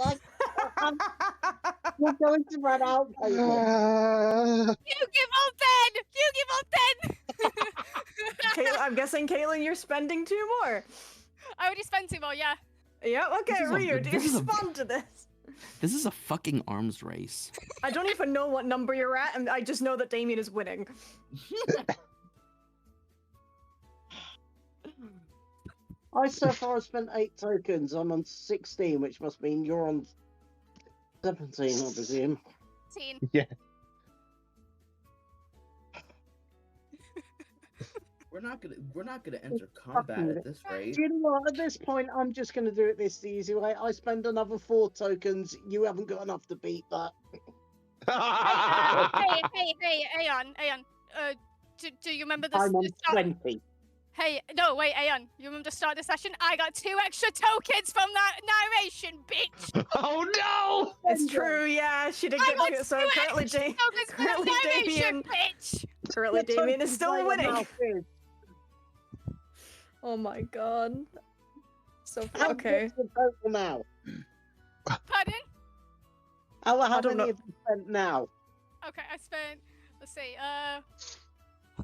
We're going to run out. Caitlin. You give up then! You give up then! Caitlin, I'm guessing, Caitlin, you're spending 2 more. I already spent 2 more, yeah. Yeah, okay, This is a- Ryu, do you this is a- respond to this? This is a fucking arms race. I don't even know what number you're at, and I just know that Damien is winning. I so far have spent 8 tokens. I'm on 16, which must mean you're on 17, I presume. 18. We're not gonna enter combat at this rate. Do you know what? At this point, I'm just going to do it this easy way. I spend another 4 tokens. You haven't got enough to beat that. Hey, Aeon. Do you remember I'm on the start? 20. Hey, no, wait, Aeon. You remember the start of the session? I got 2 extra tokens from that narration, bitch! Oh no! It's true, yeah, she did I get got 2, so 2 currently, extra tokens from currently that narration, Damien, bitch! currently Damien is still winning. Now, Oh my god. So, How okay. much the total now? Pardon? How don't many know. have you spent now? Okay, I spent, let's see,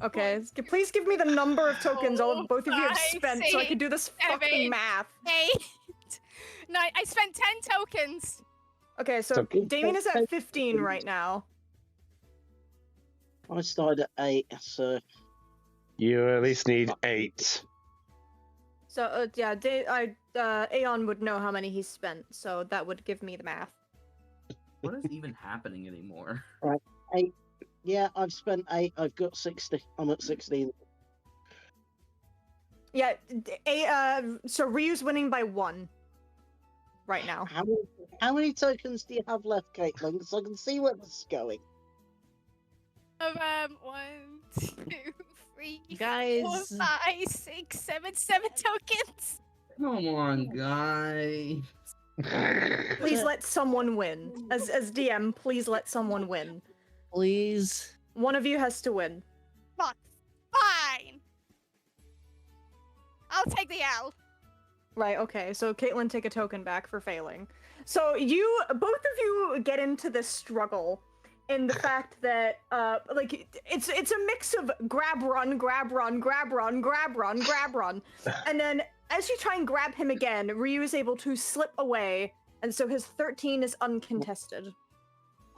Okay, please give me the number of tokens all Four, both of you have five, spent so I can do this fucking seven. math. 8, 9, I spent 10 tokens! Okay, so So keep Damien is at those 15 tokens. right now. I started at 8, so You at least need 8. So, yeah, Aeon would know how many he's spent, so that would give me the math. What is even happening anymore? yeah, I've spent 8. I've got 60. I'm at 16. Yeah, so Ryu's winning by 1 right now. How many tokens do you have left, Caitlin? So I can see where this is going. 1, 2, 3, Guys. 4, 5, 6, 7 tokens! Come on, guys. Please let someone win. As DM, please let someone win. Please. One of you has to win. Fuck. Fine! I'll take the L. Right, okay, so Caitlin, take a token back for failing. So both of you get into this struggle in the fact that, it's a mix of grab, run, grab, run, grab, run, grab, run, grab, run. And then as you try and grab him again, Ryu is able to slip away, and so his 13 is uncontested.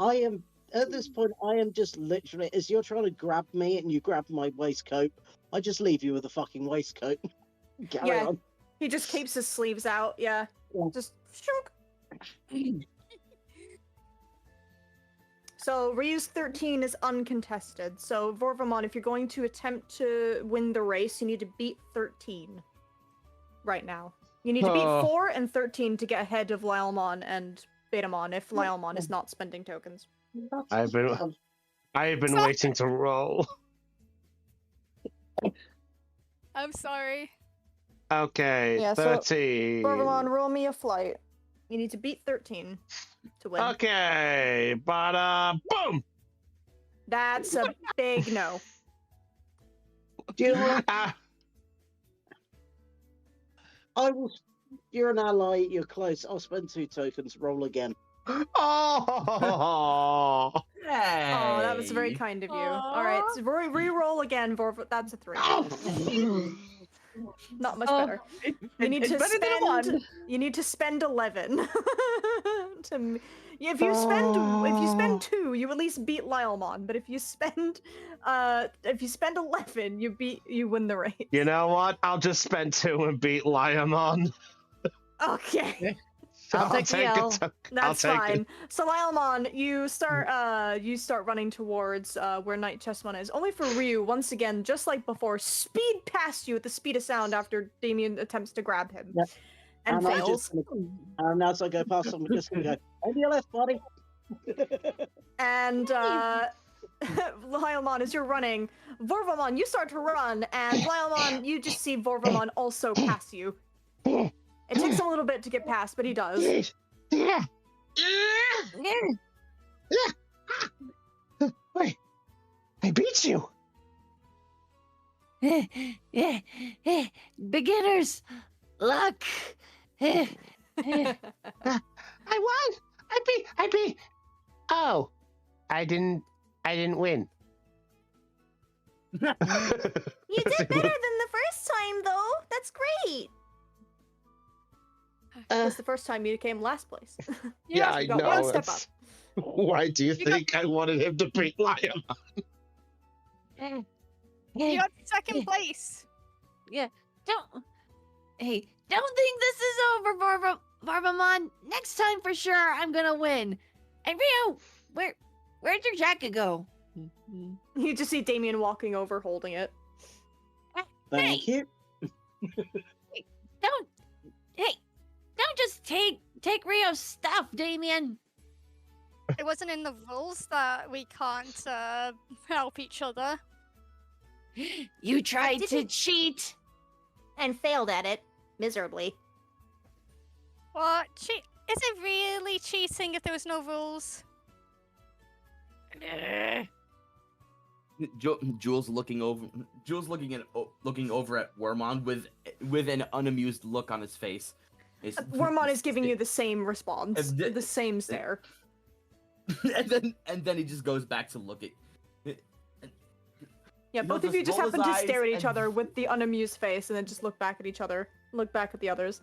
I am, at this point, I am just literally, as you're trying to grab me and you grab my waistcoat, I just leave you with a fucking waistcoat. Carry Yeah. on. He just keeps his sleeves out, yeah. Yeah. Just shook. So Ryu's 13 is uncontested. So Vorvamon, if you're going to attempt to win the race, you need to beat 13 right now. You need to beat Oh. 4 and 13 to get ahead of Lylemon and Betamon if Lylemon is not spending tokens. I've been waiting to roll. I'm sorry. Okay, Yeah, so 13. Borvalon, roll me a flight. You need to beat 13 to win. Okay, but boom. That's a big no. Do you know what? Ah, I will. You're an ally. You're close. I'll spend 2 tokens. Roll again. oh. Hey. Oh, that was very kind of you. All right, so re-roll again. That's a 3. Not much Oh, better. You need it's to better than a spend. one. You need to spend 11. If you spend 2, you at least beat Lylemon. But if you spend 11, you win the race. You know what? I'll just spend 2 and beat Lyamon. Okay. I'll take the L. That's take fine. it. So Lylemon, you start running towards where Knight Chessmon is. Only for Ryu, once again, just like before, speed past you at the speed of sound after Damien attempts to grab him. Yep. And I'm fails. just gonna, as I go past, I'm just gonna go, on your left, buddy. And Lylemon, as you're running, Vorvamon, you start to run, and Lylemon, you just see Vorvamon also pass you. It takes him a little bit to get past, but he does. Yeah. Wait, I beat you. Beginners, luck. I won. I beat. Oh, I didn't win. You did better than the first time, though. That's great. It's the first time you came last place. Yeah, I you got know. one step up. it's- Why do you think I wanted him to beat Liam? You got second place. Don't think this is over, Barbamon. Next time for sure, I'm gonna win. And Rio, where'd your jacket go? You just see Damien walking over, holding it. Thank you. Don't just take Rio's stuff, Damien. It wasn't in the rules that we can't help each other. You tried to didn't- cheat. And failed at it miserably. What? Is it really cheating if there was no rules? Jules looking over at Wormon with an unamused look on his face. Wormon is giving you the same response, And the same stare. and then he just goes back to look at. Yeah, He'll both of you just roll his happen to eyes stare at each and- other with the unamused face, and then just look back at each other, look back at the others.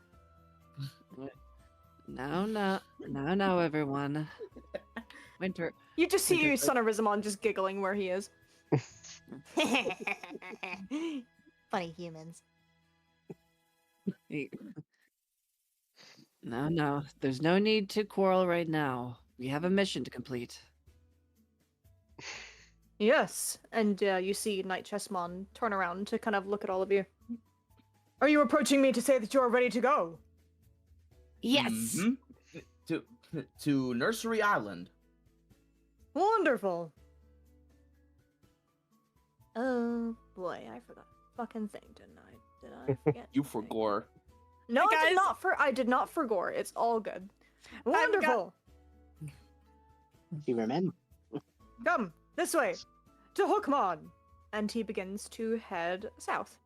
No, everyone. Winter. You just see Winter- Son of Rizamon just giggling where he is. Funny humans. Hey. No. There's no need to quarrel right now. We have a mission to complete. Yes, and you see Knight Chessmon turn around to kind of look at all of you. Are you approaching me to say that you are ready to go? Yes. Mhm. To Nursery Island. Wonderful. Oh boy, I forgot a fucking thing, didn't I? Did I forget? You something? forgore. No, Hey, I did guys. not. I did not forgore. It's all good. Wonderful. You remember? Come this way to Hookmon, and he begins to head south.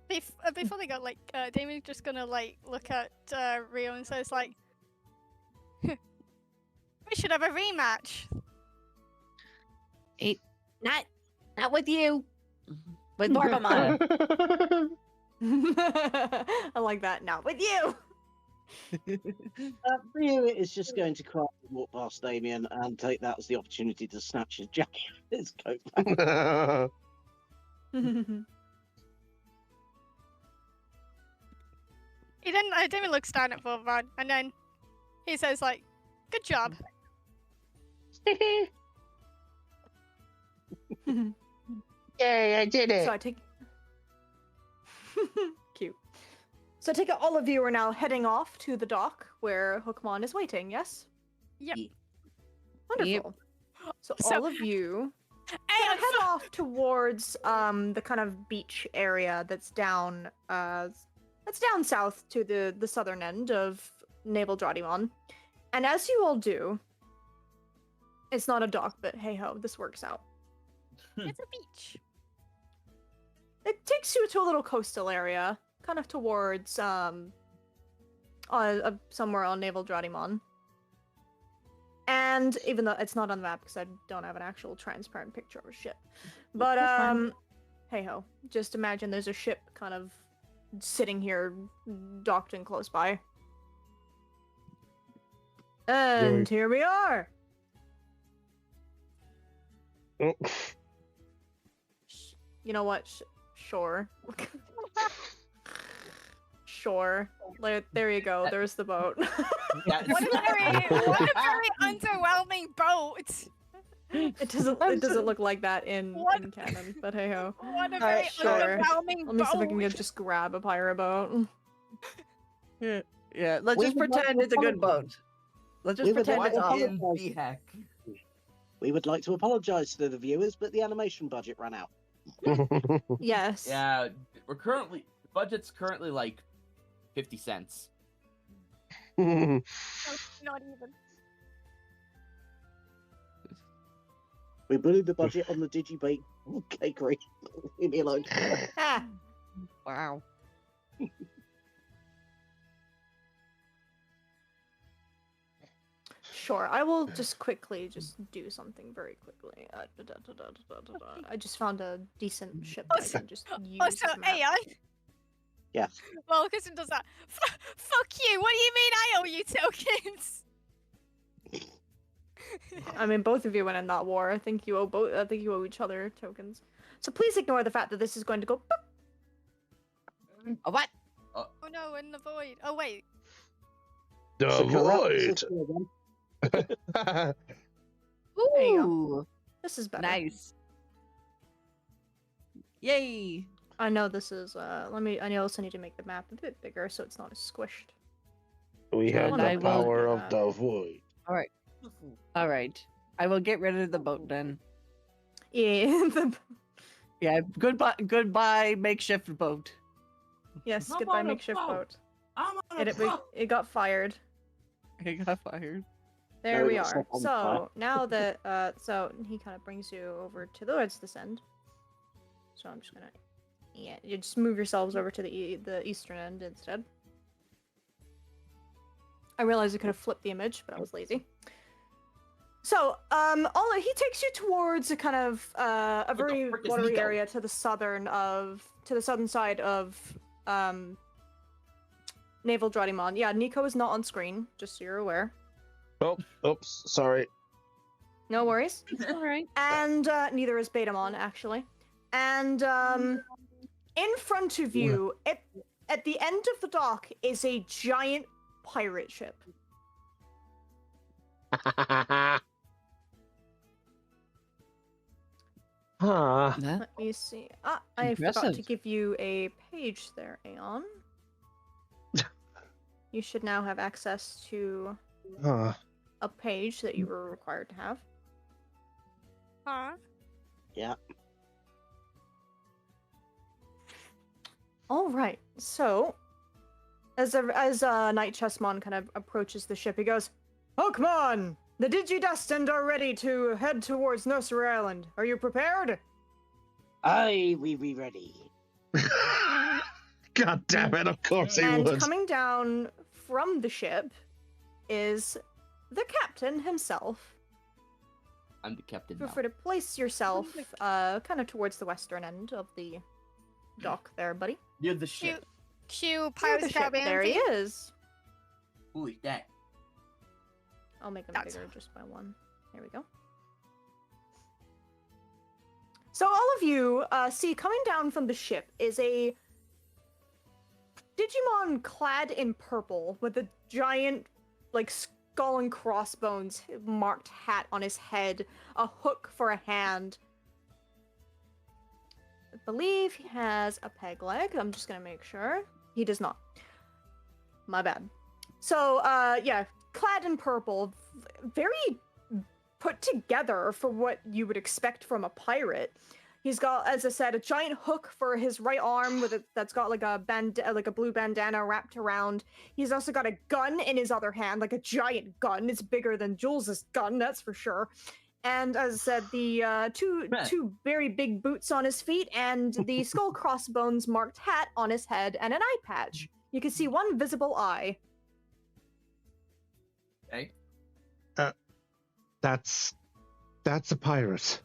Before they go, Damien's just gonna look at Rio and says we should have a rematch. Not with you. With Barbamon. I like that. Not with you. Ryu is just going to cry and walk past Damien and take that as the opportunity to snatch his jacket and his coat back. Damien looks down at Vorvan, and then he says "Good job." Yay, I did it. So I take. Cute. So I take it all of you are now heading off to the dock where Hookmon is waiting. Yes. Yep. Wonderful. So So- all of you. gonna head off towards the kind of beach area that's down south to the southern end of Naval Draudimon. And as you all do, it's not a dock, but hey ho, this works out. It's a beach. It takes you to a little coastal area, kind of towards somewhere on Naval Draudimon. And even though it's not on the map because I don't have an actual transparent picture of a ship. But hey ho, just imagine there's a ship kind of sitting here docked in close by. And here we are. Oh. You know what? Sure. Sure. There you go. There's the boat. Yeah, What a very underwhelming boat. It doesn't look like that in What? canon, but hey ho. What a Alright, very sure. underwhelming Let me see if I can boat. just grab a pirate boat. Yeah, let's We just would like pretend to it's a good apologize. boat. Let's just We would pretend like it's to awesome. in apologize. the heck? We would like to apologise to the viewers, but the animation budget ran out. Yes. Yeah, budget's currently like 50 cents. No, not even. We blew the budget on the Digi-Bait cakery. Leave me alone. Ah, Wow. sure. I will just quickly do something very quickly. I just found a decent ship that I can just use. Also, as a map. Aeon. Yeah. Well, Kristen does that. Fuck you! What do you mean I owe you tokens? I mean, both of you went in that war. I think you owe each other tokens. So please ignore the fact that this is going to go. Boop. A what? Oh no, in the void. Oh wait. The So corrupt void. system again. There you go. Ooh, This is better. nice. Yay! I know this is. I also need to make the map a bit bigger so it's not as squished. We have And the I will power do of that. the void. All right. I will get rid of the boat then. Yeah. Yeah. Goodbye, makeshift boat. Yes. I'm Goodbye, on a makeshift boat. boat. I'm on It got fired. I got fired. There No, we it's are. not on fire. So now that so he kind of brings you over to towards this end. So I'm just gonna, yeah, you just move yourselves over to the eastern end instead. I realized I could have flipped the image, but I was lazy. So he takes you towards a kind of a the very frick is watery Nico? area to the southern side of Naval Draudimon. Yeah, Nico is not on screen, just so you're aware. Oh, oops, sorry. No worries. All right. And neither is Betamon, actually. And in front of you, at the end of the dock, is a giant pirate ship. Huh. Let me see. I forgot to Impressive. give you a page there, Aeon. You should now have access to Huh. a page that you were required to have. Huh? Yeah. All right. So, as Knight Chessmon kind of approaches the ship, he goes, "Pokemon, the Digi-Destined are ready to head towards Nursery Island. Are you prepared?" Aye, we be ready. God damn it, of course he And would. coming down from the ship is the captain himself. I'm the captain Feel now. free to place yourself kind of towards the western end of the dock there, buddy. Near the ship. Cue Near Pirates the of the ship. Caribbean. There he theme. is. Who is that? I'll make them That's- bigger just by one. There we go. So all of you see coming down from the ship is a Digimon clad in purple with a giant, like, skull and crossbones marked hat on his head, a hook for a hand. I believe he has a peg leg. I'm just gonna make sure. He does not. My bad. So, yeah, clad in purple, very put together for what you would expect from a pirate. He's got, as I said, a giant hook for his right arm that's got like a blue bandana wrapped around. He's also got a gun in his other hand, like a giant gun. It's bigger than Jules's gun, that's for sure. And as I said, the two very big boots on his feet, and the skull crossbones marked hat on his head, and an eye patch. You can see one visible eye. Okay. That's a pirate.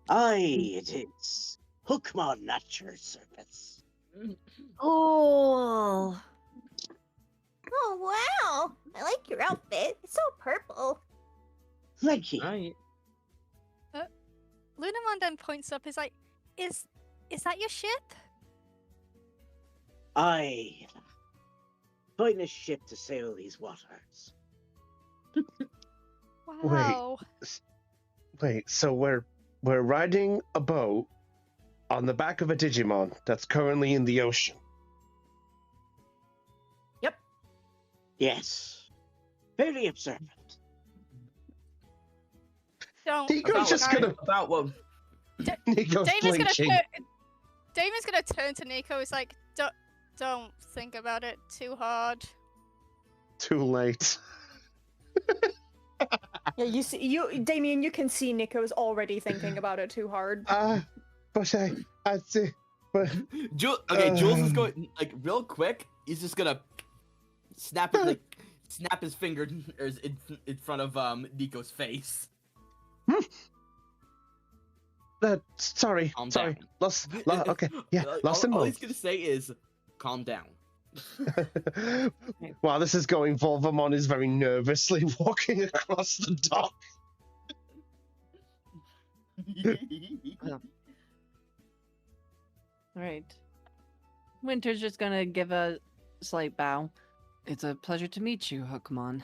Aye, it is. Hookmon at your service. Oh. Oh, wow. I like your outfit. It's so purple. Thank you. Lunamon then points up. Is like, is that your ship? Aye. Finest ship to sail these waters. Wow. Wait, so we're riding a boat on the back of a Digimon that's currently in the ocean. Yep. Yes. Very observant. Don't. Nico's just gonna. About what? Nico's Damon's blinking. gonna turn to Nico. It's like, don't think about it too hard. Too late. Yeah, Damien, you can see Nico's already thinking about it too hard. But I see. But Jules is going like real quick. He's just gonna snap his finger in front of Nico's face. Sorry. Calm Sorry. down. Okay. Yeah. Lost him All both. he's gonna say is, "Calm down." While this is going, Volvamon is very nervously walking across the dock. All right. Winter's just gonna give a slight bow. It's a pleasure to meet you, Hookmon.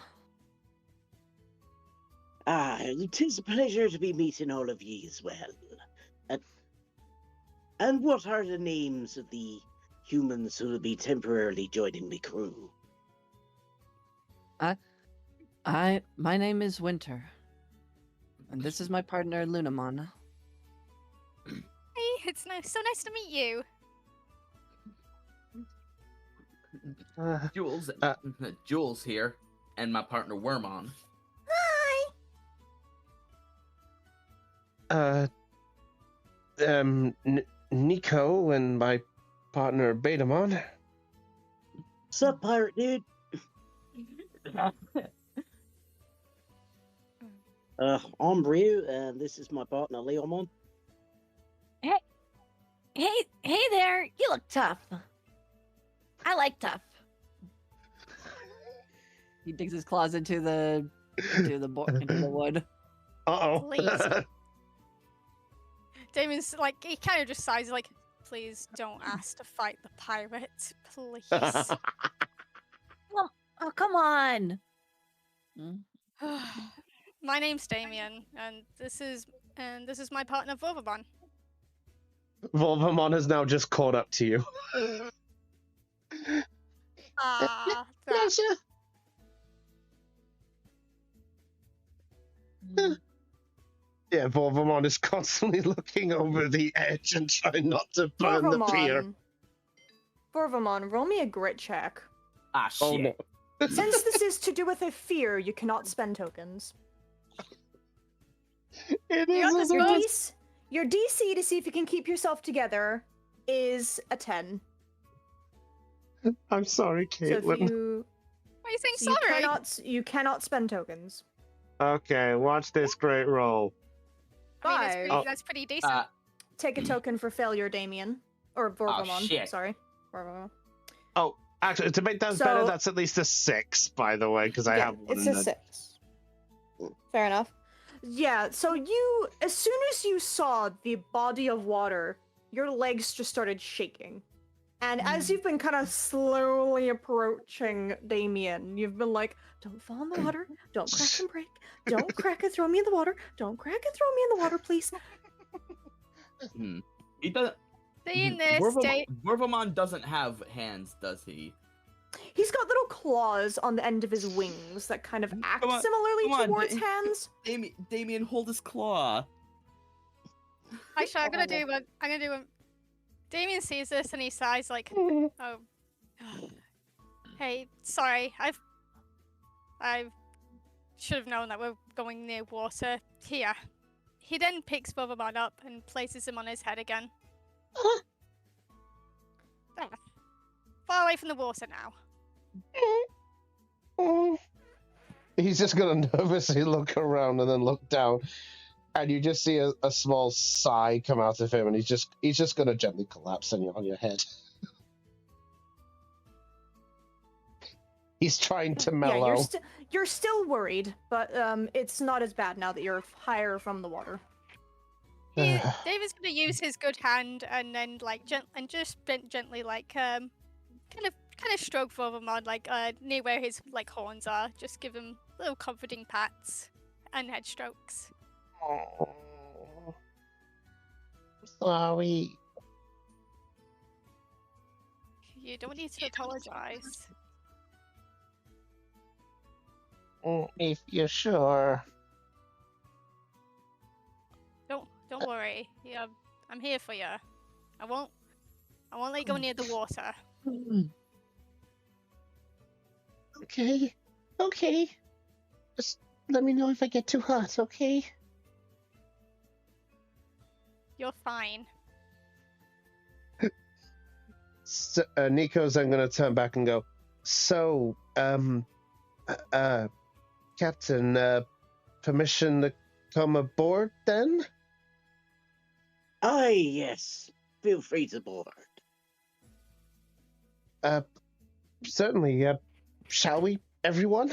It is a pleasure to be meeting all of ye as well. And what are the names of the humans who will be temporarily joining the crew? My name is Winter. And this is my partner, Lunamon. Hey, it's so nice to meet you. Jules here, and my partner Wormon. Hi. Nico and my partner Betamon. Sup, pirate dude? I'm Ryu, and this is my partner Leomon. Hey there. You look tough. I like tough. He digs his claws into the wood. Uh-oh. Please. Damon's like, he kind of just sighs like, please don't ask to fight the pirate, please. Oh, come on. My name's Damien, and this is my partner Vovabon. Volvamon has now just caught up to you. Ah, Pleasure. Yeah, Volvamon is constantly looking over the edge and trying not to burn the pier. Vorvamon, roll me a grit check. Ah, shit. Oh no. Since this is to do with a fear, you cannot spend tokens. It You got is this, a girls. Your DC to see if you can keep yourself together is a 10. I'm sorry, So if Caitlin. you, What are you saying? so you Sorry. you cannot spend tokens. Okay, watch this great roll. I mean, Five. that's pretty decent. Take a token for failure, Damien. Or Vorvamon, shit. sorry. Vorvamon. Oh, actually, to make that So- better, that's at least a 6, by the way, because I Yeah, have one. it's a that- 6. Fair enough. Yeah, so you, as soon as you saw the body of water, your legs just started shaking. And as you've been kind of slowly approaching Damien, you've been like, don't fall in the water, don't crack and break, don't crack and throw me in the water, don't crack and throw me in the water, please. He doesn't. Seeing this, Vorvamon doesn't have hands, does he? He's got little claws on the end of his wings that kind of act Come on, similarly come on, towards hands. Damien, hold his claw. Actually, I'm gonna do one. I'm gonna do one. Damien sees this and he sighs like, "Oh, hey, sorry. I should have known that we're going near water. Here." He then picks Bobomon up and places him on his head again. There. Far away from the water now. He's just gonna nervously look around and then look down, and you just see a small sigh come out of him, and he's just gonna gently collapse on your head. He's trying to mellow. Yeah, you're still worried, but it's not as bad now that you're higher from the water. David's gonna use his good hand and then like gently like kind of stroke Bobomon like near where his like horns are. Just give him little comforting pats and head strokes. Oh, sorry. You don't need to apologize. If you're sure. Don't worry. Yeah, I'm here for you. I won't let you go near the water. Okay. Just let me know if I get too hot, okay? You're fine. So, Nico's then gonna turn back and go, so, Captain, permission to come aboard then? Aye, yes. Feel free to board. Certainly, shall we, everyone?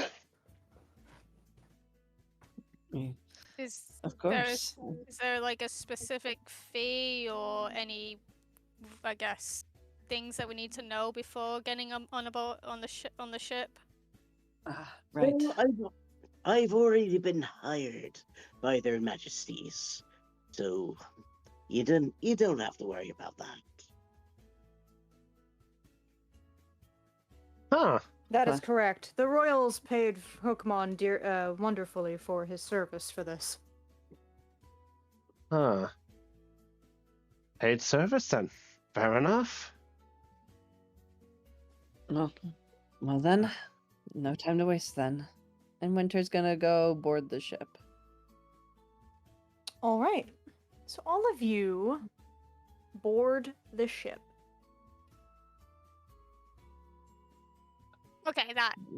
Is Of there course. is there like a specific fee or any, I guess, things that we need to know before getting on a boat on the ship? Right. Well, I've already been hired by their majesties, so you don't have to worry about that. Huh. That is Huh. correct. The royals paid Hookmon wonderfully for his service for this. Huh. Paid service then. Fair enough. Well then, no time to waste then. And Winter's gonna go board the ship. All right. So all of you board the ship. Okay,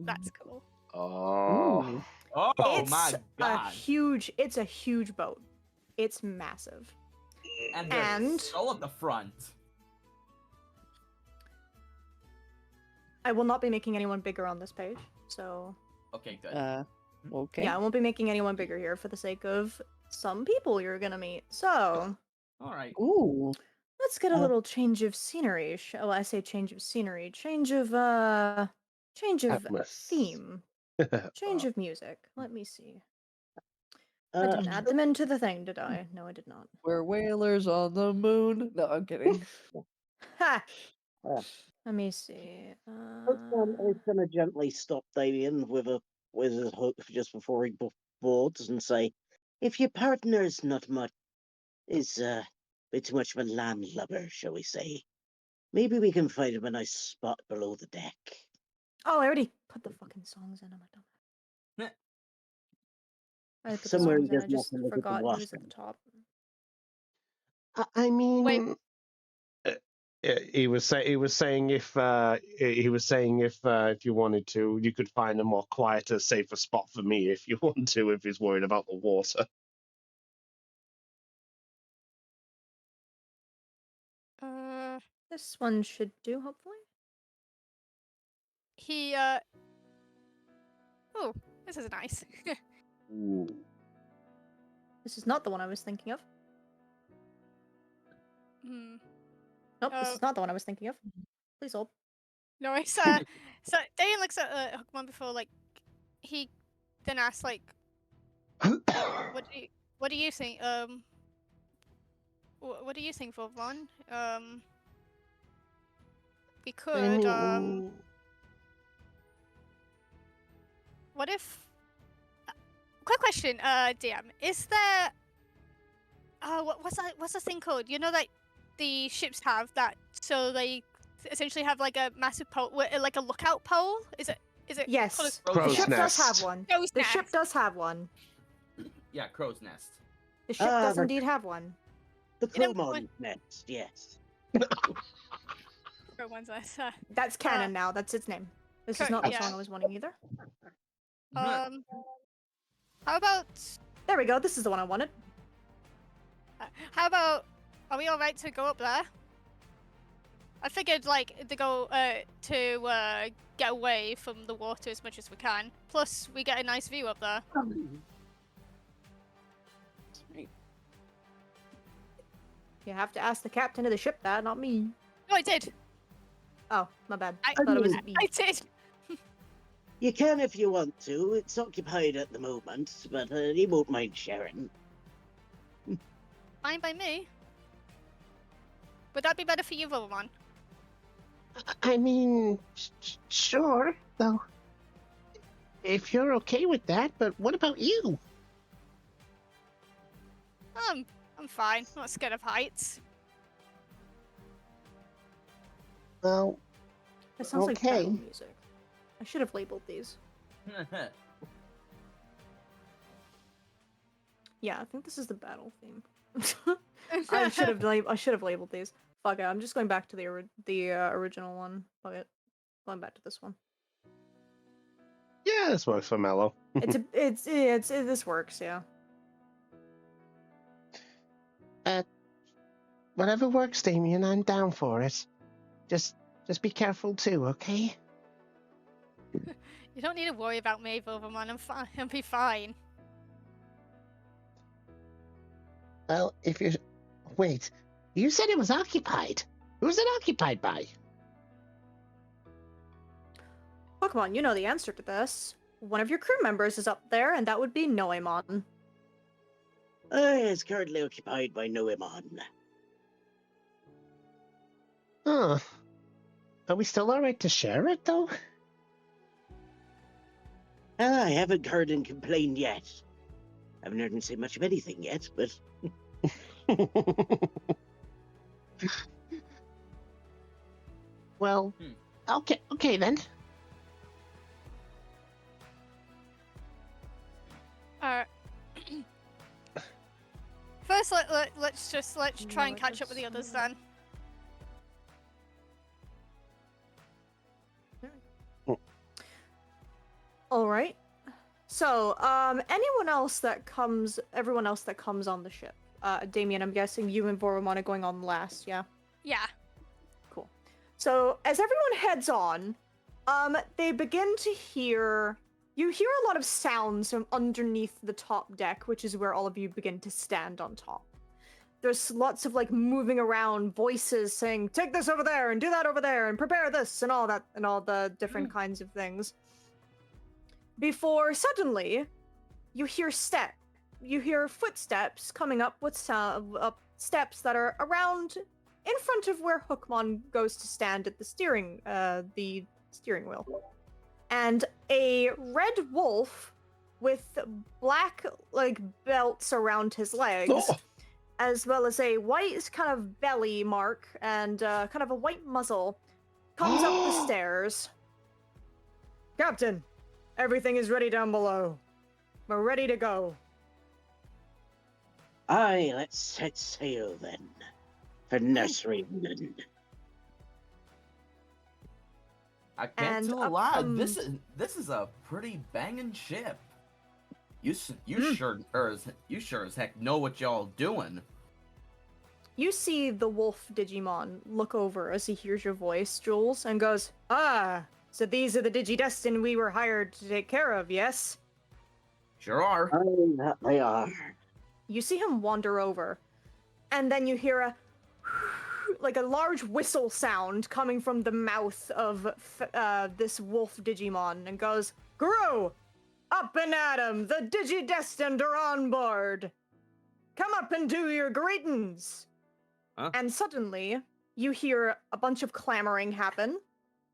that's cool. Oh. Ooh. Oh my god. It's a huge boat. It's massive. And there's and- skull at the front. I will not be making anyone bigger on this page. So Okay, good. Okay. yeah, I won't be making anyone bigger here for the sake of some people you're gonna meet. So All right. Ooh. let's get a Uh, little change of scenery. Well, I say change of scenery. Change of theme. Change of music. Let me see. I didn't add them into the thing, did I? No, I did not. We're whalers on the moon. No, I'm kidding. Ha! Uh, Let me see. It's gonna gently stop Damien with his hook just before he boards and say, "If your partner is not much, is a bit too much of a landlubber, shall we say? Maybe we can find him a nice spot below the deck." Oh, I already put the fucking songs in. I'm a dumb. I put the Somewhere he songs in. I doesn't have just to look at the forgot he was at washroom. the top. I mean, Wait. he was saying if if you wanted to, you could find a more quieter, safer spot for me if you want to. If he's worried about the water. This one should do, hopefully. He Oh, this is nice. Ooh. This is not the one I was thinking of. Hmm. Nope, this is not the one I was thinking of. Please hold. No, it's so Dayan looks at Hookmon before like he then asks like what do you think what do you think, Vaughn? We could what if? Quick question, DM. Is there? What's that thing called? You know that the ships have that, so they essentially have like a massive pole, like a lookout pole. Is it? Called Yes, a the Crow's ship does have nest. one. crow's The ship nest? does have one. Yeah, crow's nest. The ship Ah, does the- indeed have one. The You know, Crowmon nest, yes. Crow one's nest. That's canon now. That's its name. This is not the yeah. song I was wanting either. How about? There we go. This is the one I wanted. How about? Are we all right to go up there? I figured like to go to get away from the water as much as we can. Plus, we get a nice view up there. Sweet. You have to ask the captain of the ship that, not me. No, I did. Oh, my bad. I- thought it was me. I did. You can if you want to. It's occupied at the moment, but he won't mind sharing. Fine by me. Would that be better for you, Roman? I mean, sure, though. If you're okay with that, but what about you? I'm fine. I'm not scared of heights. Well, That sounds like Okay. battle music. I should have labeled these. Yeah, I think this is the battle theme. I should have labeled these. Fuck it. I'm just going back to the original one. Fuck it. Going back to this one. yeah, this works for Mello. This works. Yeah. Whatever works, Damien, I'm down for it. Just be careful too, okay? You don't need to worry about me, Roman. I'm fine. I'll be fine. Well, if you... Wait, you said it was occupied. Who's it occupied by? Pokemon, you know the answer to this. One of your crew members is up there, and that would be Noemon. It's currently occupied by Noemon. Huh. Are we still alright to share it, though? I haven't heard him complain yet. Haven't heard him say much of anything yet, but Well, okay then. Alright. First, let's try and catch up with the others then. All right. So, everyone else that comes on the ship. Damien, I'm guessing you and Voromon are going on last, yeah? Yeah. Cool. So, as everyone heads on, they begin to hear... You hear a lot of sounds from underneath the top deck, which is where all of you begin to stand on top. There's lots of, like, moving around, voices saying, take this over there, and do that over there, and prepare this, and all that, and all the different kinds of things. Before, suddenly, you hear footsteps coming up with steps that are around in front of where Hookmon goes to stand at the steering wheel. And a red wolf with black, like, belts around his legs, as well as a white kind of belly mark and kind of a white muzzle, comes up the stairs. Captain, everything is ready down below. We're ready to go. aye, let's set sail then. For Nursery England. I can't And tell a up lie. comes- This is a pretty banging ship. You sure as heck know what y'all doing. You see the wolf Digimon look over as he hears your voice, Jules, and goes, "Ah, so these are the Digidestin we were hired to take care of, yes?" Sure are. Aye, that they are. You see him wander over, and then you hear a like a large whistle sound coming from the mouth of this wolf Digimon, and goes, "Grow! Up and at 'em! The Digidestined are on board! Come up and do your greetings!" Huh? And suddenly, you hear a bunch of clamoring happen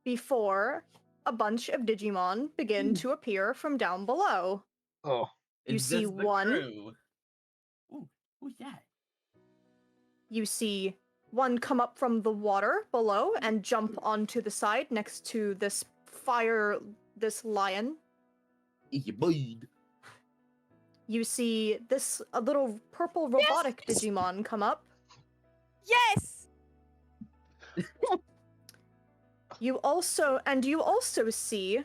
before a bunch of Digimon begin to appear from down below. Oh. You Is see this the one. crew? Ooh, who's that? You see one come up from the water below and jump onto the side next to this lion. Yeah, boy. You see a little purple robotic Digimon come up. Yes! You also see a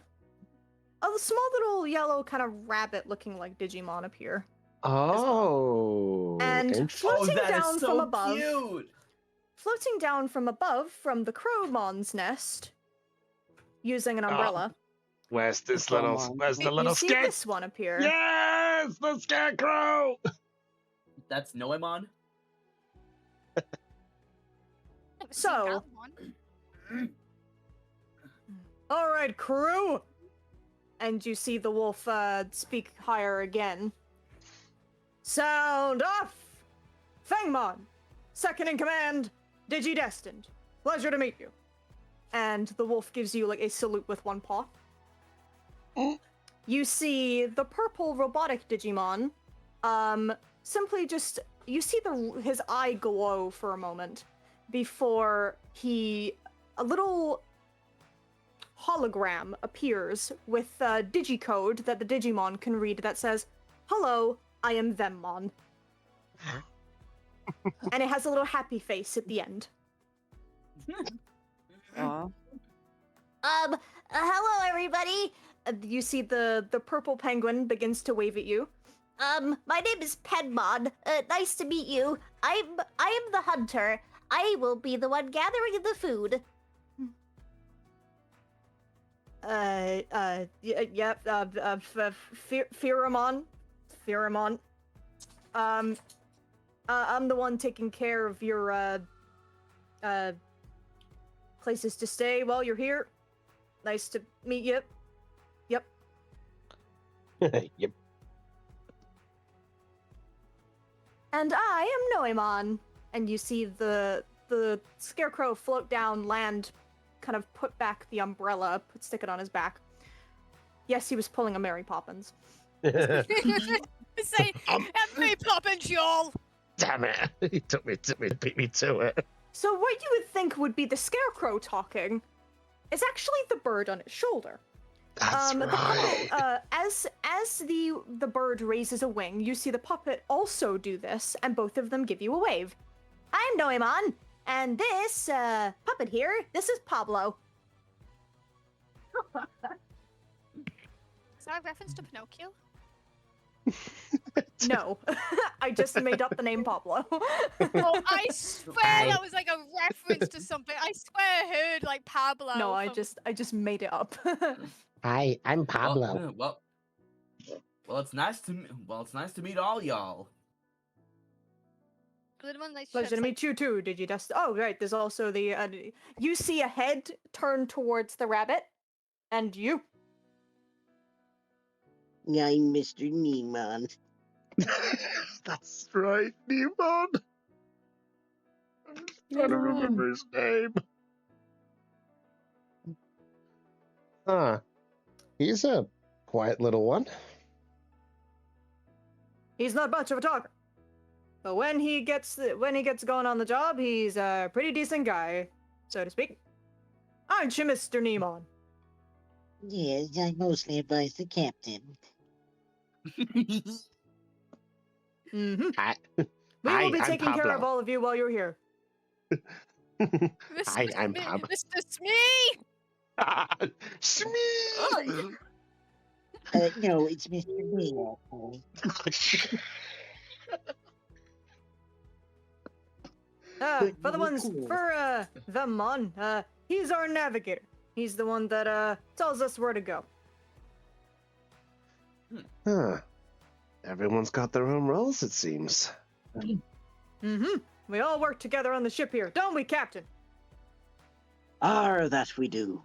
small little yellow kind of rabbit looking like Digimon appear. Oh. And interesting. floating that is down so from above, cute. floating down from above from the Crowmon's nest, using an umbrella, Where's this Come little? on. Where's the you little see skate? this one appear. Yes, the scarecrow. That's Noemon. Never seen So- that one. All right, crew. And you see the wolf speak higher again. Sound off! Fangmon, second in command, Digi-Destined. Pleasure to meet you. And the wolf gives you like a salute with one paw. You see the purple robotic Digimon, simply just, you see his eye glow for a moment before a little hologram appears with digicode that the Digimon can read that says, "Hello, I am Themmon." And it has a little happy face at the end. Aw. Hello everybody. You see the purple penguin begins to wave at you. My name is Penmon. Nice to meet you. I am the hunter. I will be the one gathering the food. Yep, Pheromon. I'm the one taking care of your, places to stay while you're here. Nice to meet you. Yep. Yep. And I am Noemon. And you see the scarecrow float down, land, kind of put back the umbrella, stick it on his back. Yes, he was pulling a Mary Poppins. Say, Mary Poppins, y'all! Damn it! He beat me to it. So what you would think would be the scarecrow talking is actually the bird on its shoulder. That's The right. puppet, as the bird raises a wing, you see the puppet also do this, and both of them give you a wave. I'm Noemon, and this puppet here, this is Pablo. Is that a reference to Pinocchio? No, I just made up the name Pablo. Oh, I swear that was like a reference to something. I swear I heard like Pablo. No, I from- just made it up. Hi, I'm Pablo. Well, it's nice to meet all y'all. The one that Pleasure to shouts, meet you too, Digi-Dust. Oh, right, there's also the, you see a head turn towards the rabbit, and you. I'm Mr. Neiman. That's right, Nimon. I'm trying to remember his name. Huh. He's a quiet little one. He's not much of a talker. But when he gets going on the job, he's a pretty decent guy, so to speak. Aren't you, Mr. Neemon? Yes, I mostly advise the captain. Mm-hmm. Hi. We Hi, will be I'm taking care of Pablo. all of you while you're here. Hi, I'm Smee- Pablo. Mr. Smee! Smee! No, it's Mr. Me, actually. But For the you're ones, cool. for, Themmon, he's our navigator. He's the one that, tells us where to go. Huh. Everyone's got their own roles, it seems. Mm-hmm. We all work together on the ship here, don't we, Captain? That we do.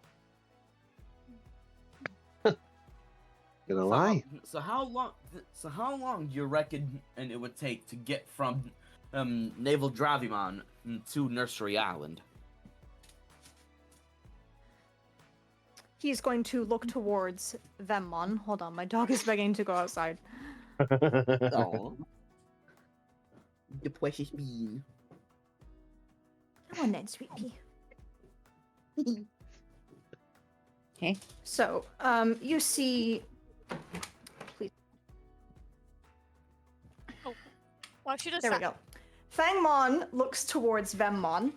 Gonna lie. So how long do you reckon it would take to get from Naval Dravimon to Nursery Island? he's going to look towards Vemmon. Hold on, my dog is begging to go outside. Aw. The precious bean. Come on then, sweet pea. Okay. So, you see... Please, Well, she does there we that. go. Fangmon looks towards Vemmon,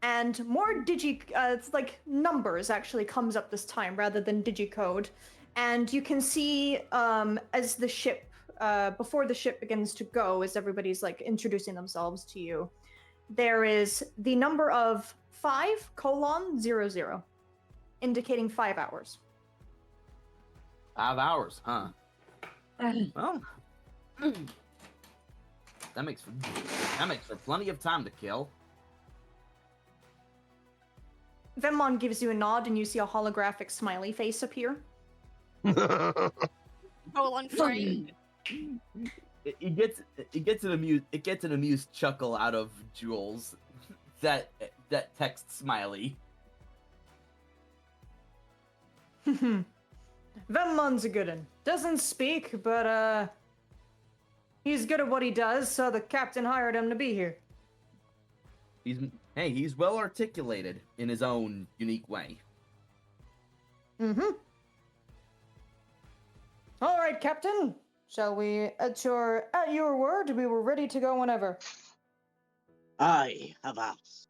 and more it's like numbers actually comes up this time rather than digicode. And you can see as the ship, before the ship begins to go, as everybody's like introducing themselves to you, there is the number of 5:00, indicating 5 hours. 5 hours, huh? Well, that makes for plenty of time to kill. Vemmon gives you a nod, and you see a holographic smiley face appear. Colon free. It gets an amused chuckle out of Jules. That text smiley. Vemmon's a good un. Doesn't speak, but he's good at what he does, so the captain hired him to be here. He's well articulated in his own unique way. Mm-hmm. All right, Captain. Shall we, at your word, we were ready to go whenever. I have asked.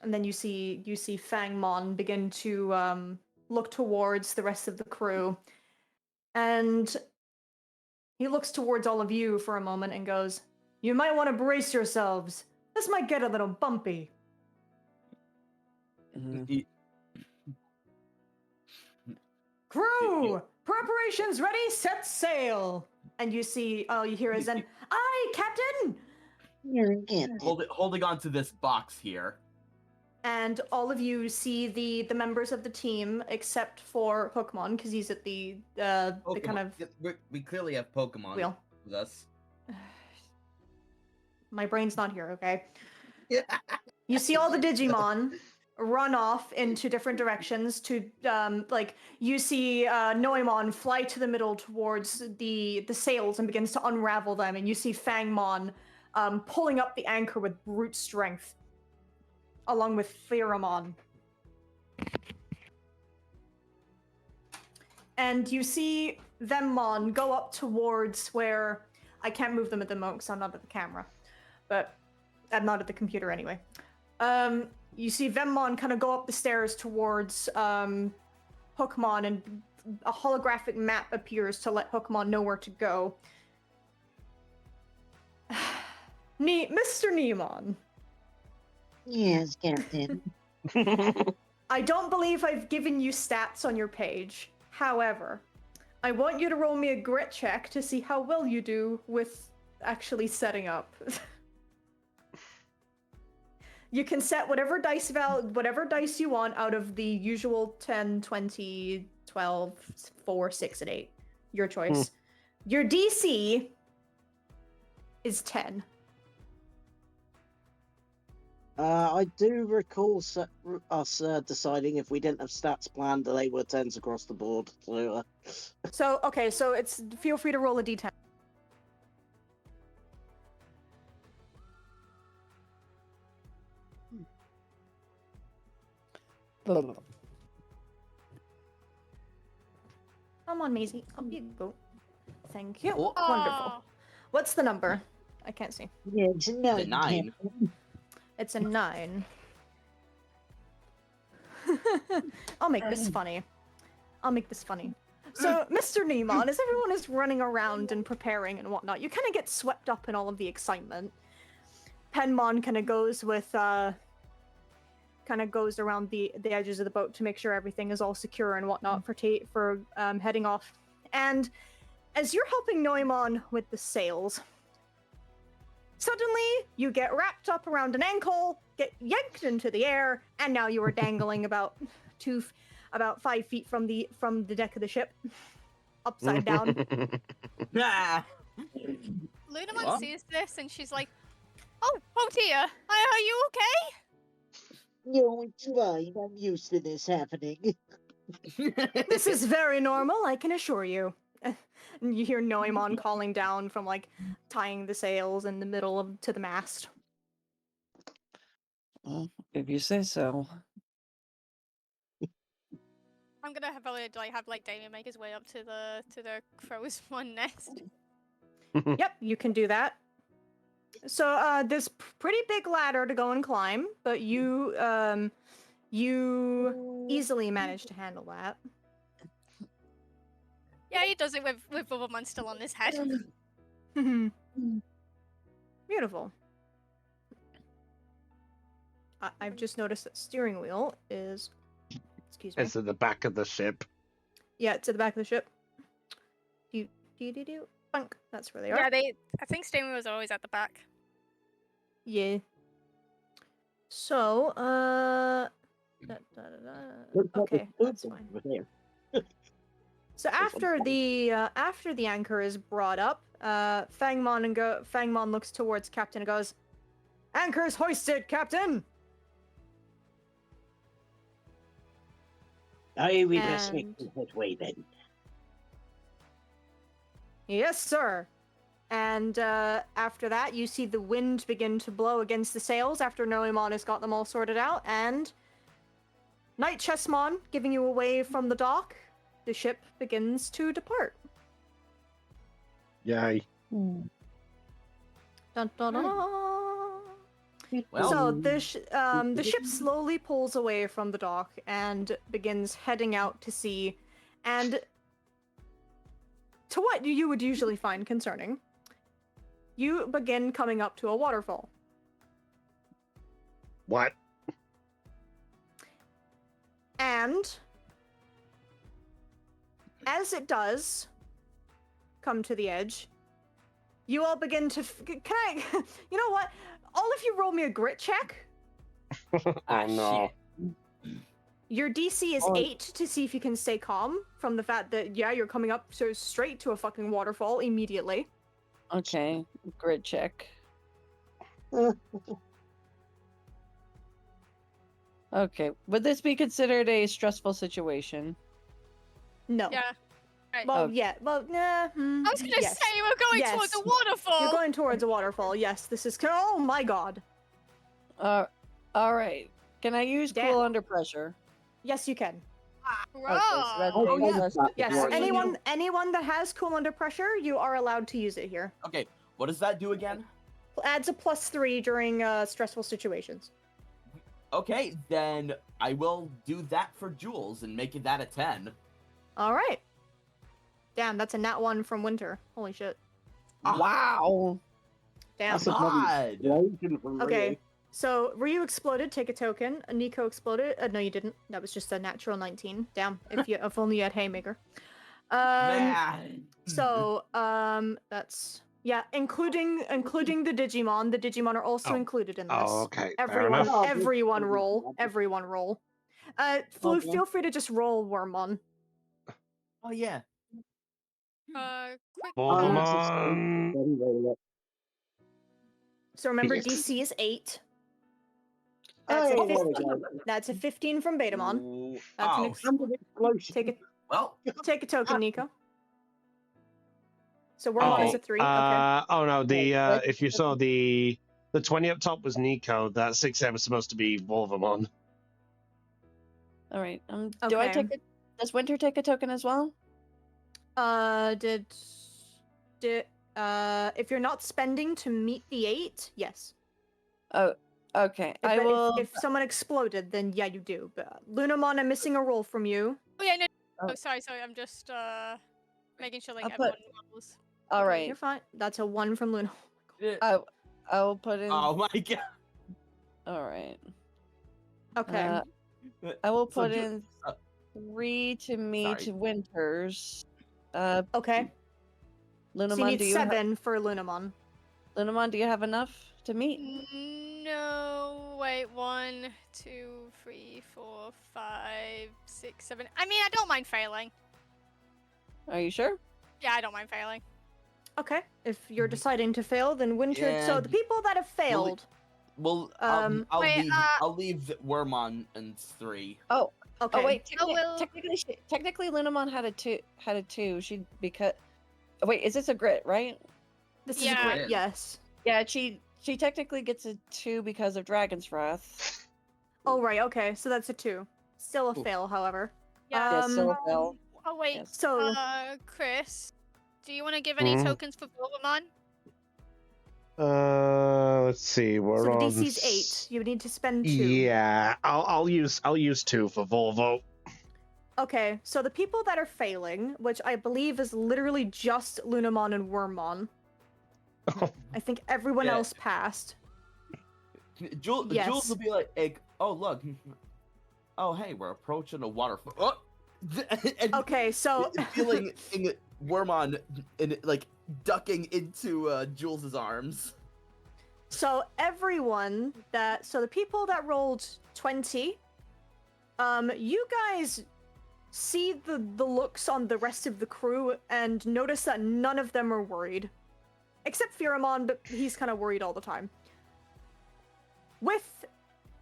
And then you see Fangmon begin to look towards the rest of the crew, and he looks towards all of you for a moment and goes, "You might want to brace yourselves. This might get a little bumpy." He- Crew, preparations ready, set sail. And you see, you hear is an, "Aye, Captain!" holding on to this box here. And all of you see the members of the team, except for Hookmon, because he's at the kind of We clearly have Pokemon wheel. with us. My brain's not here, okay? You see all the Digimon run off into different directions to, you see Noemon fly to the middle towards the sails and begins to unravel them, and you see Fangmon pulling up the anchor with brute strength, along with Pheromon. And you see Vemmon go up towards where... I can't move them at the moment because I'm not at the camera. But I'm not at the computer anyway. You see Vemmon kind of go up the stairs towards Hookmon, and a holographic map appears to let Hookmon know where to go. Mr. Neemon. Yes, Captain. I don't believe I've given you stats on your page. However, I want you to roll me a grit check to see how well you do with actually setting up. You can set whatever dice you want out of the usual 10, 20, 12, 4, 6, and 8. Your choice. Your DC is 10. I do recall us deciding if we didn't have stats planned that they were 10s across the board. So, So it's feel free to roll a d10. Come on, Maisie. Up you go. Thank you. Oh. Wonderful. What's the number? I can't see. yeah, it's a 9. It's a 9. It's a 9. I'll make this funny. So, Mr. Neemon, as everyone is running around and preparing and whatnot, you kind of get swept up in all of the excitement. Penmon kind of goes with, goes around the edges of the boat to make sure everything is all secure and whatnot for heading off. And as you're helping Noemon with the sails, suddenly you get wrapped up around an ankle, get yanked into the air, and now you are dangling about 5 feet from the deck of the ship, upside down. Ah! Lunamon What? sees this and she's like, oh dear, are you okay? No, it's fine. I'm used to this happening. This is very normal, I can assure you. And you hear Noemon calling down from like tying the sails in the middle of to the mast. Well, if you say so. I'm gonna probably have like Damien make his way up to the crow's one nest. Yep, you can do that. So there's pretty big ladder to go and climb, but you easily manage to handle that. Yeah, he does it with Bubblemon still on his head. Beautiful. I've just noticed that steering wheel is. Excuse me. It's at the back of the ship. Yeah, it's at the back of the ship. Do. Bunk. That's where they are. Yeah, I think steering wheel was always at the back. Yeah. So, okay, that's fine. So after the anchor is brought up, Fangmon looks towards Captain and goes, "Anchor's hoisted, Captain." I will respect the headway then. Yes, sir. And after that, you see the wind begin to blow against the sails after Noemon has got them all sorted out, and Knight Chessmon giving you away from the dock, the ship begins to depart. Yay. Dun, dun, dun, dun. Well, So the ship slowly pulls away from the dock and begins heading out to sea, and to what you would usually find concerning, you begin coming up to a waterfall. What? And as it does come to the edge, you all begin to. Can I? You know what? All of you roll me a grit check. Oh no. Your DC is 8 to see if you can stay calm from the fact that, yeah, you're coming up so straight to a fucking waterfall immediately. Okay, grid check. Okay, would this be considered a stressful situation? No. Yeah. Right. Well, Okay. yeah. Well, nah. I was gonna yes. say we're going towards Yes. a waterfall. You're going towards a waterfall. Yes, this is. Oh my god. All right. Can I use Damn. cool under pressure? Yes, you can. Okay, so that's Oh, a yeah. plus Yes, four. anyone that has cool under pressure, you are allowed to use it here. okay, what does that do again? Adds a +3 during stressful situations. Okay, then I will do that for Jules and make that a 10. All right. Damn, that's a nat 1 from Winter. Holy shit. Wow. Damn. That's a bloody God. explosion from Okay. Rio. So Ryu exploded. Take a token. Nico exploded. No, you didn't. That was just a natural 19. Damn. If only you had Haymaker. Man. So that's yeah, including the Digimon. The Digimon are also Oh. included in this. Oh, okay. Fair Everyone, enough. enough. everyone roll. Everyone roll. Okay. Feel free to just roll Wormmon. Oh yeah. Quick. Volmon. Very well. So remember, Yes. DC is 8. Hey, That's a there we 15. go. That's a 15 from Betamon. Ooh, That's an oh, ex- And an explosion. well, Take a token, Nico. So Wormmon is a 3. Okay. Oh no, the Okay. if you saw the 20 up top was Nico, that 6 was supposed to be Volvamon. All right. Do I Okay. take it? Does Winter take a token as well? If you're not spending to meet the 8, yes. Oh, okay. I But will. if someone exploded, then yeah, you do. But Lunamon, I'm missing a roll from you. Oh yeah, no. Oh. Oh, sorry. I'm just making sure like I'll everyone put- rolls. All Okay, right. You're fine. That's a 1 from Luna. I will put in. oh my god. All right. Okay. I will So put Ju- in 3 to meet sorry. Winters. Okay. So you Lunamon, need do you 7 for Lunamon. Lunamon, do you have enough to meet? No, wait. 1, 2, 3, 4, 5, 6, 7. I mean, I don't mind failing. Are you sure? Yeah, I don't mind failing. Okay. If you're deciding to fail, then Winter. Yeah, So the people that have failed, Well, Um, Wait, I'll leave Wormon and 3. Oh, okay. oh wait. Oh, well- Technically, Lunamon had a two. She because. Wait, is this a grit, right? This is a Yeah. great yes. Yeah, she technically gets a 2 because of Dragon's Wrath. Oh right, okay, so that's a 2. Still a Ooh. fail, however. Yeah, Yeah, still a Um, fail. Oh wait, Yes. So Chris, do you want to give any Mhm. tokens for Bulbamon? Let's see. We're so the on DC's 8. You need to spend 2. Yeah, I'll use 2 for Volvo. Okay, so the people that are failing, which I believe is literally just Lunamon and Wormmon. I think everyone Yeah. else passed. Jules Yes. will be like, oh look, oh hey, we're approaching a waterfall. Oh! And Okay, so feeling Wormon and like ducking into Jules's arms. so everyone that so the people that rolled 20, you guys see the looks on the rest of the crew and notice that none of them are worried. Except Pheramon, but he's kind of worried all the time. With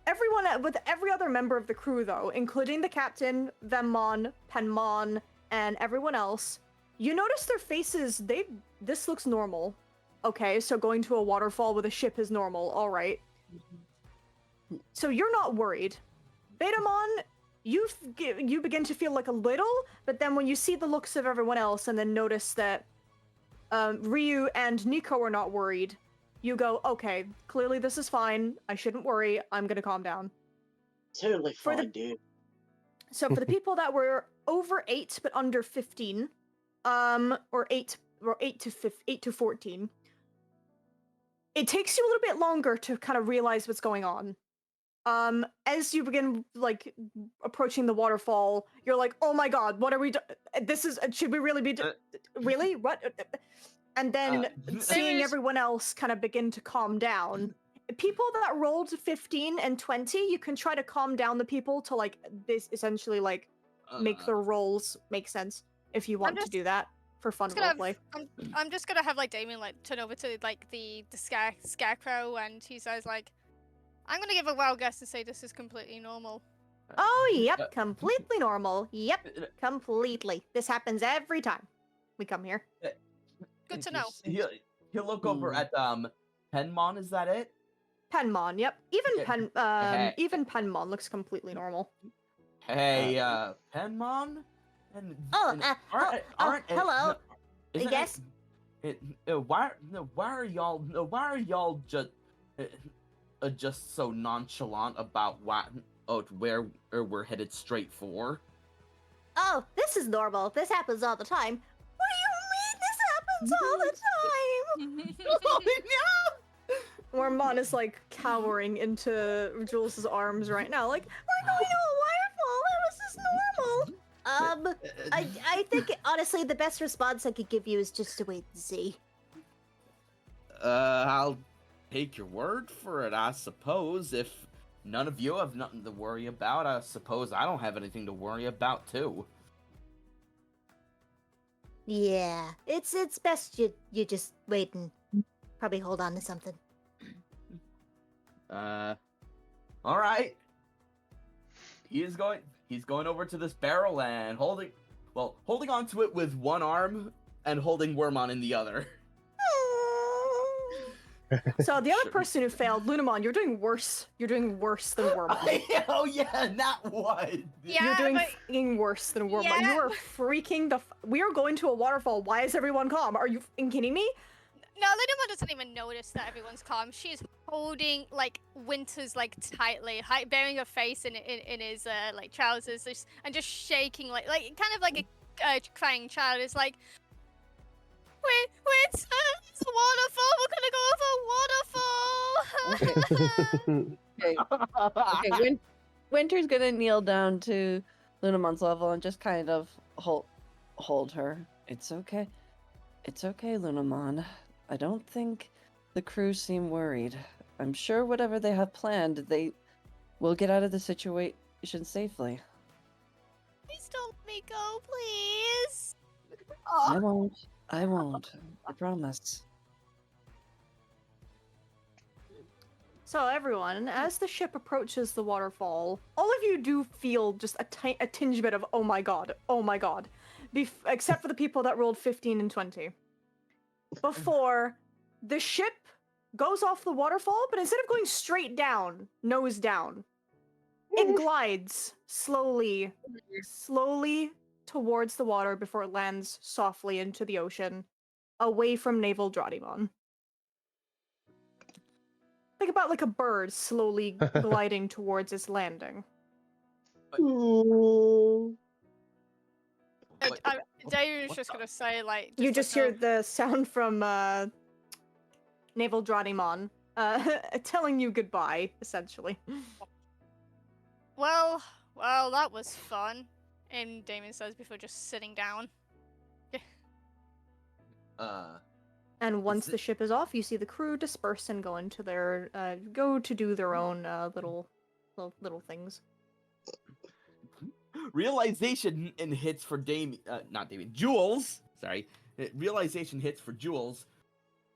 every other member of the crew though, including the captain, Vemmon, Penmon, and everyone else, you notice their faces, this looks normal. Okay, so going to a waterfall with a ship is normal, alright. So you're not worried. Betamon, you begin to feel like a little, but then when you see the looks of everyone else and then notice that Ryu and Nico are not worried, you go, okay, clearly this is fine. I shouldn't worry. I'm gonna calm down. Totally For the- fine, dude. So for the people that were over 8 but under 15, or 8 to 14, it takes you a little bit longer to kind of realize what's going on. As you begin like approaching the waterfall, you're like, "Oh my god, what are we this is should we really be really? What?" And then seeing is- everyone else kind of begin to calm down. People that rolled 15 and 20, you can try to calm down the people to like this essentially like make their rolls make sense if you want to just- do that for fun Just gonna roleplay. I'm just gonna have like Damien like turn over to like the scarecrow, and he says like, I'm gonna give a wild guess and say this is completely normal. Oh, yep, completely normal. Yep, completely. This happens every time we come here. Good to know. He'll look over at Penmon. Is that it? Penmon, yep. Even Hey. even Penmon looks completely normal. Hey, Penmon. And, Oh, and aren't hello. isn't Yes? why are y'all just so nonchalant about where we're headed straight for? Oh, this is normal. This happens all the time. What do you mean this happens all the time? Oh no! Wormmon is like cowering into Jules's arms right now, like, we're going to a waterfall. How is this normal? I think honestly the best response I could give you is just to wait and see. I'll take your word for it, I suppose. If none of you have nothing to worry about, I suppose I don't have anything to worry about too. Yeah, it's best you just wait and probably hold on to something. All right. He's going over to this barrel and holding on to it with one arm and holding Wormon in the other. So the other Sure. person who failed, Lunamon, you're doing worse. You're doing worse than Wormmon. Oh yeah, not one. Yeah, You're doing but- fucking worse than Wormmon. Yeah. You are freaking we are going to a waterfall. Why is everyone calm? Are you fucking kidding me? No, Linamon doesn't even notice that everyone's calm. She's holding like Winter's like tightly, bearing her face in his like trousers, and just shaking like kind of like a crying child. It's like, Winter, it's a waterfall. We're gonna go over a waterfall. Okay. Okay. Winter's gonna kneel down to Lunamon's level and just kind of hold her. It's okay. It's okay, Lunamon. I don't think the crew seem worried. I'm sure whatever they have planned, they will get out of the situation safely. Please don't let me go, please. I won't. I won't. I promise. So everyone, as the ship approaches the waterfall, all of you do feel just a tinge bit of oh my god, except for the people that rolled 15 and 20. Before the ship goes off the waterfall, but instead of going straight down, nose down, it glides slowly towards the water before it lands softly into the ocean, away from naval Draudimon. Think about like a bird slowly gliding towards its landing. Ooh. Dave was what just the- gonna say, like, You like just hear the sound from naval Draudimon telling you goodbye, essentially. well, that was fun. And Damon says before just sitting down. And once it- the ship is off, you see the crew disperse and go into their go to do their own little things. Realization and hits for Jules. Sorry, realization hits for Jules.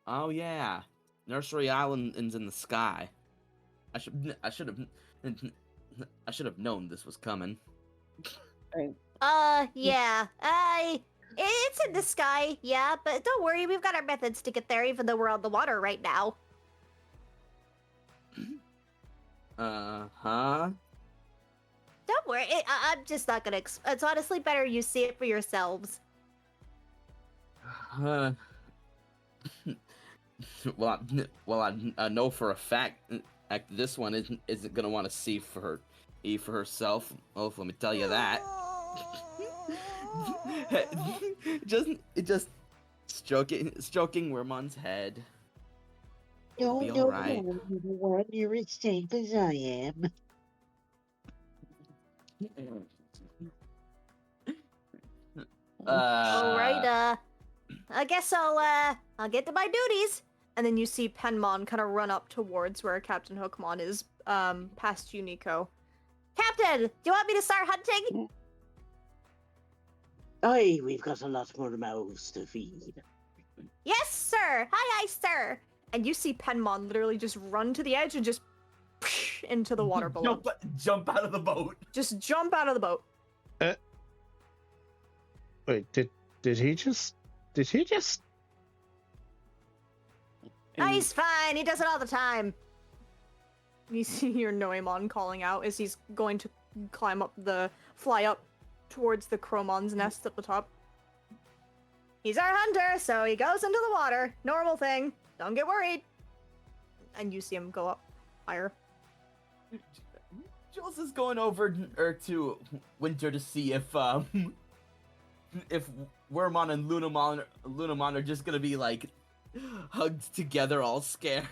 Oh yeah, Nursery Island's in the sky. I should have known this was coming. Yeah. It's in the sky, yeah, but don't worry, we've got our methods to get there, even though we're on the water right now. Huh? Don't worry, I'm just not gonna. It's honestly better you see it for yourselves. Well, I know for a fact this one isn't gonna want to see for herself. Oh, let me tell you that. just stroking Wormon's head. No, Be no, alright. no, everyone, you're as safe as I am. All right, I guess I'll get to my duties. And then you see Penmon kind of run up towards where Captain Hookmon is, past you, Nico. Captain, do you want me to start hunting? Aye, we've got a lot more mouths to feed. Yes, sir. Aye, sir. And you see Penmon literally just run to the edge and just into the water below. Jump out of the boat. Just jump out of the boat. Wait, did he just? Mm. He's fine. He does it all the time. You see your Noemon calling out as he's going to fly up towards the Chromon's nest at the top. He's our hunter, so he goes into the water. Normal thing. Don't get worried. And you see him go up higher. Jules is going over to Winter to see if Wormon and Lunamon are just gonna be like hugged together, all scared.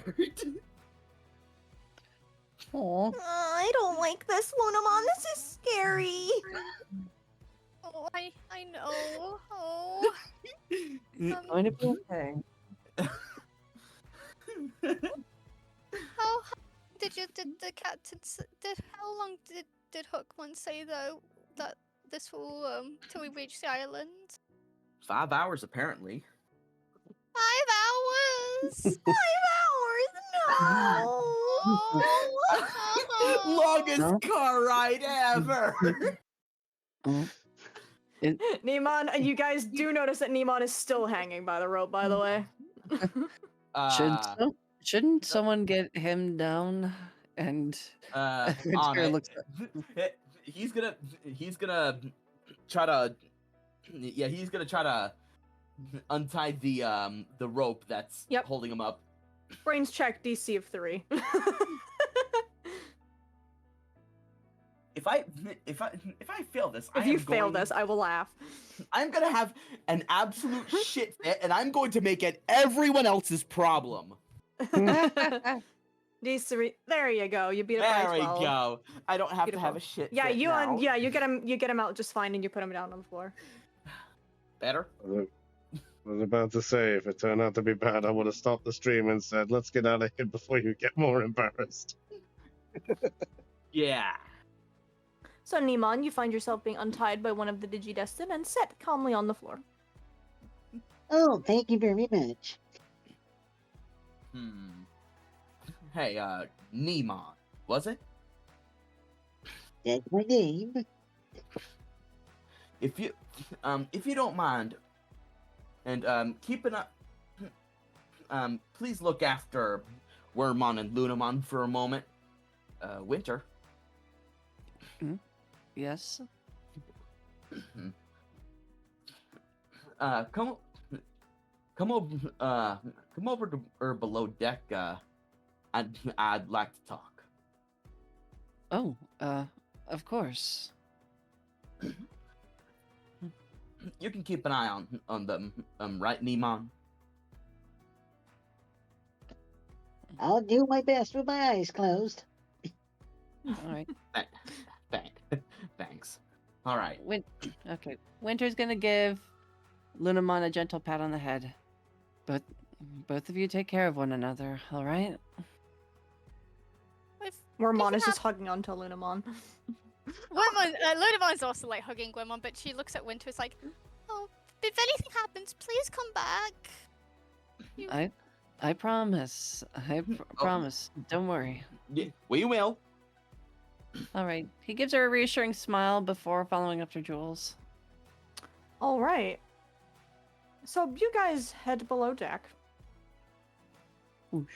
Aw. I don't like this, Lunamon. This is scary. Oh, I know. Oh. Going to be okay. How did the captain how long did Hook once say though that this will till we reach the island? 5 hours apparently. 5 hours. 5 hours? No. Longest No? car ride ever. Nemon, and you guys do notice that Nemon is still hanging by the rope, by the way. Shouldn't someone get him down? And on Adventurer it. looks He's gonna try to untie the rope that's Yep. holding him up. Brains check DC of 3. If I fail this, If you fail this, I will laugh. I'm gonna have an absolute shit fit, and I'm going to make it everyone else's problem. DC, there you go. You beat it by There we 12. go. I don't have to have Beautiful. a shit Yeah, fit you now. you get him out just fine, and you put him down on the floor. Better. I was about to say, if it turned out to be bad, I would have stopped the stream and said, "Let's get out of here before you get more embarrassed." Yeah. So Nemon, you find yourself being untied by one of the Digidestin and set calmly on the floor. Oh, thank you very much. hey, Nemon, was it? That's my name. If you don't mind, and keep an eye, please look after Wormmon and Lunamon for a moment. Winter. Yes. Come over, come over to or below deck. I'd like to talk. Oh, of course. You can keep an eye on them, right, Nemon? I'll do my best with my eyes closed. All right. Thanks. All right. Okay. Winter's gonna give Lunamon a gentle pat on the head. But both of you take care of one another, all right? If Wormmon anything is just hugging onto Lunamon. Lunamon's also like hugging Gwymon, but she looks at Winter. It's like, oh, if anything happens, please come back. I promise. Promise. Don't worry. Yeah, we will. All right. He gives her a reassuring smile before following after Jules. All right. So you guys head below deck. Whoosh.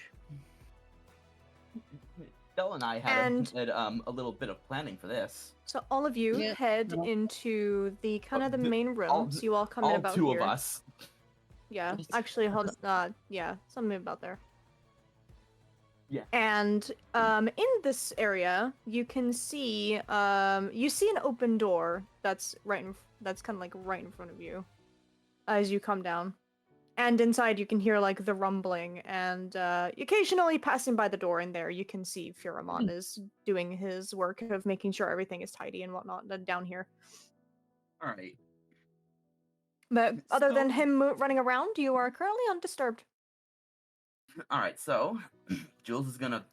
Del and I had a little bit of planning for this. So all of you Yeah. head No. into the kind of the the- main rooms. You all come in All about two here. of us. Yeah, Just- actually, hold on. Yeah, something about there. Yeah. And in this area, you can see you see an open door that's that's kind of like right in front of you as you come down. And inside, you can hear like the rumbling, and occasionally passing by the door in there, you can see Pheromon is doing his work of making sure everything is tidy and whatnot down here. All right. But other than So- him running around, you are currently undisturbed. All right. So Jules is gonna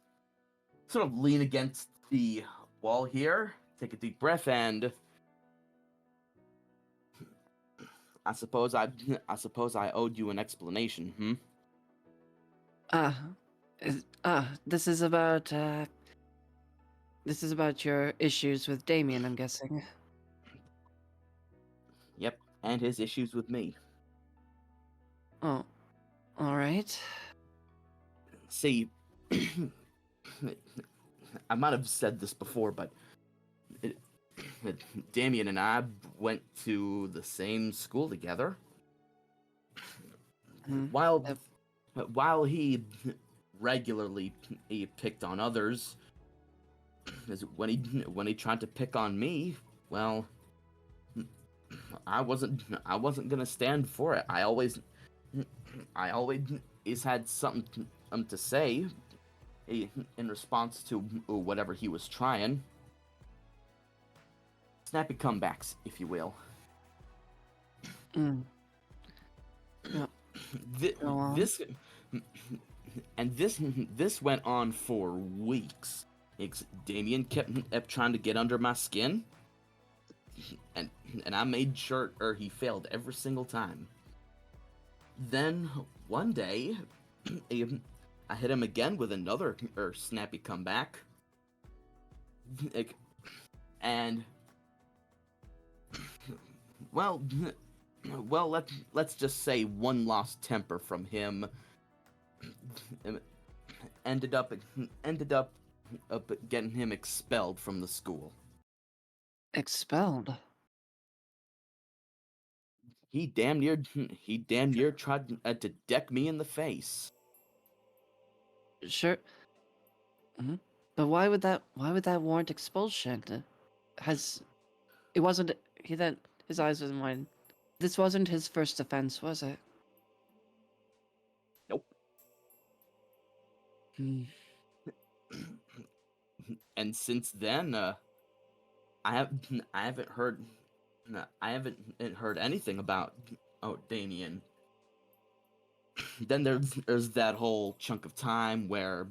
sort of lean against the wall here, take a deep breath, and I suppose I owed you an explanation. This is about your issues with Damien, I'm guessing. Yep. And his issues with me. Oh. All right. See, I might have said this before, but Damien and I went to the same school together. Mhm. While he regularly picked on others, when he tried to pick on me, well, I wasn't gonna stand for it. I always had something to say in response to whatever he was trying. Snappy comebacks, if you will. Mm. Yep. Go on. This went on for weeks. Damien kept trying to get under my skin, and I made sure he failed every single time. Then one day, I hit him again with another snappy comeback, and well, let's just say one lost temper from him ended up getting him expelled from the school. Expelled. He damn near tried to deck me in the face. Sure. But why would that warrant expulsion? It wasn't his eyes wasn't wide. This wasn't his first offense, was it? Nope. Hmm. And since then, I haven't heard anything about Damien. Then there's that whole chunk of time where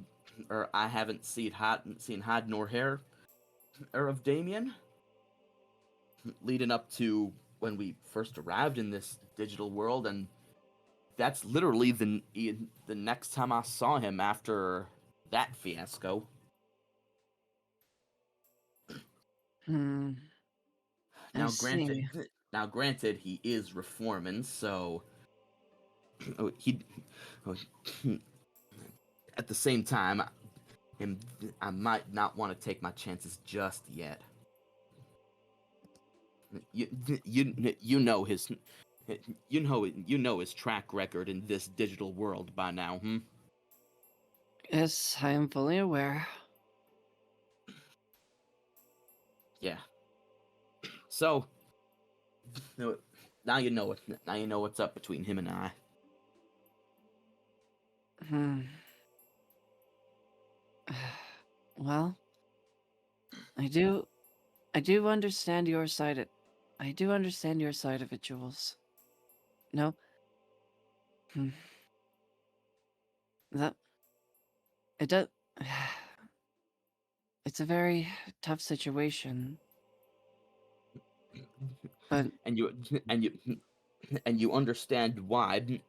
I haven't seen hide nor hair of Damien, leading up to when we first arrived in this digital world, and that's literally the next time I saw him after that fiasco. Hmm. I Now, see. granted, he is reforming, so oh, he. oh, At the same time, him, I might not want to take my chances just yet. You, you know his, you know his track record in this digital world by now, hmm? Yes, I am fully aware. Yeah. So, now you know it. Now you know what's up between him and I. Hmm. Well, I do understand your side of I do understand your side of it, Jules. No. Hmm. That it does it's a very tough situation, but And you and you and you understand why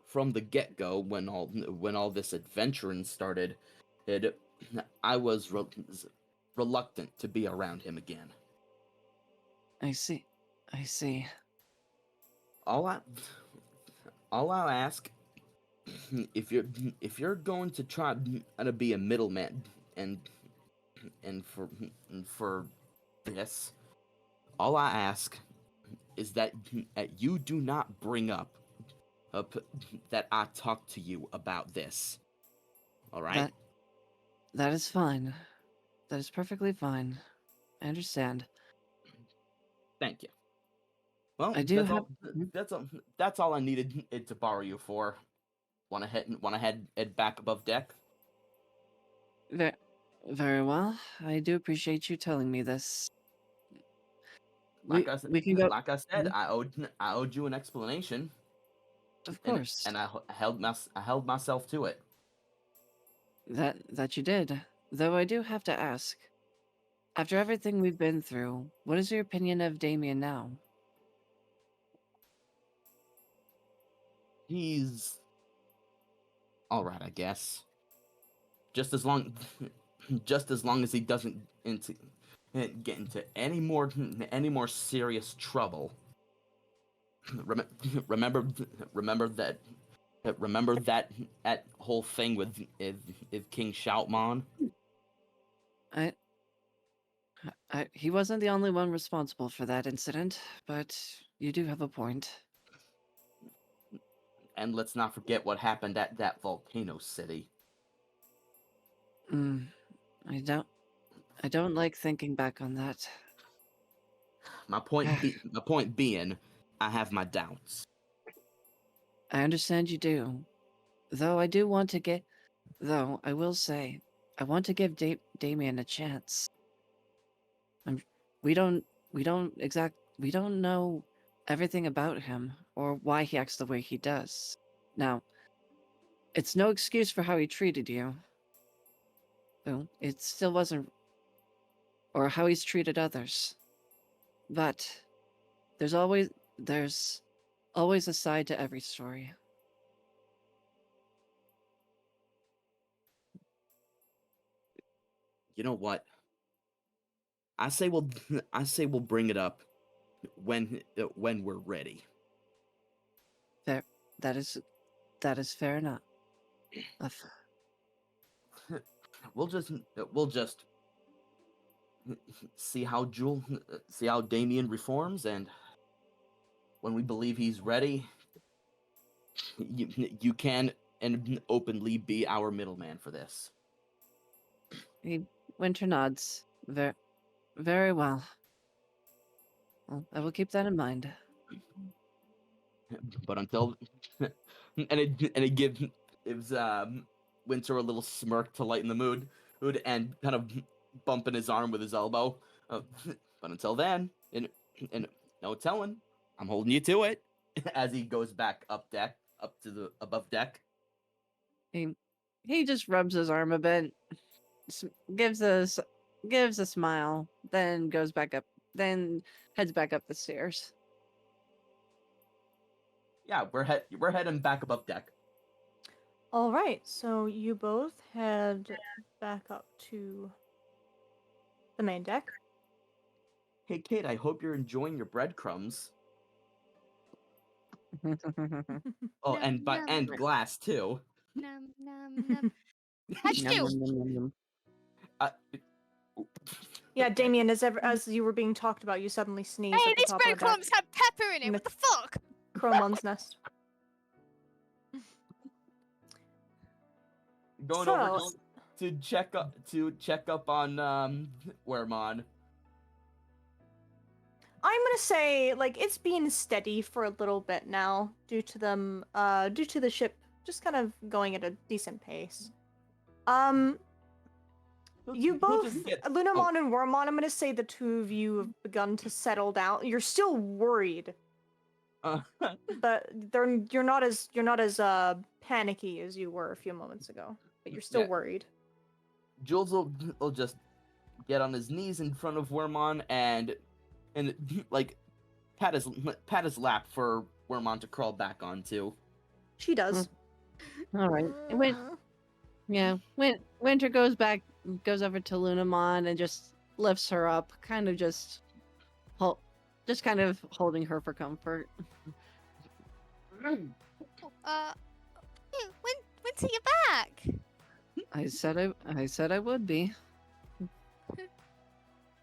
from the get-go when all this adventuring started, it I was reluctant to be around him again. I see. I see. All I all I ask, if you're going to try to be a middleman and and for and for this, all I ask is that you do not bring up that I talked to you about this. All right? That that is fine. That is perfectly fine. I understand. Thank you. Well, I do have that's all I needed it to borrow you for. Want to head back above deck? ve- very well. I do appreciate you telling me this. We can go. Like I said, Mhm. I owed you an explanation, Of and course. I held myself to it. That you did. Though I do have to ask, after everything we've been through, what is your opinion of Damien now? He's all right, I guess. Just as long just as long as he doesn't get into any more serious trouble. Rem- remember remember that that whole thing with King Shoutmon? I, he wasn't the only one responsible for that incident, but you do have a point. And let's not forget what happened at that volcano city. Mm, I don't. I don't like thinking back on that. My point being, I have my doubts. I understand you do. Though I do want to get. Though I will say, I want to give Damien a chance. I'm. We don't. We don't exact. We don't know everything about him or why he acts the way he does. Now, it's no excuse for how he treated you. Though it still wasn't, or how he's treated others. But there's always there's always a side to every story. You know what? I say we'll I say we'll bring it up when we're ready. There, that is that is fair enough. We'll just see how see how Damien reforms, and when we believe he's ready, you can and openly be our middleman for this. He Winter nods. Very well. Well, I will keep that in mind. But until it gives Winter a little smirk to lighten the mood, and kind of bumping his arm with his elbow. But until then, and no telling, I'm holding you to it. As he goes back up to the above deck. He he just rubs his arm a bit, gives gives a smile, then goes back up, then heads back up the stairs. Yeah, we're heading back above deck. All right, so you both head back up to the main deck. Hey, Kate, I hope you're enjoying your breadcrumbs. Oh, Nom, and nom. glass too. Nom, nom, nom. Touch Yum, you! yum, yum, yum, yum. Uh, Yeah, Damien, as you were being talked about, you suddenly sneezed Hey, at the these top of the deck. breadcrumbs have pepper in it. What the fuck? Cromon's nest. going So- over to check up on Wermon. I'm gonna say, like, it's been steady for a little bit now, due to the ship just kind of going at a decent pace. You He'll both, just get- Lunamon and Wormon, I'm gonna say the two of you have begun to settle down. You're still worried, Oh, but you're not as panicky as you were a few moments ago. But you're still Yeah. worried. Jules will just get on his knees in front of Wormon and like pat his lap for Wormon to crawl back onto. She does. All right. Winter goes over to Lunamon and just lifts her up, kind of just kind of holding her for comfort. When till you back? I said I would be.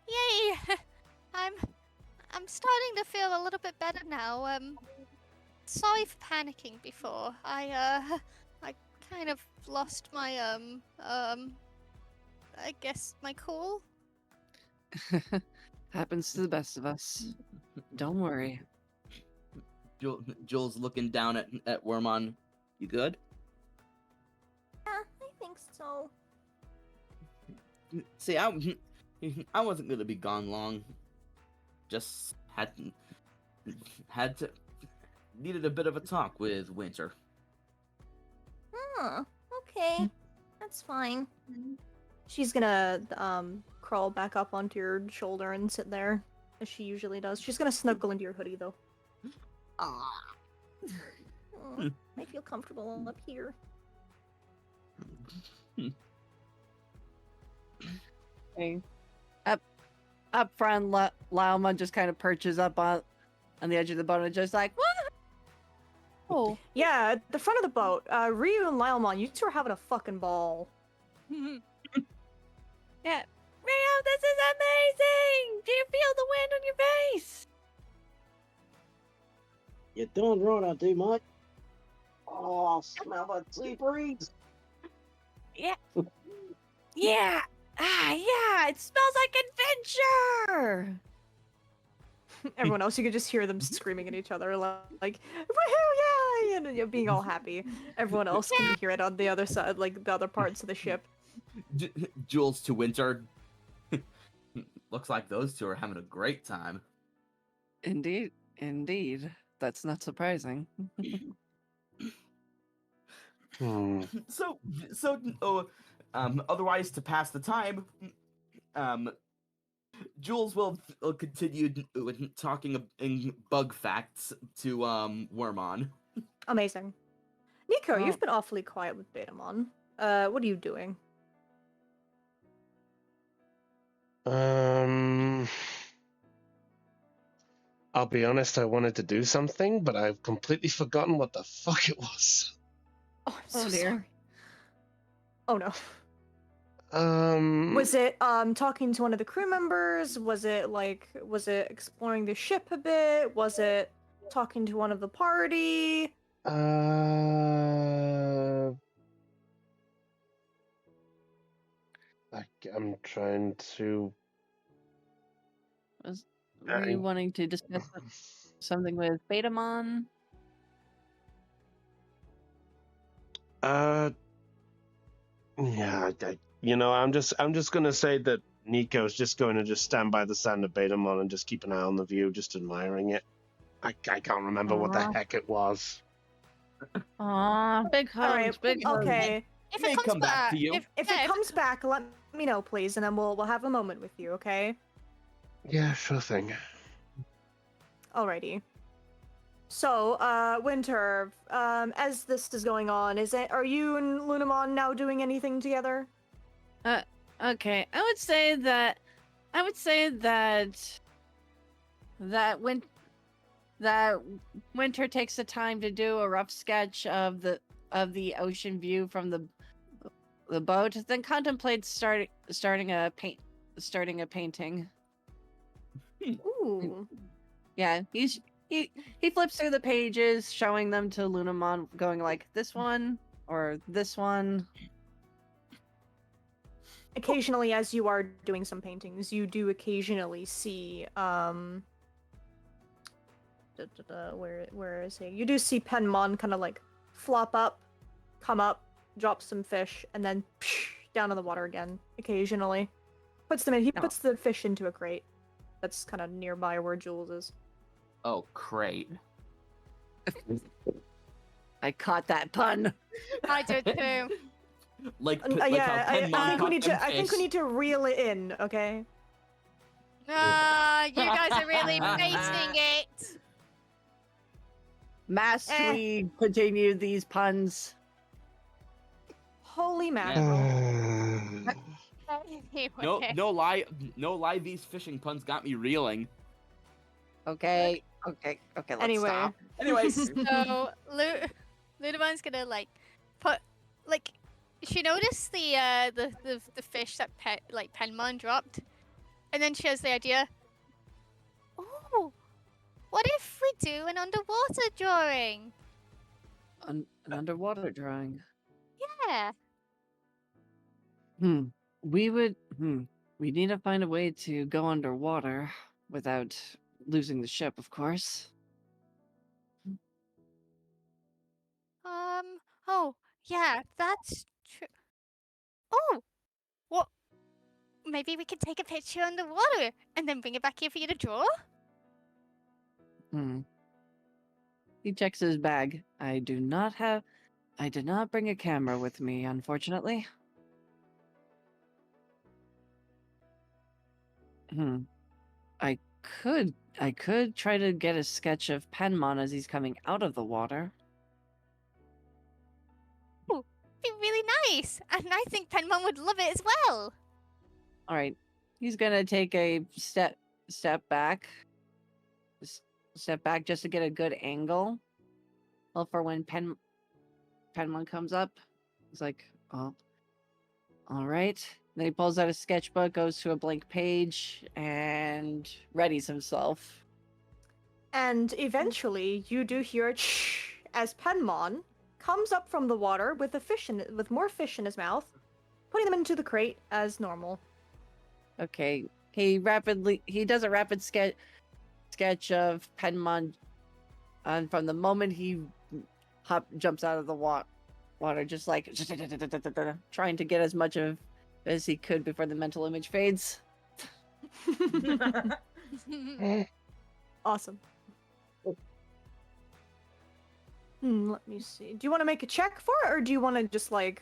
Yay! I'm starting to feel a little bit better now. Sorry for panicking before. I kind of lost my I guess my cool. Happens to the best of us. Don't worry. Jules looking down at Wormon. You good? Yeah, I think so. See, I wasn't gonna be gone long. Just had to needed a bit of a talk with Winter. Huh. Okay. That's fine. She's gonna crawl back up onto your shoulder and sit there, as she usually does. She's gonna snuggle into your hoodie though. I feel comfortable up here. Okay. Up front, Lauma just kind of perches up on the edge of the boat and just like, what? Oh, Yeah, at the front of the boat, Ryu and Lylemon, you two are having a fucking ball. yeah. Rio, this is amazing! Do you feel the wind on your face? You're doing right, I do, mate. Oh, smell that sea breeze. Yeah. Yeah. Yeah. It smells like adventure. Everyone else, you could just hear them screaming at each other, like woohoo, yay! And being all happy. Everyone else can hear it on the other side, like the other parts of the ship. Jules to Winter. Looks like those two are having a great time. Indeed. That's not surprising. So, otherwise, to pass the time, Jules will continue talking in bug facts to Wormon. Amazing. Nico, Oh. you've been awfully quiet with Betamon. What are you doing? I'll be honest, I wanted to do something, but I've completely forgotten what the fuck it was. Oh, I'm so Oh, dear. sorry. Oh no. Um, Was it talking to one of the crew members? Was it exploring the ship a bit? Was it talking to one of the party? I'm trying to. Were you wanting to discuss something with Betamon? Yeah, I'm just gonna say that Nico's just going to just stand by the stand of Betamon and just keep an eye on the view, just admiring it. I can't remember what the Aw. heck it was. Aw, big hugs, Alright, big hugs. okay. If May it comes come back to you. If Yeah, it comes back, let me know, please, and then we'll have a moment with you, okay? Yeah, sure thing. Alrighty. So, Winter, as this is going on, are you and Lunamon now doing anything together? Okay, I would say that when that Winter takes the time to do a rough sketch of the ocean view from the boat, then contemplates starting a painting. Ooh. Yeah, he flips through the pages, showing them to Lunamon, going like this one or this one. Occasionally, as you are doing some paintings, you do occasionally see, where is he? You do see Penmon kind of like flop up, come up, drop some fish, and then down in the water again. Occasionally, he puts the fish into a crate that's kind of nearby where Jules is. Oh, great. I caught that pun. I did too. Like Yeah, how I Penmon think we caught need them to. I think we fish. need to reel it in. Okay. You guys are really baiting it. Must we continue these puns? Holy Yeah. mackerel! Anyway. No lie. These fishing puns got me reeling. Okay, let's Anyway. stop. Anyways, So Ludamon's gonna put she noticed the fish that Penmon dropped, and then she has the idea. Oh, what if we do an underwater drawing? An underwater drawing. Yeah. We need to find a way to go underwater without losing the ship, of course. Oh, yeah, that's true. Oh, what? Maybe we could take a picture underwater and then bring it back here for you to draw? He checks his bag. I did not bring a camera with me, unfortunately. I could try to get a sketch of Penmon as he's coming out of the water. Oh, be really nice. And I think Penmon would love it as well. All right, he's gonna take a step back, just to get a good angle. Well, for when Penmon comes up, he's like, "Oh, all right." Then he pulls out a sketchbook, goes to a blank page, and readies himself. And eventually, you do hear a as Penmon comes up from the water with with more fish in his mouth, putting them into the crate as normal. Okay, he does a rapid sketch of Penmon, and from the moment he jumps out of the water, just like trying to get as much as he could before the mental image fades. Awesome. Let me see. Do you want to make a check for it, or do you want to just like?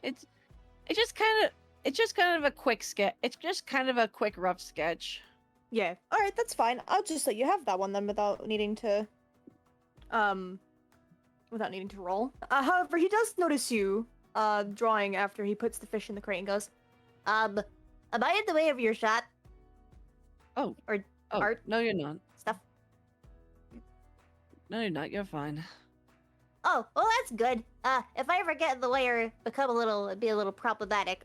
It's just kind of a quick sketch. It's just kind of a quick rough sketch. Yeah. All right, that's fine. I'll just let you have that one then, without needing to roll. However, he does notice you drawing after he puts the fish in the crate and goes, Am I in the way of your shot? Art No, you're not. Stuff. No, you're not. You're fine. Oh, well, that's good. If I ever get in the way or be a little problematic,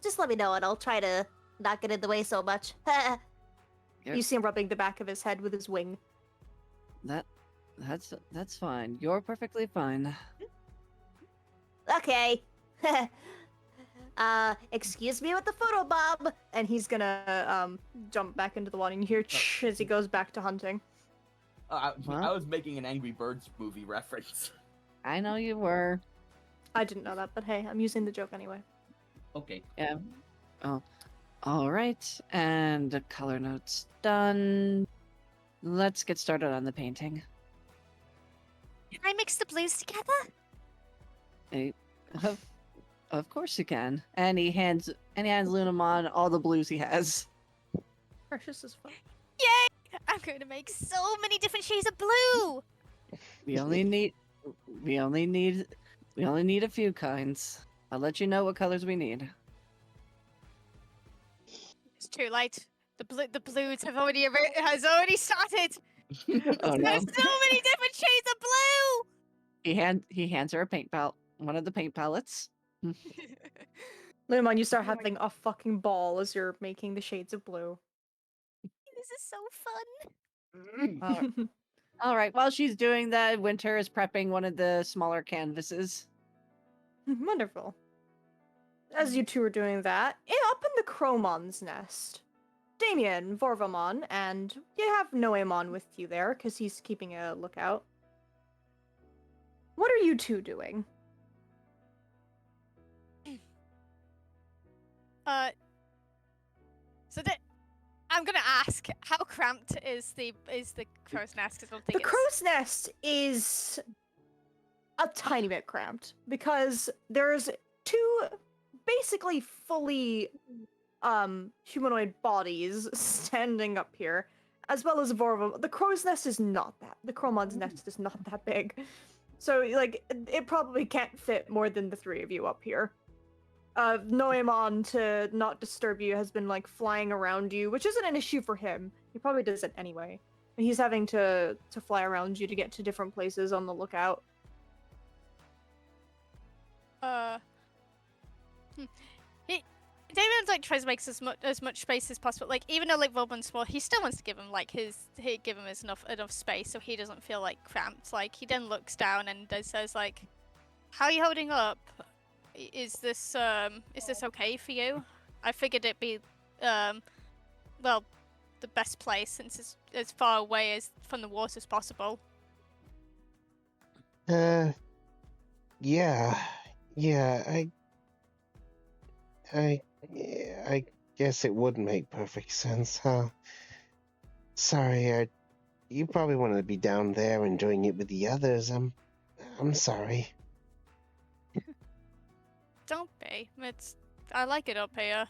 just let me know and I'll try to not get in the way so much. You see him rubbing the back of his head with his wing. That's fine. You're perfectly fine. Okay. Excuse me with the photo, Bob. And he's gonna jump back into the water, and you hear as he goes back to hunting. I was making an Angry Birds movie reference. I know you were. I didn't know that, but hey, I'm using the joke anyway. Okay. Yeah. Oh. All right. And the color note's done. Let's get started on the painting. Can I mix the blues together? Of course you can. And he hands Lunamon all the blues he has. Precious as fuck. Yay! I'm I'm going to make so many different shades of blue. We only need a few kinds. I'll let you know what colors we need. It's too late. The blues have has already started. Oh no. There's so many different shades of blue. He hands her a paint palette, one of the paint palettes. Lumon, you start having a fucking ball as you're making the shades of blue. This is so fun. All right. While she's doing that, Winter is prepping one of the smaller canvases. Wonderful. As you two are doing that, up in the Chromon's nest, Damien, Vorvamon, and you have Noemon with you there, because he's keeping a lookout. What are you two doing? So I'm gonna ask, how cramped is the crow's nest? 'Cause I don't think The it's... crow's nest is a tiny bit cramped, because there's two basically fully humanoid bodies standing up here, as well as Vorva. The crow's nest is not that. The Chromon's nest is not that big. So, like, it probably can't fit more than the three of you up here. Noemon, to not disturb you, has been, like, flying around you, which isn't an issue for him. He probably does it anyway. And he's having to fly around you to get to different places on the lookout. David like tries to make as much space as possible. Like even though like Robin's small, he still wants to give him like enough space so he doesn't feel like cramped. Like he then looks down and says like, "How are you holding up? Is this okay for you? I figured it'd be well, the best place since it's as far away as from the water as possible." Yeah, I guess it would make perfect sense, huh? Sorry, you probably wanted to be down there enjoying it with the others. I'm sorry. Don't be. I like it up here.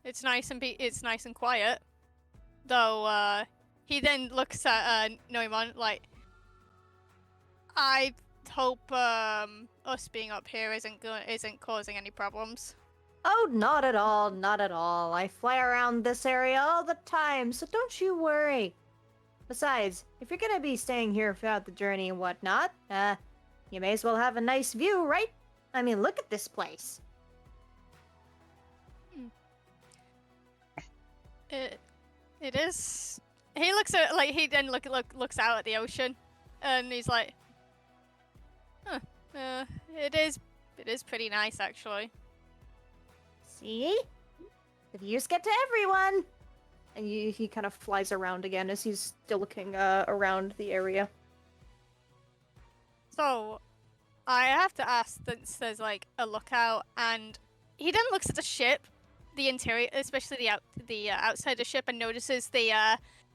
It's nice and quiet. Though he then looks at Noemon like, I hope us being up here isn't causing any problems. Oh, not at all, not at all. I fly around this area all the time, so don't you worry. Besides, if you're gonna be staying here throughout the journey and whatnot, you may as well have a nice view, right? I mean, look at this place. It is. He looks at he then looks out at the ocean, and he's like, "Huh, it is pretty nice actually." See? The views get to everyone! And he kind of flies around again as he's still looking around the area. So, I have to ask, since there's like a lookout, and he then looks at the ship, the interior, especially the outside of the ship, and notices the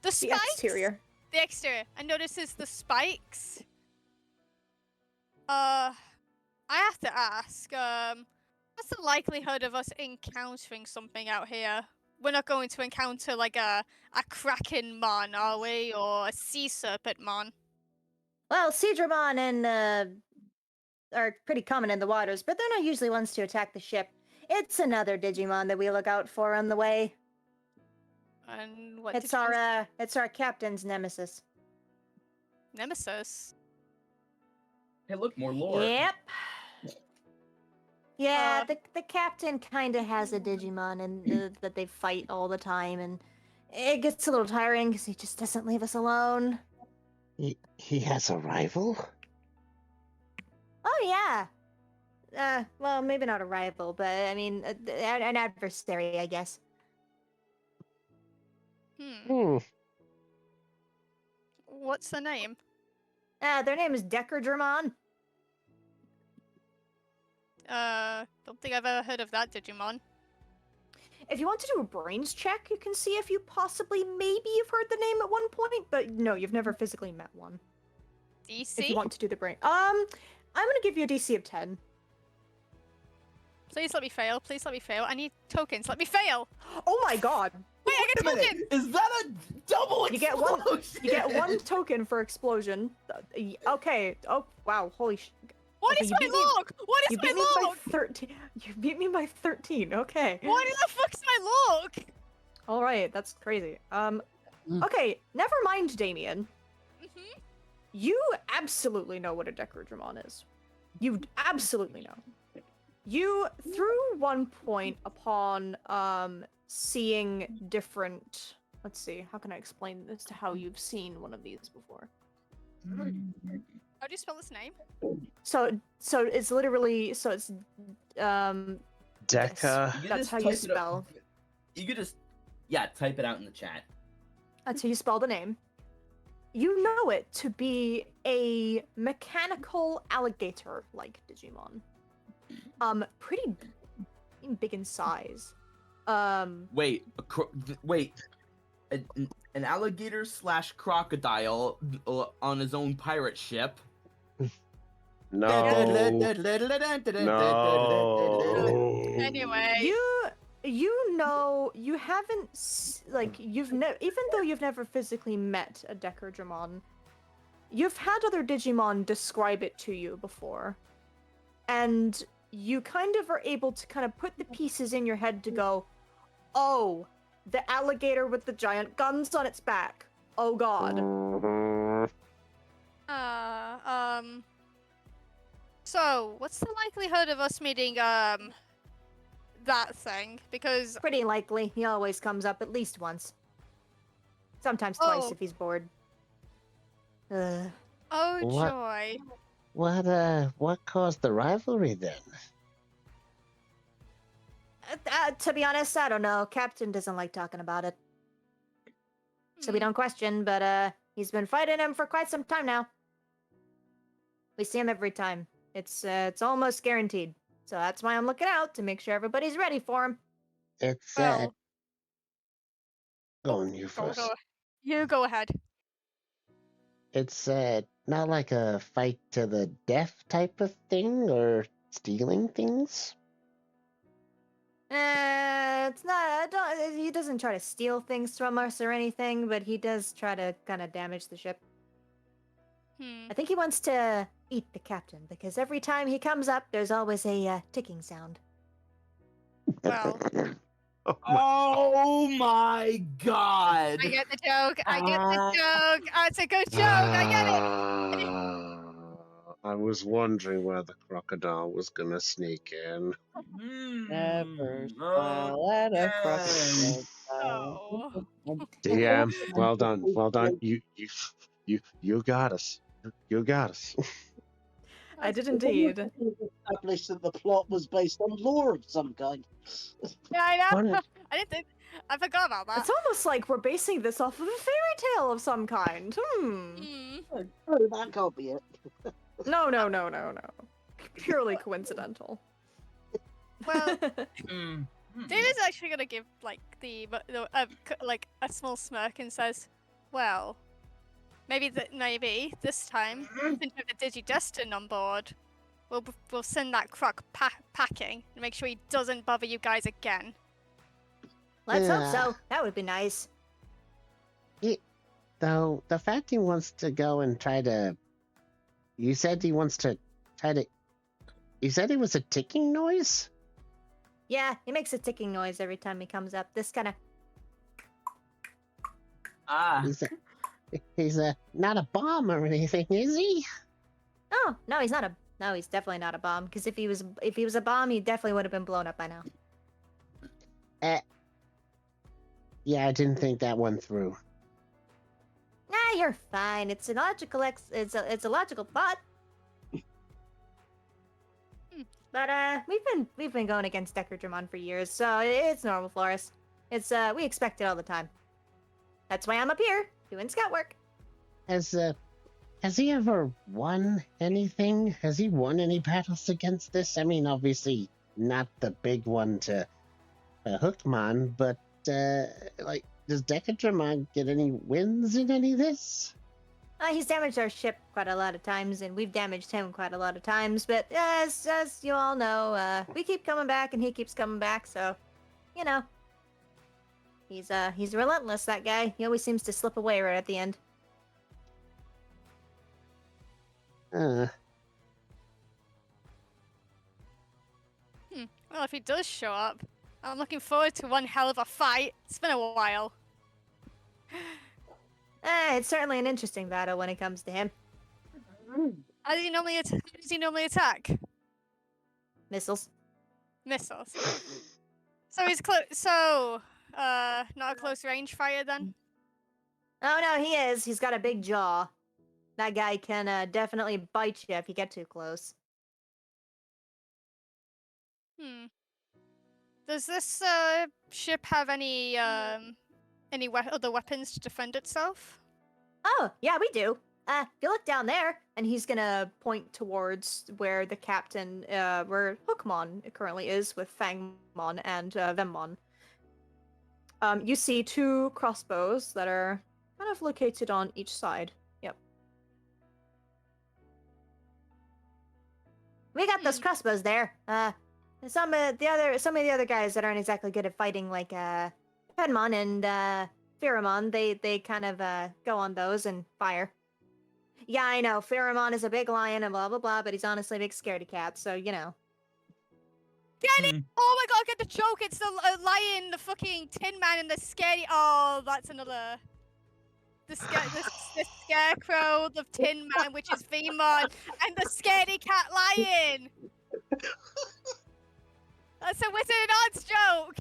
spikes. The exterior. The exterior, and notices the spikes. I have to ask, what's the likelihood of us encountering something out here? We're not going to encounter like a kraken mon, are we, or a sea serpent mon? Well, Seadramon and are pretty common in the waters, but they're not usually ones to attack the ship. It's another Digimon that we look out for on the way. And what? It's our captain's nemesis. Nemesis. Hey, look, more lore. Yep. Yeah, the captain kind of has a Digimon and that they fight all the time, and it gets a little tiring because he just doesn't leave us alone. He has a rival? Oh yeah. Well, maybe not a rival, but I mean, an adversary, I guess. What's the name? Their name is Dramon. Don't think I've ever heard of that Digimon. If you want to do a brains check, you can see if you possibly maybe you've heard the name at one point, but no, you've never physically met one. DC? If you want to do the brain. I'm gonna give you a DC of 10. Please let me fail. Please let me fail. I need tokens. Let me fail. Oh my god! Wait, I get Wait a minute, tokens. is that a double You get one. explosion? You get one token for explosion. Okay. Oh wow! Holy sh! What Okay, is you my beat me- log? What You is beat me my by log? 13. You beat me by 13. Okay. What the fuck's my log? All right. That's crazy. Okay. Never mind, Damien. Mhm. You absolutely know what a Decrodramon is. You absolutely know. You, through one point upon seeing different. Let's see. How can I explain this to how you've seen one of these before? How do you spell this name? So it's literally it's Deca. You could That's just how you type it spell. up. You could just, yeah, type it out in the chat. That's how you spell the name. You know it to be a mechanical alligator-like Digimon. Pretty big in size. Wait, wait. An alligator slash crocodile on his own pirate ship. No. No. Anyway. You know, you haven't even though you've never physically met a Decrodramon, you've had other Digimon describe it to you before, and you kind of are able to kind of put the pieces in your head to go, oh, the alligator with the giant guns on its back. Oh god. Mhm. So, what's the likelihood of us meeting, that thing? Because, Pretty likely, he always comes up at least once. Sometimes twice Oh. if he's bored. oh What? joy. What caused the rivalry then? To be honest, I don't know. Captain doesn't like talking about it. So we Hmm. don't question, but he's been fighting him for quite some time now. We see him every time. It's almost guaranteed. So that's why I'm looking out to make sure everybody's ready for him. It's Well, go on you go, first. go. You go ahead. It's not like a fight to the death type of thing or stealing things. It's not. He doesn't try to steal things from us or anything, but he does try to kind of damage the ship. I think he wants to eat the captain because every time he comes up, there's always a ticking sound. Well, Oh my- Oh my god! I get the joke. I get the joke. Oh, it's a good joke. I get it. I was wondering where the crocodile was gonna sneak in. Never smile at a crocodile. Oh. DM, well done, well done. You got us. You got us. I did indeed. Established that the plot was based on lore of some kind. Yeah, I know. What? I didn't think. I forgot about that. It's almost like we're basing this off of a fairy tale of some kind. Oh, that can't be it. No. Purely coincidental. Well, Mm. David's actually gonna give like like a small smirk and says, "Well, maybe this time, since we have the Digi-Destin on board, we'll send that croc packing and make sure he doesn't bother you guys again." Let's hope Yeah. so. That would be nice. Though the fact he wants to go and try to, you said he wants to try to. You said it was a ticking noise. Yeah, he makes a ticking noise every time he comes up. This kind of. Ah. He's not a bomb or anything, is he? Oh no, he's not a. No, he's definitely not a bomb. Because if he was a bomb, he definitely would have been blown up by now. Yeah, I didn't think that one through. Nah, you're fine. It's a logical it's a logical thought. But we've been going against Decrodramon for years, so it's normal for us. It's we expect it all the time. That's why I'm up here doing scout work. Has he ever won anything? Has he won any battles against this? I mean, obviously not the big one to Hookmon, but like, does Decadramon get any wins in any of this? He's damaged our ship quite a lot of times, and we've damaged him quite a lot of times. But as you all know, we keep coming back, and he keeps coming back. So, you know, he's relentless. That guy. He always seems to slip away right at the end. Well, if he does show up, I'm looking forward to one hell of a fight. It's been a while. It's certainly an interesting battle when it comes to him. How does he normally attack? Missiles. Missiles. So he's not a close range fighter then? Oh no, he is. He's got a big jaw. That guy can definitely bite you if you get too close. Does this ship have any other weapons to defend itself? Oh, yeah, we do. If you look down there, and he's gonna point towards where the captain, where Hookmon currently is with Fangmon and Vemmon. You see 2 crossbows that are kind of located on each side. Yep. We got those crossbows there. Some of the other guys that aren't exactly good at fighting, like Pedmon and Pheromon, they kind of go on those and fire. Yeah, I know. Pheromon is a big lion and blah blah blah, but he's honestly a big scaredy cat, so you know. Get it! Oh my god, get the joke! It's the lion, the fucking Tin Man, and the scary. Oh, that's another. The scarecrow, the Tin Man, which is Vemon, and the scaredy cat lion. That's a Wizard of Oz joke.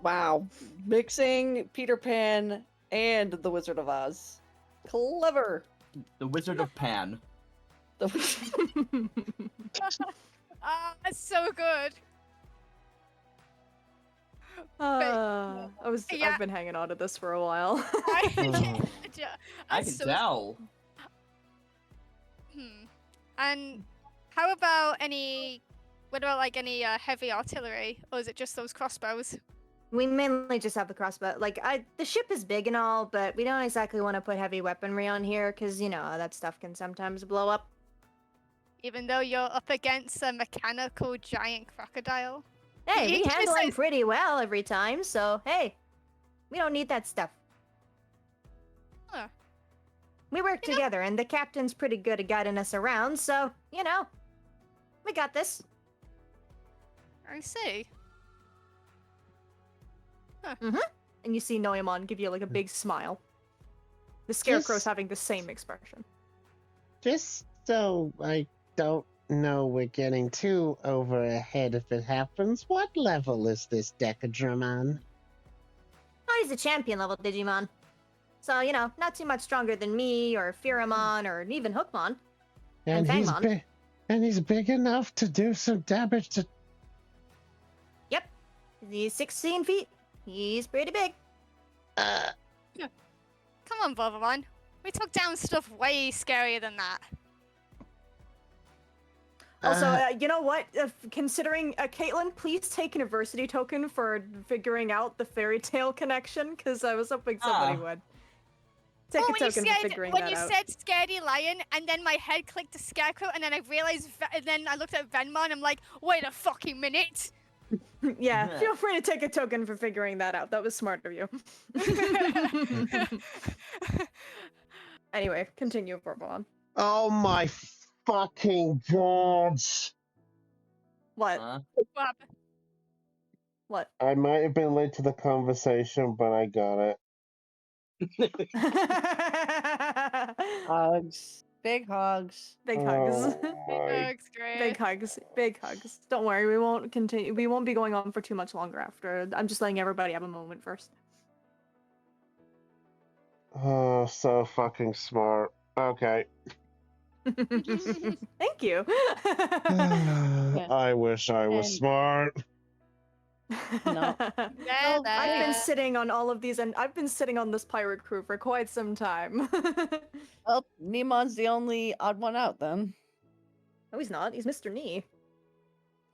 Wow. Mixing Peter Pan and the Wizard of Oz. Clever. The Wizard of Pan. That's so good. I've been hanging on to this for a while. I can tell. And how about what about like any heavy artillery, or is it just those crossbows? We mainly just have the crossbow. Like, the ship is big and all, but we don't exactly want to put heavy weaponry on here, because, you know, that stuff can sometimes blow up. Even though you're up against a mechanical giant crocodile? Hey, You we just handle him said- pretty well every time, so, hey, we don't need that stuff. Huh. We work together, and the captain's pretty good at guiding us around, so, you know, we got this. I see. And you see Noemon give you like a big smile. The scarecrow's having the same expression. Just so I don't know we're getting too over ahead if it happens, what level is this Decadramon? Oh, he's a champion level Digimon. So, you know, not too much stronger than me, or Pheromon, or even Hookmon. And he's Fangmon. big, and he's big enough to do some damage to. Yep. He's 16 feet. He's pretty big. Come on, Bobamon. We took down stuff way scarier than that. Also, you know what? Considering Caitlin, please take an adversity token for figuring out the fairy tale connection, because I was hoping somebody would. Take a token for figuring when that you out. said scaredy lion, and then my head clicked to scarecrow, and then I realized, and then I looked at Venmon, I'm like, wait a fucking minute. Yeah, feel free to take a token for figuring that out. That was smart of you. Anyway, continue, Bourbon. Oh my fucking god! What? What? I might have been late to the conversation, but I got it. Hugs. Big hugs. Big hugs. Oh my. Looks great. Big hugs. Big hugs. Don't worry, we won't continue. We won't be going on for too much longer after. I'm just letting everybody have a moment first. Oh, so fucking smart. Okay. Thank you. I wish I was And- smart. No. Well, I've been sitting on all of these, and I've been sitting on this pirate crew for quite some time. Well, Nemon's the only odd one out then. No, he's not. He's Mr. Nee.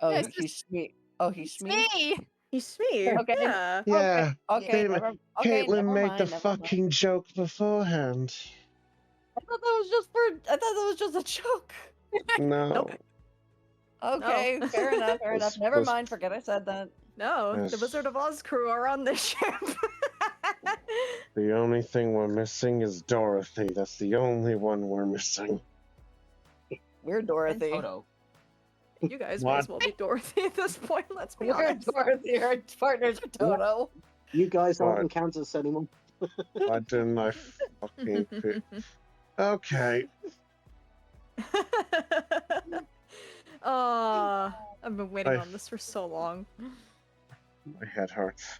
Oh, Yeah, it's he's sweet. Oh, he's It's sweet. me. He's me. Okay. Yeah. Yeah. Okay, Damon- never, Caitlin made mind, the never mind. fucking joke beforehand. I thought that was just a joke. No. Nope. Okay, fair enough, fair enough. This Never was- mind, forget I said that. No, the Yes. Wizard of Oz crew are on this ship. The only thing we're missing is Dorothy. That's the only one we're missing. We're And Dorothy. Toto. You guys may as What? well be Dorothy at this point, let's be We're honest. Dorothy. Our partners are Toto. You guys aren't What? in Kansas anymore. Why didn't I fucking pick? Okay. I've been waiting I- on this for so long. My head hurts.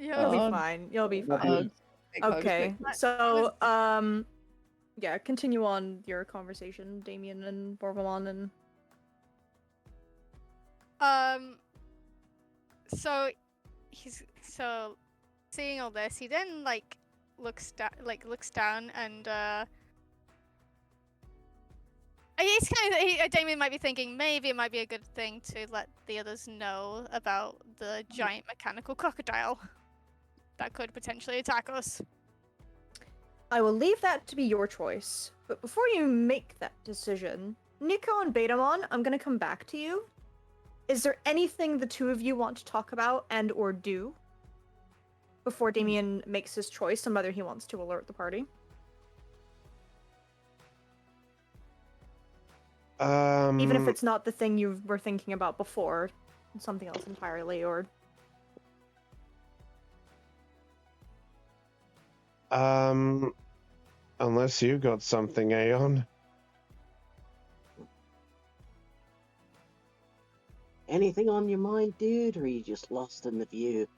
You'll be Oh. fine. You'll be Big fine. hugs. Big hugs, Okay, big- so yeah, continue on your conversation, Damien and Borvalon, and So seeing all this, he then looks down and Damien might be thinking maybe it might be a good thing to let the others know about the giant mechanical crocodile that could potentially attack us. I will leave that to be your choice. But before you make that decision, Nico and Betamon, I'm gonna come back to you. Is there anything the two of you want to talk about and or do before Damien makes his choice on whether he wants to alert the party? Even if it's not the thing you were thinking about before, something else entirely, or... Unless you got something, Aeon. Anything on your mind, dude, or are you just lost in the view?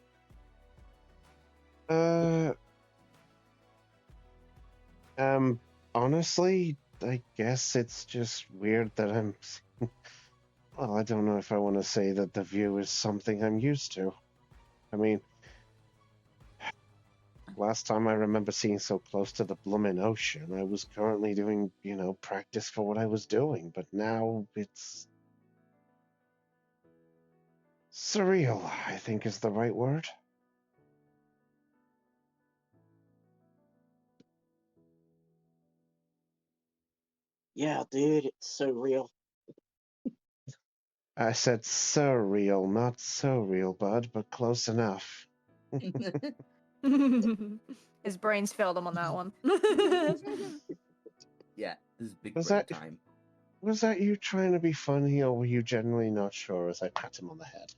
Honestly, I guess it's just weird that I'm. Well, I don't know if I want to say that the view is something I'm used to. I mean, last time I remember seeing so close to the bloomin' ocean, I was currently doing, practice for what I was doing, but now it's surreal, I think is the right word. Yeah, dude, it's so real. I said surreal, not so real, bud, but close enough. His brains failed him on that one. Yeah, this is big Was brain that- time. Was that you trying to be funny, or were you genuinely not sure as I pat him on the head?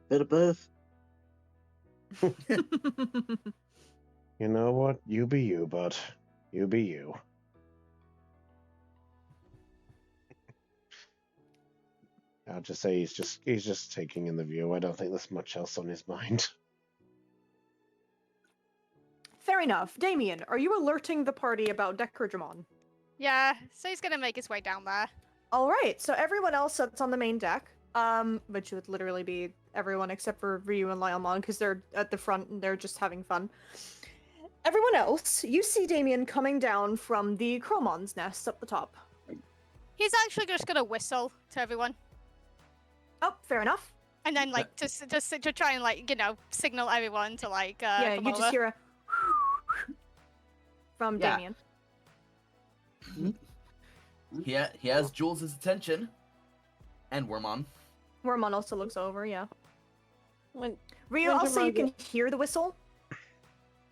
Bit of both. You know what? You be you, bud. You be you. I'll just say he's just taking in the view. I don't think there's much else on his mind. Fair enough. Damien, are you alerting the party about Digimon? Yeah, so he's gonna make his way down there. All right, so everyone else that's on the main deck, which would literally be everyone except for Ryu and Lyomon, because they're at the front and they're just having fun. Everyone else, you see Damien coming down from the Chromon's nest up the top. He's actually just gonna whistle to everyone, Oh, fair enough. and then just to try and signal everyone to Yeah, come you over. just hear a from Yeah. Damien. He has Jules' attention. And Wormon. Wormon also looks over, yeah. When Ryu, Winter also you can Margaret- hear the whistle.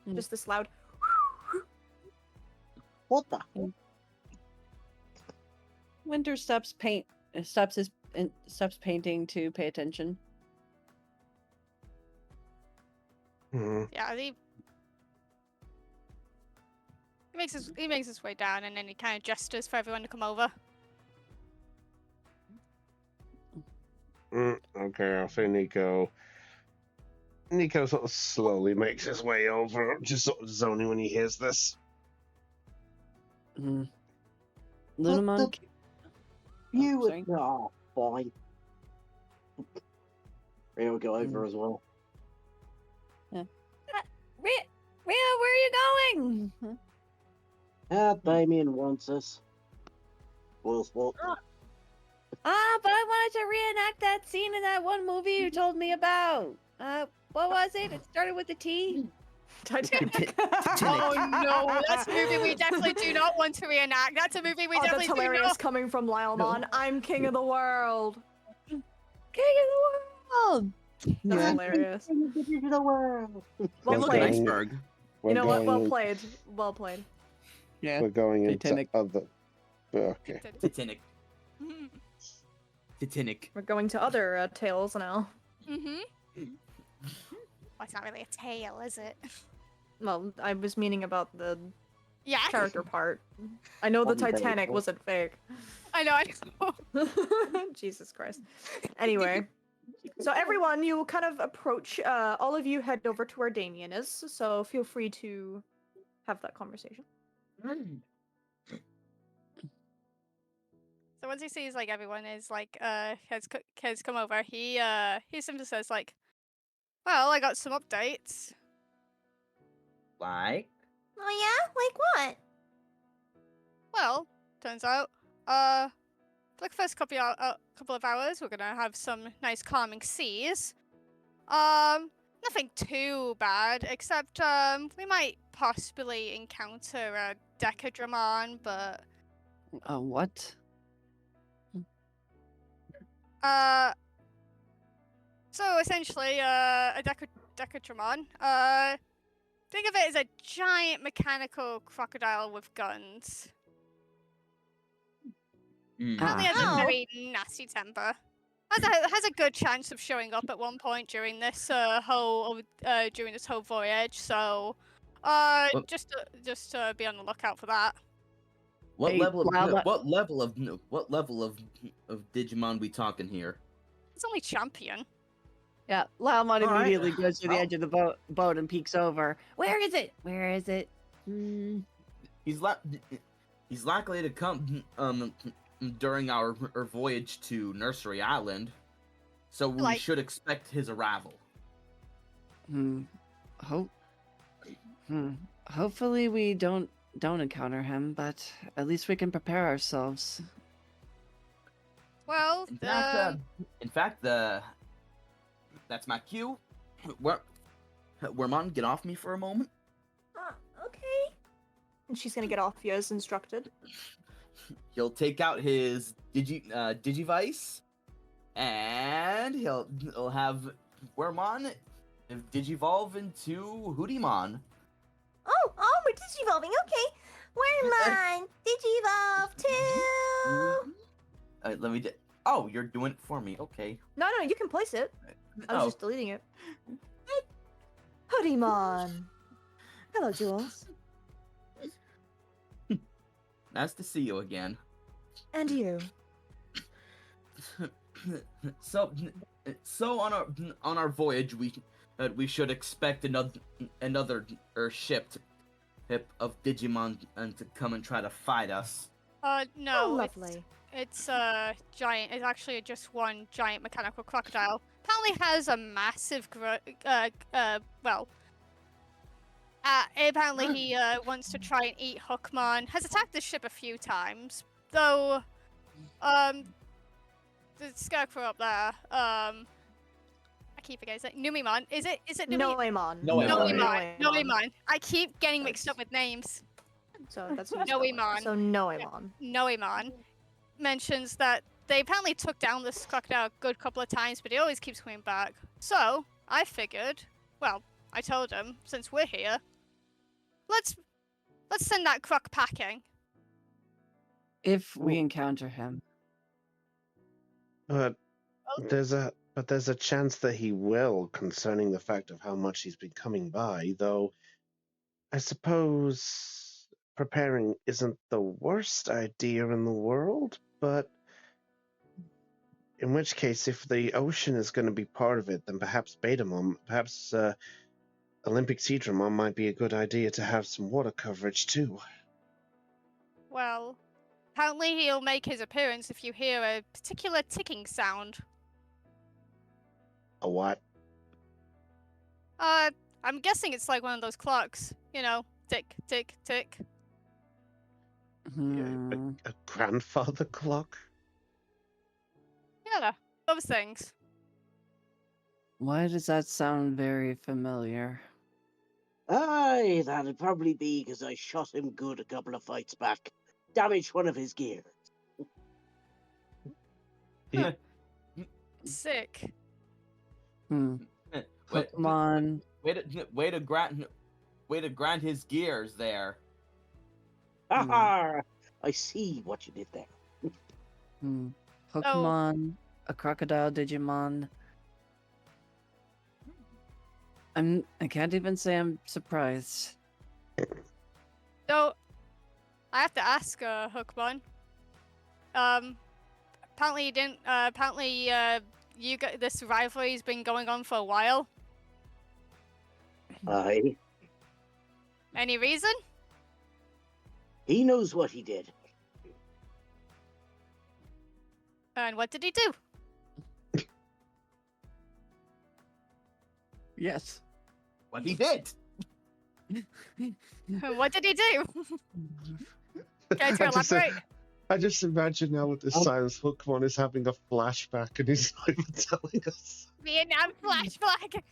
Mm. Just this loud. What the hell? Winter stops painting to pay attention. Hmm. Yeah, he makes his way down, and then he kind of gestures for everyone to come over. Okay, I'll say Nico. Nico sort of slowly makes his way over, just sort of zoning when he hears this. Mm. What Lunamon. the- You sorry. would. Oh, fine. Ray will go over as well. Ria, where are you going? Damien wants us. Well, what? But I wanted to reenact that scene in that one movie you told me about. What was it? It started with a T. Titanic. Oh no, that's a movie we definitely do not want to reenact. That's a movie we Oh, definitely that's do hilarious not. coming from Lylemon. No. I'm king of the world. King of the world. That's Yeah. hilarious. In the digital world. Well Look at played. iceberg. We're You know what? Well going- played. Well played. Yeah. We're going into Titanic. other. Okay. Titanic. Titanic. We're going to other tales now. Mm-hmm. Well, it's not really a tale, is it? Well, I was meaning about the Yeah. character part. I know the Wasn't very Titanic cool. wasn't fake. I know. Jesus Christ. Anyway, so everyone, you kind of approach. All of you head over to where Damien is. So feel free to have that conversation. So once he sees like everyone is like has come over, he simply says like, "Well, I got some updates. Like? Oh yeah? Like what? Well, turns out, for the first couple of hours, we're gonna have some nice calming seas. Nothing too bad, except we might possibly encounter a Decadramon, but What? so essentially, a Decadramon. Think of it as a giant mechanical crocodile with guns. Apparently has a Oh. very nasty temper. Has a good chance of showing up at one point during this whole voyage. So, just be on the lookout for that. What Hey, level of Lava- what level of Digimon we talking here? It's only champion. Yeah, Laumon All right. immediately goes to the Well- edge of the boat and peeks over. Where is it? Where is it? He's likely to come during our voyage to Nursery Island, so we Like- should expect his arrival. Hope. Hopefully we don't encounter him, but at least we can prepare ourselves. Well, In fact, that's my cue. Wormon, get off me for a moment. Okay. And she's gonna get off you as instructed. He'll take out his Digivice, and he'll have Wormon Digivolve into Hoodymon. Oh, we're digivolving. Okay. Where mine? Digivolve too. Let me. Oh, you're doing it for me. Okay. No, you can place it. I was Oh. just deleting it. Hoodymon. Hello, Jules. Nice to see you again. And you. So on our voyage, we should expect another ship of Digimon to come and try to fight us. no. Oh, lovely. It's giant. It's actually just one giant mechanical crocodile. Apparently has a massive apparently he wants to try and eat Hookmon. Has attacked the ship a few times, though. The scarecrow up there. I keep forgetting. Is it Numimon? Is it Noemon. Noemon. Noemon. I keep getting mixed up with names. So that's what you spell it. Noemon. So Noemon. Noemon mentions that they apparently took down this crocodile a good couple of times, but he always keeps coming back. So I figured, well, I told him, since we're here, let's send that croc packing. If we encounter him. But there's a chance that he will, concerning the fact of how much he's been coming by. Though, I suppose preparing isn't the worst idea in the world. But in which case, if the ocean is going to be part of it, then perhaps Olympic Seadramon might be a good idea to have some water coverage too. Well, apparently he'll make his appearance if you hear a particular ticking sound. A what? I'm guessing it's like one of those clocks. You know, tick, tick, tick. A grandfather clock? those things. Why does that sound very familiar? Aye, that'd probably be because I shot him good a couple of fights back. Damaged one of his gears. Sick. Hmm. Wait, Pokemon. way to grind his gears there. Ha! I see what you did there. Hmm. Pokemon. A crocodile Digimon. I can't even say I'm surprised. So, I have to ask, Hookbun. Apparently you didn't. This rivalry's been going on for a while. Aye. Any reason? He knows what he did. And what did he do? Yes. What he did. What did he do? Care to elaborate? I just imagine now with this silence, Pokemon is having a flashback and he's not even telling us. Vietnam flashback.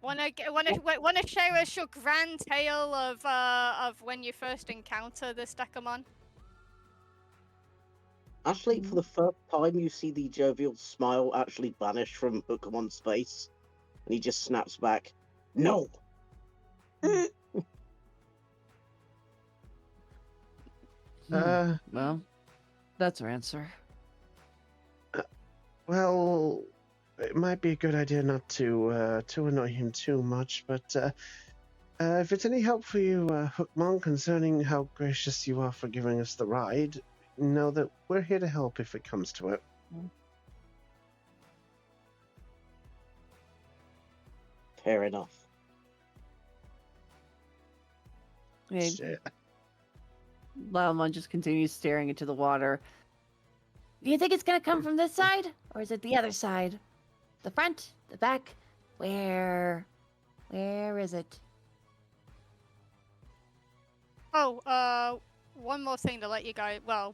Wanna share us your grand tale of when you first encounter this Decamon? Actually, for the first time, you see the jovial smile actually vanish from Pokemon's face, and he just snaps back, "No." Well, that's our answer. Well, it might be a good idea not to annoy him too much, but if it's any help for you, Hookmon, concerning how gracious you are for giving us the ride, know that we're here to help if it comes to it. Fair enough. Hey, Shit. Lalmon just continues staring into the water. Do you think it's gonna come from this side? Or is it the other side? The front? The back? Where is it? Oh, one more thing to let you guys. Well,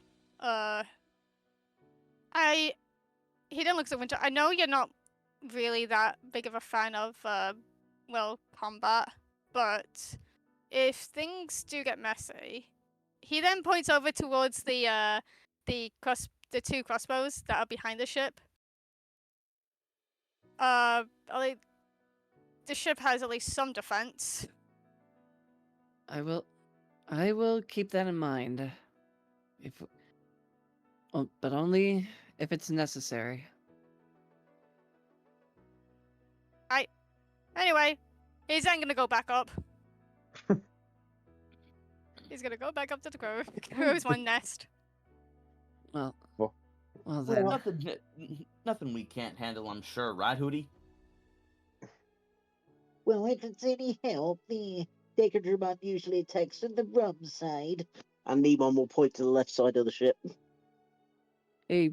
he didn't look so winter. I know you're not really that big of a fan of combat, but if things do get messy, he then points over towards the two crossbows that are behind the ship. The ship has at least some defense. I will keep that in mind. But only if it's necessary. Anyway, he's then gonna go back up. He's gonna go back up to the crow's one nest. Well Well, then. Nothing we can't handle, I'm sure, right, Hootie? Well, if it's any help, the Digimon usually attacks on the rum side. And Nemon will point to the left side of the ship. A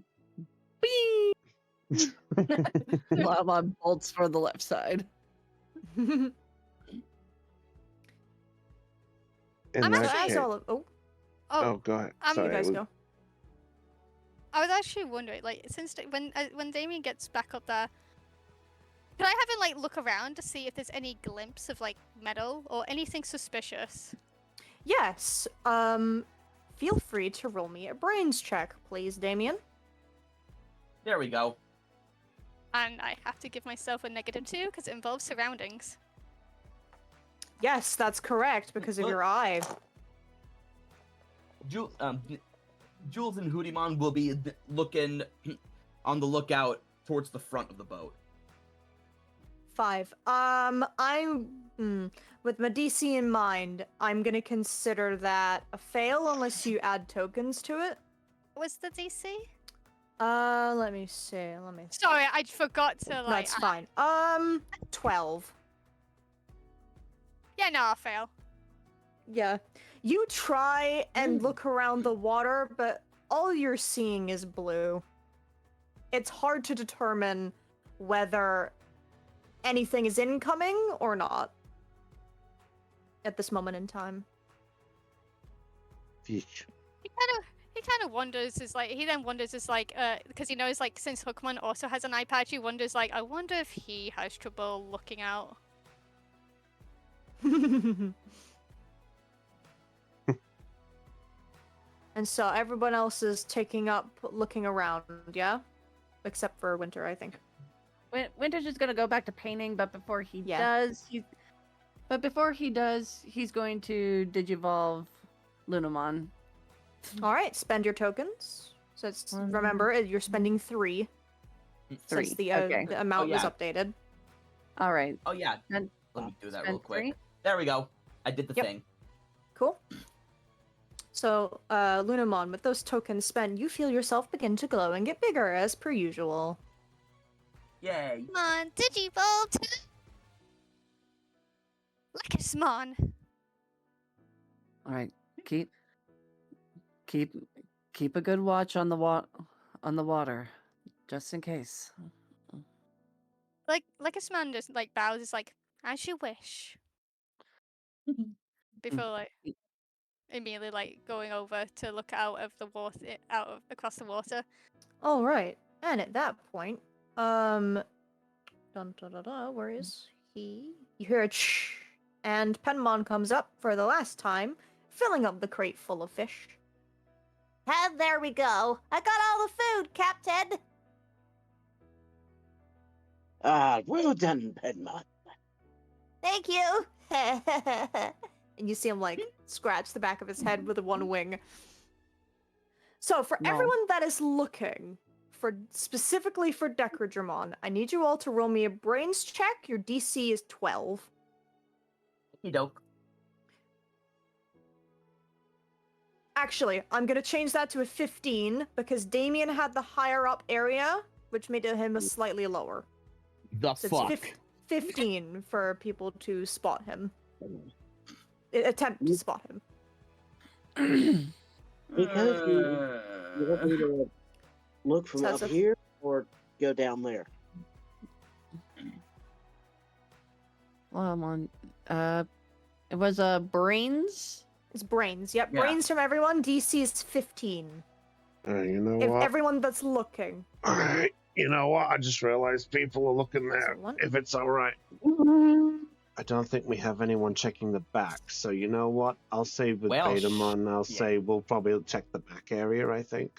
beep. Lalmon bolts for the left side. In I'm that actually case- oh, go ahead. you Sorry, you guys I was- go. I was actually wondering, like, since when Damien gets back up there, could I have him like look around to see if there's any glimpse of like metal or anything suspicious? Yes. Feel free to roll me a brains check, please, Damien. There we go. And I have to give myself a -2 because it involves surroundings. Yes, that's correct because of What? your eye. Jules and Hoodimon will be looking on the lookout towards the front of the boat. 5. With my DC in mind, I'm gonna consider that a fail unless you add tokens to it. Was the DC? Let me see. Sorry, I forgot to like. That's fine. 12. Yeah, no, I'll fail. Yeah. You try and look around the water, but all you're seeing is blue. It's hard to determine whether anything is incoming or not at this moment in time. Yeesh. He He kind of wonders, because he knows, like, since Hookman also has an eye patch, he wonders, like, I wonder if he has trouble looking out. And so everyone else is taking up looking around, yeah? Except for Winter, I think. Winter's just gonna go back to painting, but before he Yeah. does, he's going to digivolve Lunamon. All right, spend your tokens. So it's, remember, you're spending 3. Three. Since the, Okay. the amount was yeah. updated. All right. Oh yeah. Spend- Let me do that spend real quick. 3. There we go. I did the Yep. thing. Cool. So, Lunamon, with those tokens spent, you feel yourself begin to glow and get bigger as per usual. Yay. Come on, Digivolve! Lekismon! All right. Keep a good watch on the water, just in case. Lekismon just, like, bows, is like, as you wish. Before, like, immediately, like, going over to look out of the water, across the water. All right, and at that point, dun, dun, dun, dun, where is he? You hear a shh, and Penmon comes up for the last time, filling up the crate full of fish. And there we go. I got all the food, Captain. Well done, Penmon. Thank you. And you see him, like, scratch the back of his head with one wing. So, for No. everyone that is looking, specifically for Decradramon, I need you all to roll me a brains check. Your DC is 12. Doke. Actually, I'm gonna change that to a 15 because Damien had the higher up area, which made him a slightly lower. The So fuck? it's 15 for people to spot him. Attempt to spot him. Because you want me to look from So up it's a- here or go down there? Well, I'm on. It was brains. It's brains. Yep, Yeah. brains from everyone. DC is 15. You know If what? everyone that's looking. Alright, you know what? I just realized people are looking there. So one- If it's alright. I don't think we have anyone checking the back. So you know what? I'll say with Well, Betamon, I'll yeah. say we'll probably check the back area, I think.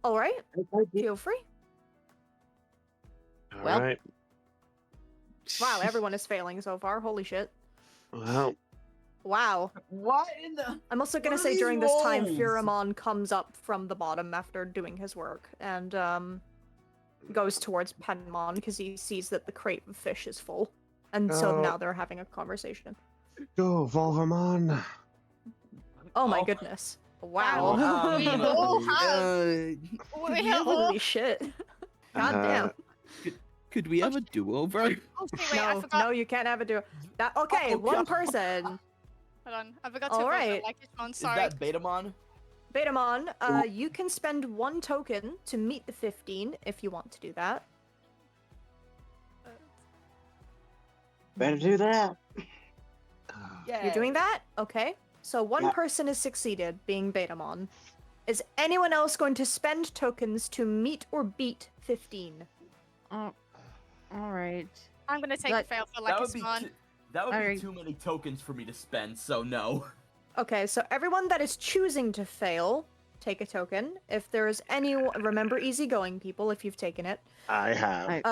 All right, Okay, feel free. Well- Alright. Wow, everyone is failing so far. Holy shit. Well, Wow. What in the? I'm also gonna What are say these during this time, rolls? Pheromon comes up from the bottom after doing his work and goes towards Penmon because he sees that the crate of fish is full, and so Oh. now they're having a conversation. go, Volvamon. Oh my Oh. goodness! Oh, Wow! Holy shit! God damn! Could we have a do-over? Oh, shit, wait, I No, forgot. no, you can't have a do. That okay? Oh, One God. person. Hold on, I forgot to All vote right. for Lekismon, Is sorry. that Betamon? Betamon, you can spend 1 token to meet the 15 if you want to do that. better do that. You're doing that? Okay. So one Yeah. person is succeeded, being Betamon. Is anyone else going to spend tokens to meet or beat 15? Oh, all right. I'm gonna take But- a fail for That would be Lekismon. that would be Alright. too many tokens for me to spend. So no. Okay, so everyone that is choosing to fail, take a token. If there's any, remember easygoing people if you've taken it. I have.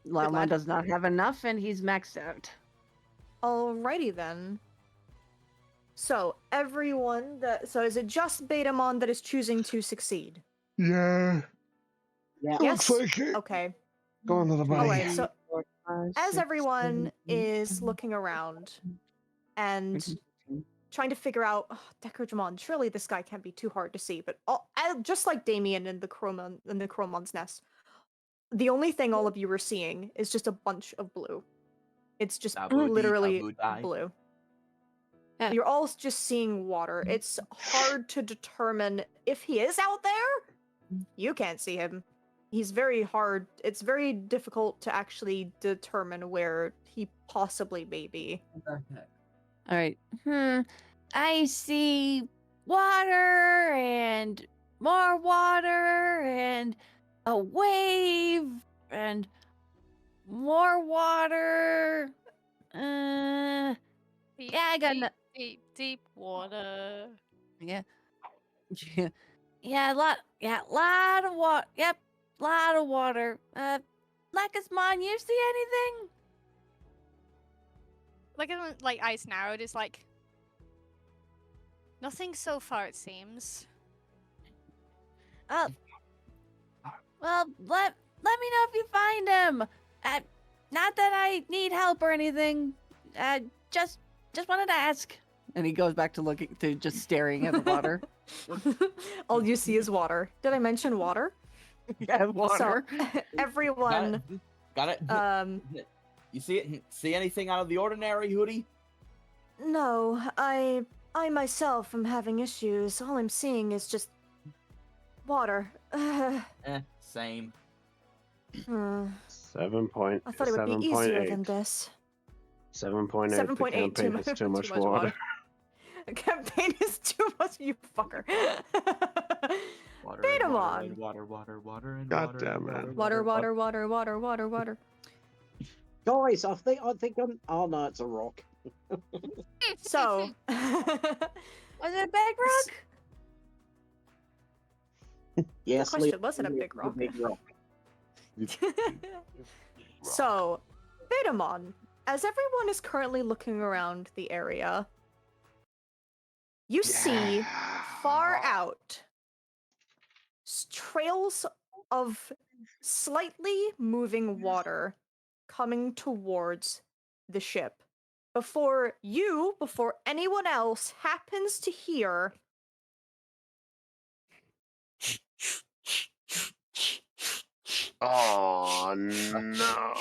Lalmon lad. does not have enough, and he's maxed out. Alrighty then. So so is it just Betamon that is choosing to succeed? Yeah. Yeah. Yes? Looks like it. Okay. Go on, little buddy. Alright, so 4, 5, as 6, everyone 7, 8, is looking around and trying to figure out, oh, Decradramon, surely this guy can't be too hard to see, but just like Damien in the Chromon's nest, the only thing all of you are seeing is just a bunch of blue. It's just Taboo-dee, literally taboo-die. blue. Yeah. You're all just seeing water. It's hard to determine if he is out there. You can't see him. He's very hard. It's very difficult to actually determine where he possibly may be. All right. I see water and more water and a wave and more water. Deep, Yeah, I got deep, no- deep, deep water. Yeah. Yeah. yeah, lot of water. Yep, lot of water. Lacusmon, you see anything? Like eyes narrowed is like nothing so far. It seems. Oh, well, let me know if you find him. Not that I need help or anything. Just wanted to ask. And he goes back to looking to just staring at the water. All you see is water. Did I mention water? Yeah, water. So everyone, Got it. You see it? See anything out of the ordinary, Hootie? no, I myself am having issues. All I'm seeing is just water. Same. 7 I thought it would be easier than this. 7.8. 7.8, The campaign has too much water. Campaign is too much, you fucker. Water, Betamon. and water, and God water. damn it. Water. Guys, I think I'm. Oh no, it's a rock. So, Was it a big rock? Yes, question Leo, wasn't a big the rock. Big rock. so, Betamon, as everyone is currently looking around the area, you see far out trails of slightly moving water coming towards the ship. Before anyone else happens to hear Oh no.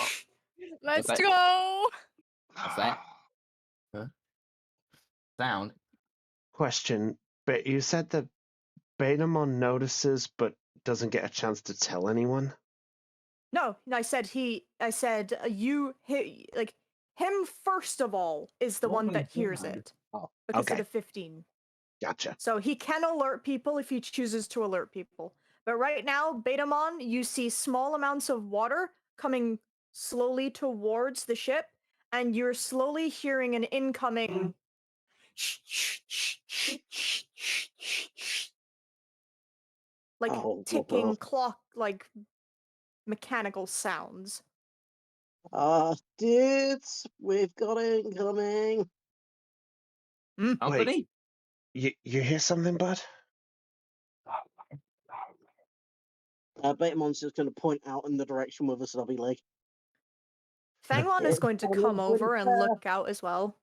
Let's that? go. What's that? Sound. Question, but you said that Betamon notices but doesn't get a chance to tell anyone? No, I said like him first of all is the one that hears it Oh, because okay. of the 15. Gotcha. So he can alert people if he chooses to alert people. But right now, Betamon, you see small amounts of water coming slowly towards the ship, and you're slowly hearing an incoming like Oh, ticking clock, like mechanical sounds. dudes, we've got incoming. Company? You hear something, bud? Betamon's just going to point out in the direction with a stubby leg. Fangmon is going to come over and Winter. look out as well.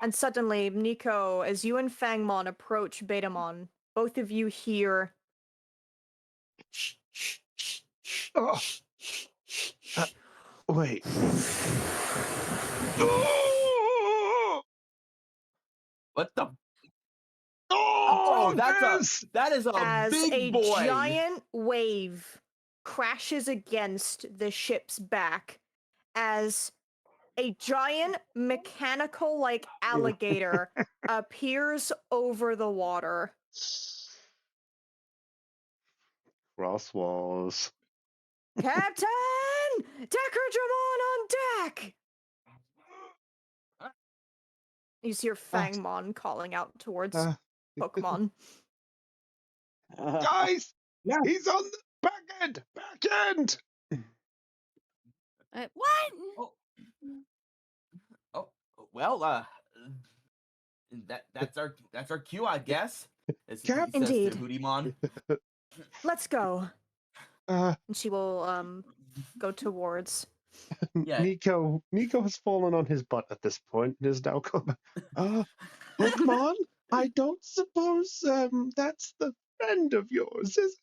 And suddenly, Nico, as you and Fangmon approach Betamon, both of you hear. Oh. Wait. What the? Oh, that is a As big a boy. giant wave crashes against the ship's back, as a giant mechanical like alligator appears over the water. Cross walls. Captain! Deckerjamon on deck! You see your Fangmon calling out towards Pokemon. Guys! Yeah. He's on the back end! Back end! What? Oh, well, that's our cue, I guess. As he says to Indeed. Hootiemon. Let's go. Uh, And she will go towards. Yeah. Nico has fallen on his butt at this point and is now come. Pokemon, I don't suppose that's the friend of yours, is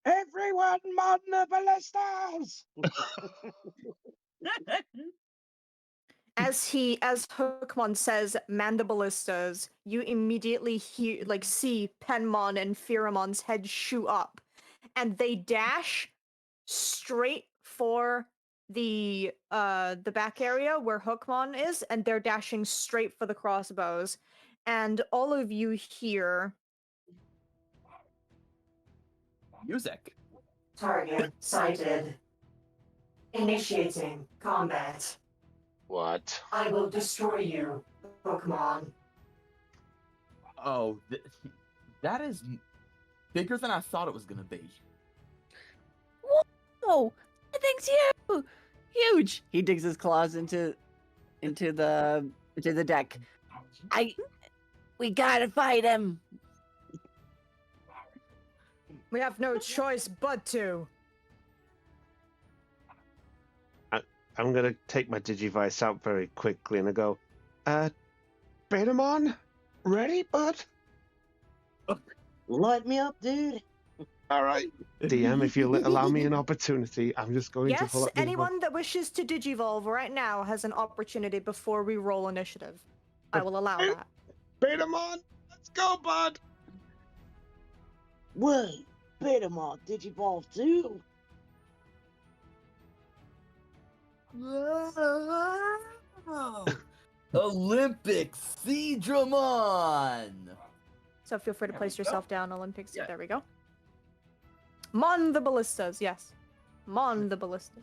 Everyone, mod the ballistas! As Hookmon says, Mandiballistas, you immediately see Penmon and Pheromon's head shoot up, and they dash straight for the back area where Hookmon is, and they're dashing straight for the crossbows. And all of you hear Music. target sighted. Initiating combat. What? I will destroy you, Hookmon. Oh, that is bigger than I thought it was gonna be. Whoa! That thing's huge. He digs his claws into the deck. We gotta fight him. We have no choice but to. I'm gonna take my Digivice out very quickly and I go, Betamon, ready, bud? Light me up, dude. All right, DM, if you allow me an opportunity, I'm just going to pull Yes, up the anyone that wishes to digivolve right now has an opportunity before we roll initiative. I will allow that. Betamon, let's go, bud. Wait, Betamon, Digivolve too? Olympic Seadramon! So feel free to place we go. yourself down, Olympics. Yeah. There we go. Mon the Ballistas, yes. Mon the Ballistas.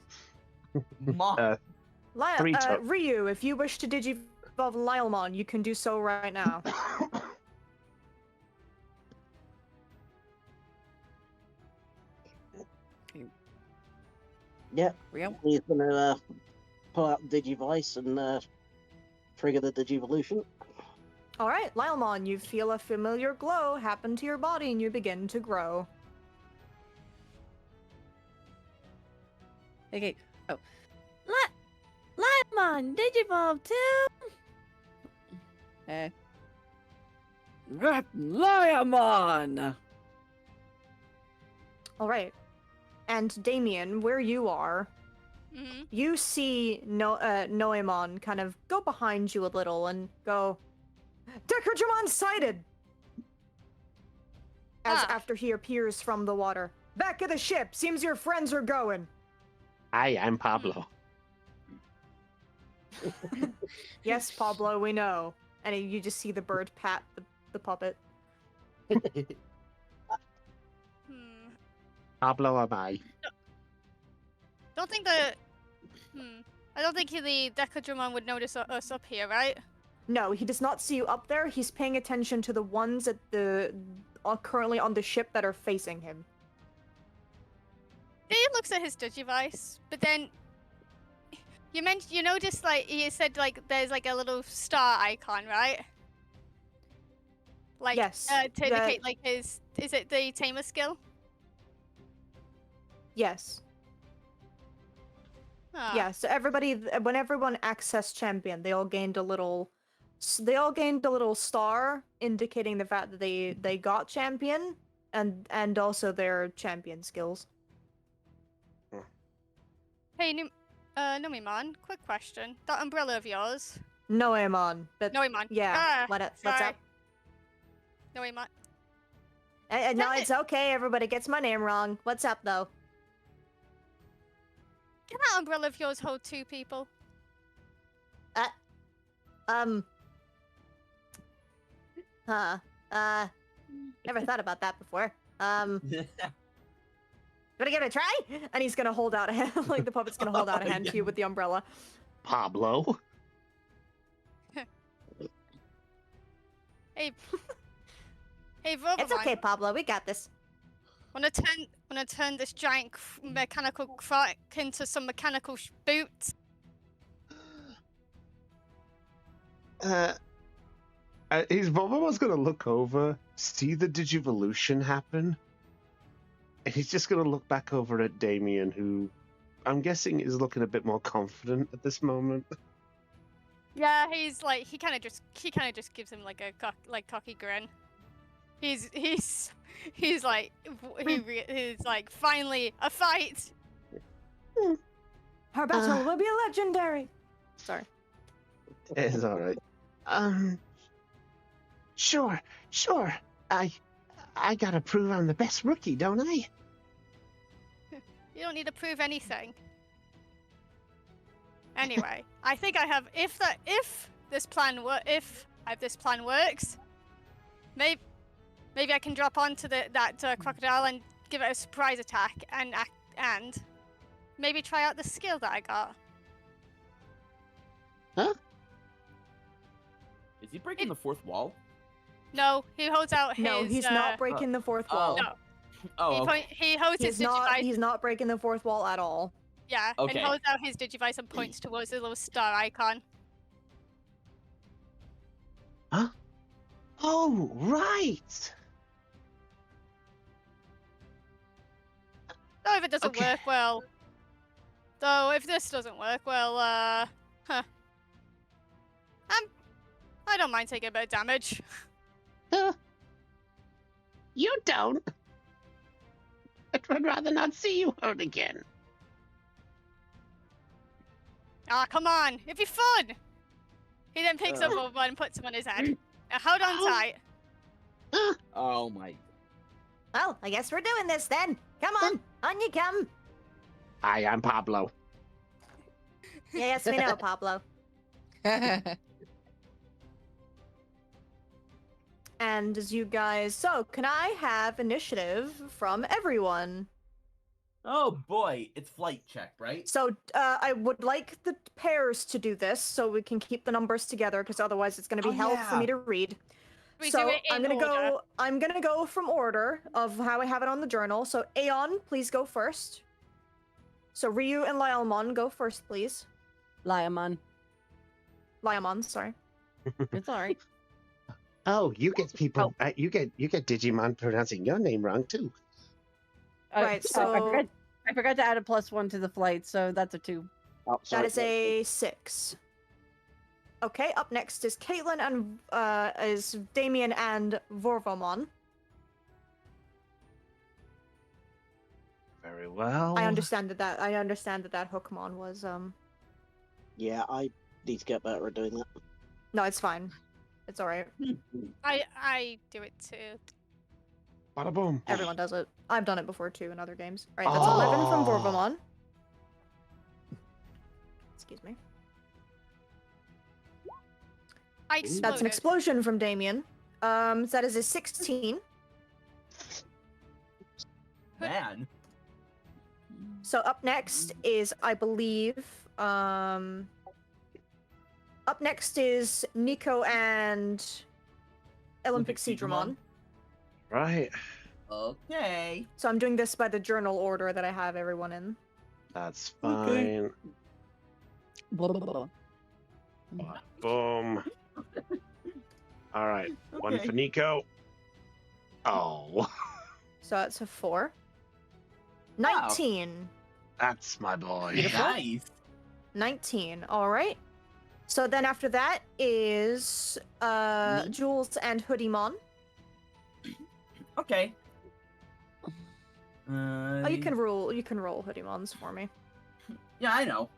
Three to- Ryu, if you wish to digivolve Lylemon, you can do so right now. Yep. Real? He's gonna pull out the Digivice and trigger the Digivolution. All right, Lylemon, you feel a familiar glow happen to your body and you begin to grow. Okay. Oh, Lylemon, Digivolve too. Lyamon. All right. And Damien, where you are, Mm-hmm. you see Noemon kind of go behind you a little and go, Decredramon sighted! As after he appears from the water. Back of the ship! Seems your friends are going! Hi, I'm Pablo. Yes, Pablo, we know. And you just see the bird pat the puppet. Pablo, am I? Don't think the. I don't think the Decadramon would notice us up here, right? No, he does not see you up there. He's paying attention to the ones at currently on the ship that are facing him. He looks at his Digivice, but then you noticed like you said like there's like a little star icon, right? Like Yes, to indicate like is it the tamer skill? Yes. Ah. Yeah, so when everyone accessed champion, they all gained a little star indicating the fact that they got champion and also their champion skills. Hey, Numimon, quick question. That umbrella of yours? Noemon, but Noemon. yeah, what's sorry. up? Noemon. No, it's okay. Everybody gets my name wrong. What's up, though? Can that umbrella of yours hold 2 people? Never thought about that before. Gonna give it a try? And he's gonna hold out a hand, like the puppet's gonna hold out a hand to you with the umbrella. Pablo? Hey, Vogelman. It's okay, Pablo. We got this. Wanna turn this giant mechanical croc into some mechanical boots? His Bobo's gonna look over, see the Digivolution happen, and he's just gonna look back over at Damien, who I'm guessing is looking a bit more confident at this moment. Yeah, he's like he kind of just gives him like a cocky grin. He's like he's like finally a fight. Our battle will be legendary. Sorry. It's all right. Sure. I gotta prove I'm the best rookie, don't I? You don't need to prove anything. Anyway, I think I have. If this plan works, maybe I can drop onto that crocodile and give it a surprise attack and maybe try out the skill that I got. Is he breaking the fourth wall? No, he holds out his. No, he's not breaking the fourth wall. No. Oh, okay. He holds his digivice. He's not breaking the fourth wall at all. Yeah, Okay. and holds out his digivice and points towards the little star icon. Huh? Oh, right. So if it doesn't Okay. work, well. So if this doesn't work, well, I don't mind taking a bit of damage. You don't. I'd rather not see you hurt again. Ah, come on, it'd be fun. He then picks up one and puts him on his head. Now hold on tight. Oh my. Well, I guess we're doing this then. Come on you come. Hi, I'm Pablo. Yes, we know, Pablo. And as you guys, so can I have initiative from everyone? Oh boy, it's flight check, right? So I would like the pairs to do this so we can keep the numbers together, because otherwise it's going to be Oh, hell for me yeah. to read. We So do it in order. I'm gonna go from order of how I have it on the journal. So Aeon, please go first. So Ryu and Lylemon, go first, please. Liamon. Lylemon, sorry. It's alright. Oh, you get people. You get Digimon pronouncing your name wrong too. Right, so- I forgot to add a +1 to the flight, so that's a 2. Oh, That sorry. is a 6. Okay, up next is Caitlin and is Damien and Vorvomon. Very well. I understand that that Hookmon was Yeah, I need to get better at doing that. no, it's fine. It's alright. I do it too. Bada boom. Everyone does it. I've done it before too in other games. Alright, that's 11 from Oh. Vorvomon. Excuse me. I That's an exploded. explosion from Damien. So that is a 16. Man. So up next is, I believe, up next is Nico and Olympic Seedramon. Right. Okay. So I'm doing this by the journal order that I have everyone in. That's Okay. fine. Boom. All right. One Okay. for Nico. Oh, So that's a 4. 19. that's my boy. Beautiful. Nice. 19. All right. So then after that is Me? Jules and Hoodiemon. Okay. Oh, you can roll Hoodiemons for me. Yeah, I know.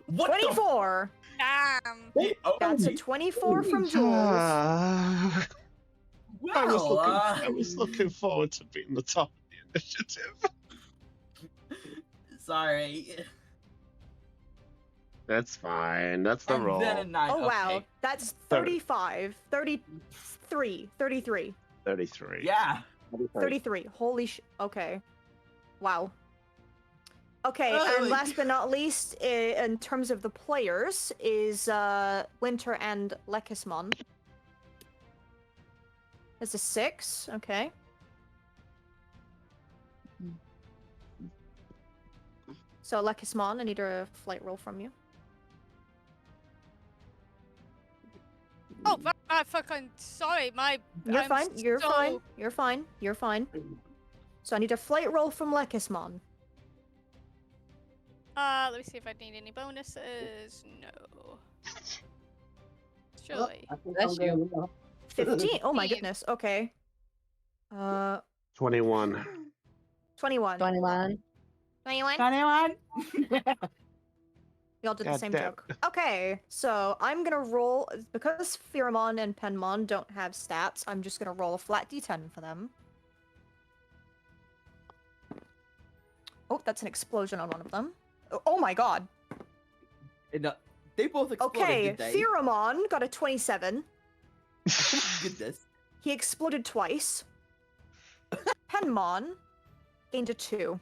What 24. Damn. the? Oh, That's a 24 from Jules. I well, I was looking forward to being the top of the initiative. sorry. That's fine. That's the And roll. then a 9. Oh wow, okay. that's 35, 33, 33, 33. Yeah. 33. Holy sh! Okay, wow. Okay, Oh, and wait. last but not least, in terms of the players, is Winter and Lekismon. That's a 6. Okay. So Lekismon, I need a flight roll from you. Oh, fucking sorry. You're I'm fine. You're so- fine. You're fine. You're fine. So I need a flight roll from Lekismon. Let me see if I need any bonuses. No. Surely. I think Bless I'm you. going enough. 15. Oh my 15. goodness. Okay. 21. 21. 21. 21? Anyone? We all did the God same damn. joke. Okay, so I'm gonna roll because Pheromon and Penmon don't have stats. I'm just gonna roll a flat d10 for them. Oh, that's an explosion on one of them. Oh my god. They both exploded, Okay, did they? Pheromon got a 27. Goodness. He exploded twice. Penmon gained a 2.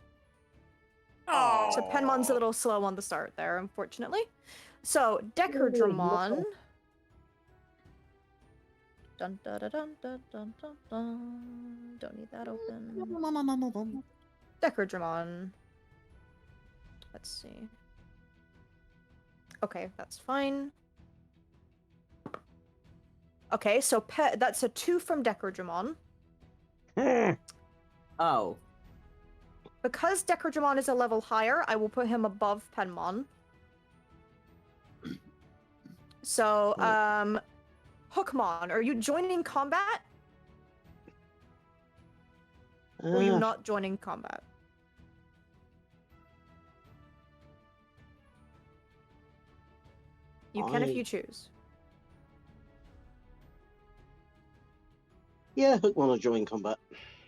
Oh. So Penmon's a little slow on the start there, unfortunately. So Decardramon. Dun dun dun dun dun dun dun dun. Don't need that open. Decardramon. Let's see. Okay, that's fine. Okay, so that's a 2 from Decardramon. Oh. Because Decardramon is a level higher, I will put him above Penmon. So, Hookmon, are you joining combat? Or are you not joining combat? You can if you choose. Yeah, Hookmon will join combat.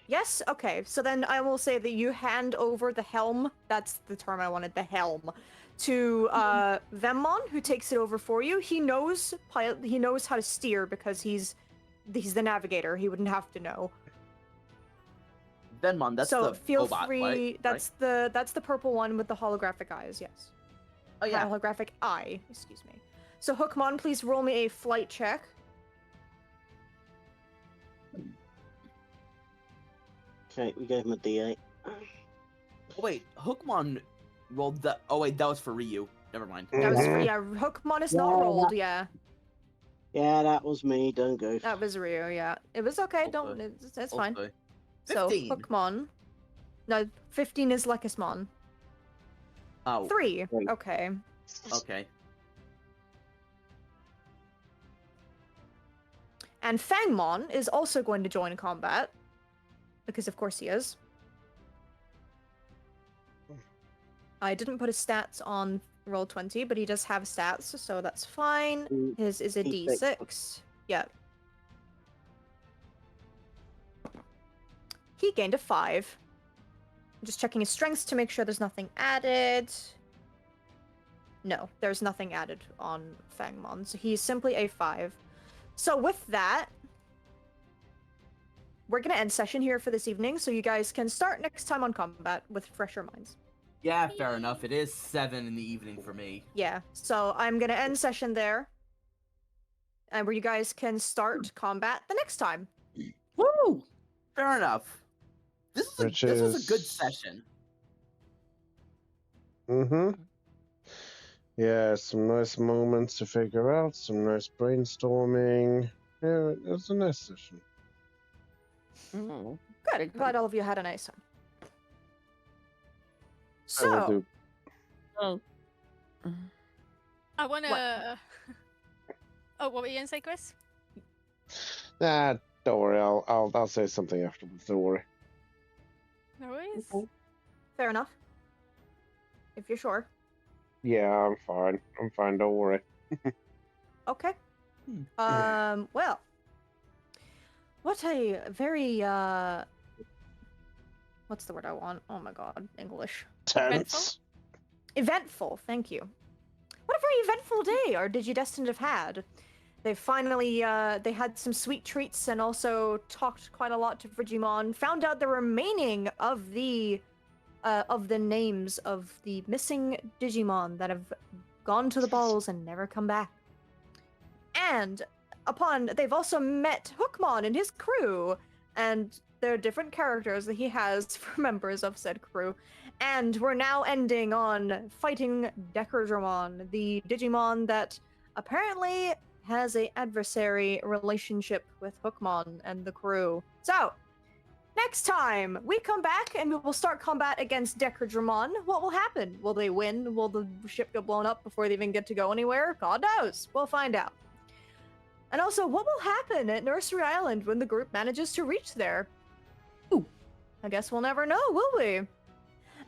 Yes? Okay, so then I will say that you hand over the helm, that's the term I wanted, the helm, to Vemmon, who takes it over for you. He knows how to steer because he's the navigator. He wouldn't have to know. Venmon, that's so the feel robot, free. right? That's the purple one with the holographic eyes. Yes. Oh yeah. Holographic eye. Excuse me. So Hookmon, please roll me a flight check. Okay, we gave him a D8. Oh, wait, Hookmon rolled the. Oh wait, that was for Ryu. Never mind. That was Hookmon is not rolled. Yeah. Yeah, that was me. Don't go. That was Ryu. Yeah. It was okay. Don't. It's fine. So 15. Hookmon. No, 15 is Lekismon. Oh. 3. Okay. Okay. And Fangmon is also going to join combat. Because of course he is. I didn't put his stats on Roll20, but he does have stats, so that's fine. His is a D6. Yeah. He gained a 5. I'm just checking his strengths to make sure there's nothing added. No, there's nothing added on Fangmon, so he's simply a 5. So with that, we're gonna end session here for this evening, so you guys can start next time on combat with fresher minds. Yeah, fair enough. It is 7 in the evening for me. Yeah, so I'm gonna end session there, and where you guys can start combat the next time. Woo! Fair enough. This was a good is- session. Yeah, some nice moments to figure out, some nice brainstorming. Yeah, it was a nice session. Good. Glad all of you had a nice time. I will So, do. Oh. I wanna. Oh, what were you gonna say, Chris? Nah, don't worry. I'll say something afterwards. Don't worry. No worries. fair enough. If you're sure. Yeah, I'm fine. I'm fine. Don't worry. Okay. Well. What a very, what's the word I want? Oh my god, English. Tense. Eventful, thank you. What a very eventful day our Digidestined have had. They finally, they had some sweet treats and also talked quite a lot to Digimon, found out the remaining of the names of the missing Digimon that have gone to the balls and never come back. And they've also met Hookmon and his crew, and there are different characters that he has for members of said crew. And we're now ending on fighting Decardramon, the Digimon that apparently has a adversary relationship with Hookmon and the crew. So, next time we come back and we will start combat against Decardramon, what will happen? Will they win? Will the ship get blown up before they even get to go anywhere? God knows. We'll find out. And also, what will happen at Nursery Island when the group manages to reach there? Ooh, I guess we'll never know, will we?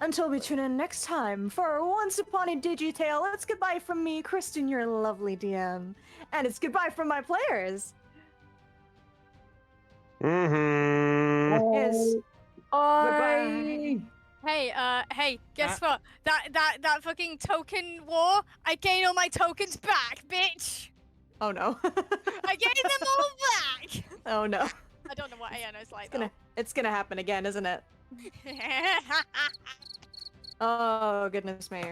Until we tune in next time for Once Upon a Digi-Tale, it's goodbye from me, Kristen, your lovely DM. And it's goodbye from my players. Mm-hmm. Yes. Bye. Goodbye. Hey, guess what? That fucking token war, I gain all my tokens back, bitch! Oh no. I gained them all back! Oh no. I don't know what Ayano's like, It's gonna happen again, isn't it? though. Oh goodness me.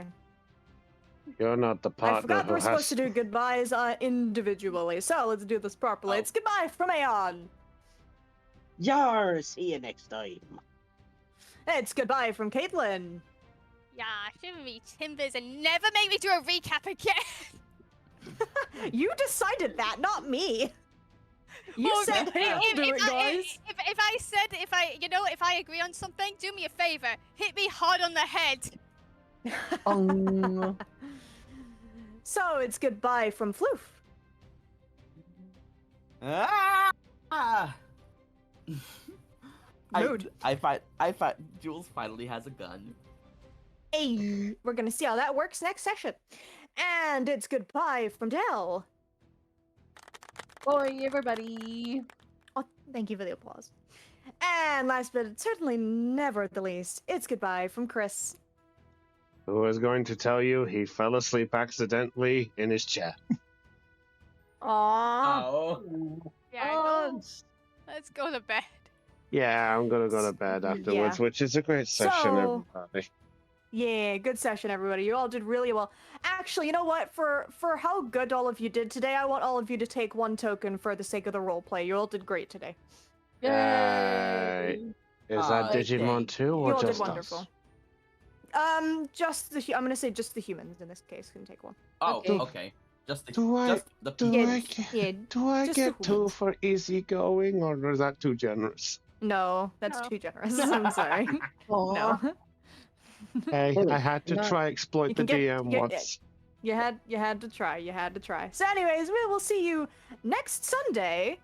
You're not the I partner forgot that who we're supposed has. to do goodbyes individually, so let's do this properly. Oh. It's goodbye from Aeon. Yar, see you next time. It's goodbye from Caitlin. Yeah, shiver me timbers and never make me do a recap again! You decided that, not me. You Well, said, hey, I'll do it, guys. If I agree on something, do me a favor. Hit me hard on the head. So it's goodbye from Floof. Ah! Mood. I find Jules finally has a gun. Hey, we're gonna see how that works next session. And it's goodbye from Dell. Bye, everybody. Oh, thank you for the applause. And last but certainly never the least, it's goodbye from Chris. Who was going to tell you he fell asleep accidentally in his chair? Aww. Oh. Yeah, Oh. let's go to bed. Yeah, I'm gonna go to bed afterwards, which is a great session, So- everybody. Yeah, good session, everybody. You all did really well. Actually, you know what? For how good all of you did today, I want all of you to take one token for the sake of the roleplay. You all did great today. Yay. Is that Aw, Digimon thank too, You or all did just wonderful. us? I'm gonna say just the humans in this case can take one. Oh, Okay. okay. Just the Do I- just the Do Yeah, I get, yeah, do I just the get two humans. for easygoing, or is that too generous? No, that's No. too generous. I'm sorry. No. Hey, I had to Not- try exploit You the can DM get- once. You had to try. You had to try. So anyways, we will see you next Sunday,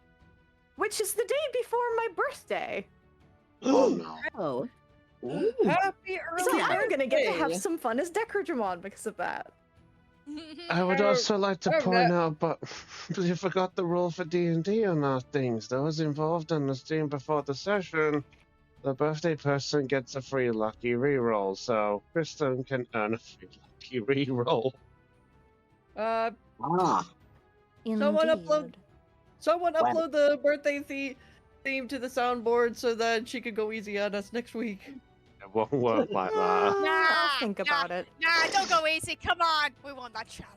which is the day before my birthday. Oh no. Oh. Ooh. Happy early So I'm gonna get to have birthday. some fun as Decragramon because of that. I would also like to Oh, point no. out, but you forgot the rule for D&D on our things. Those involved in the stream before the session, the birthday person gets a free lucky reroll, so Kristen can earn a free lucky reroll. Uh, Ah, Someone upload- Indeed. someone Wow. upload the birthday theme to the soundboard so that she could go easy on us next week. It won't work like that. I'll think about it. Nah, don't go easy. Come on, we want that challenge.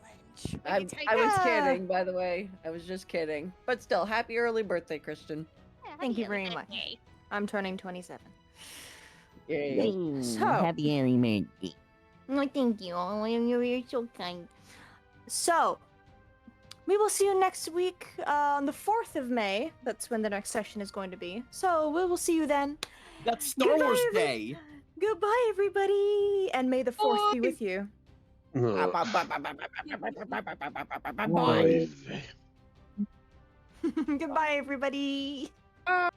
We can take I was it. kidding, by the way. I was just kidding. But still, happy early birthday, Christian. Yeah, Thank you happy very much. birthday. I'm turning 27. Yay. So- happy early birthday. Oh, thank you. Oh, you're so kind. So, we will see you next week on the 4th of May. That's when the next session is going to be. So, we will see you then. That's Star Goodbye, Wars every- Day. Goodbye, everybody. And may the 4th be with you. Ugh. Bye. Goodbye, everybody. Bye.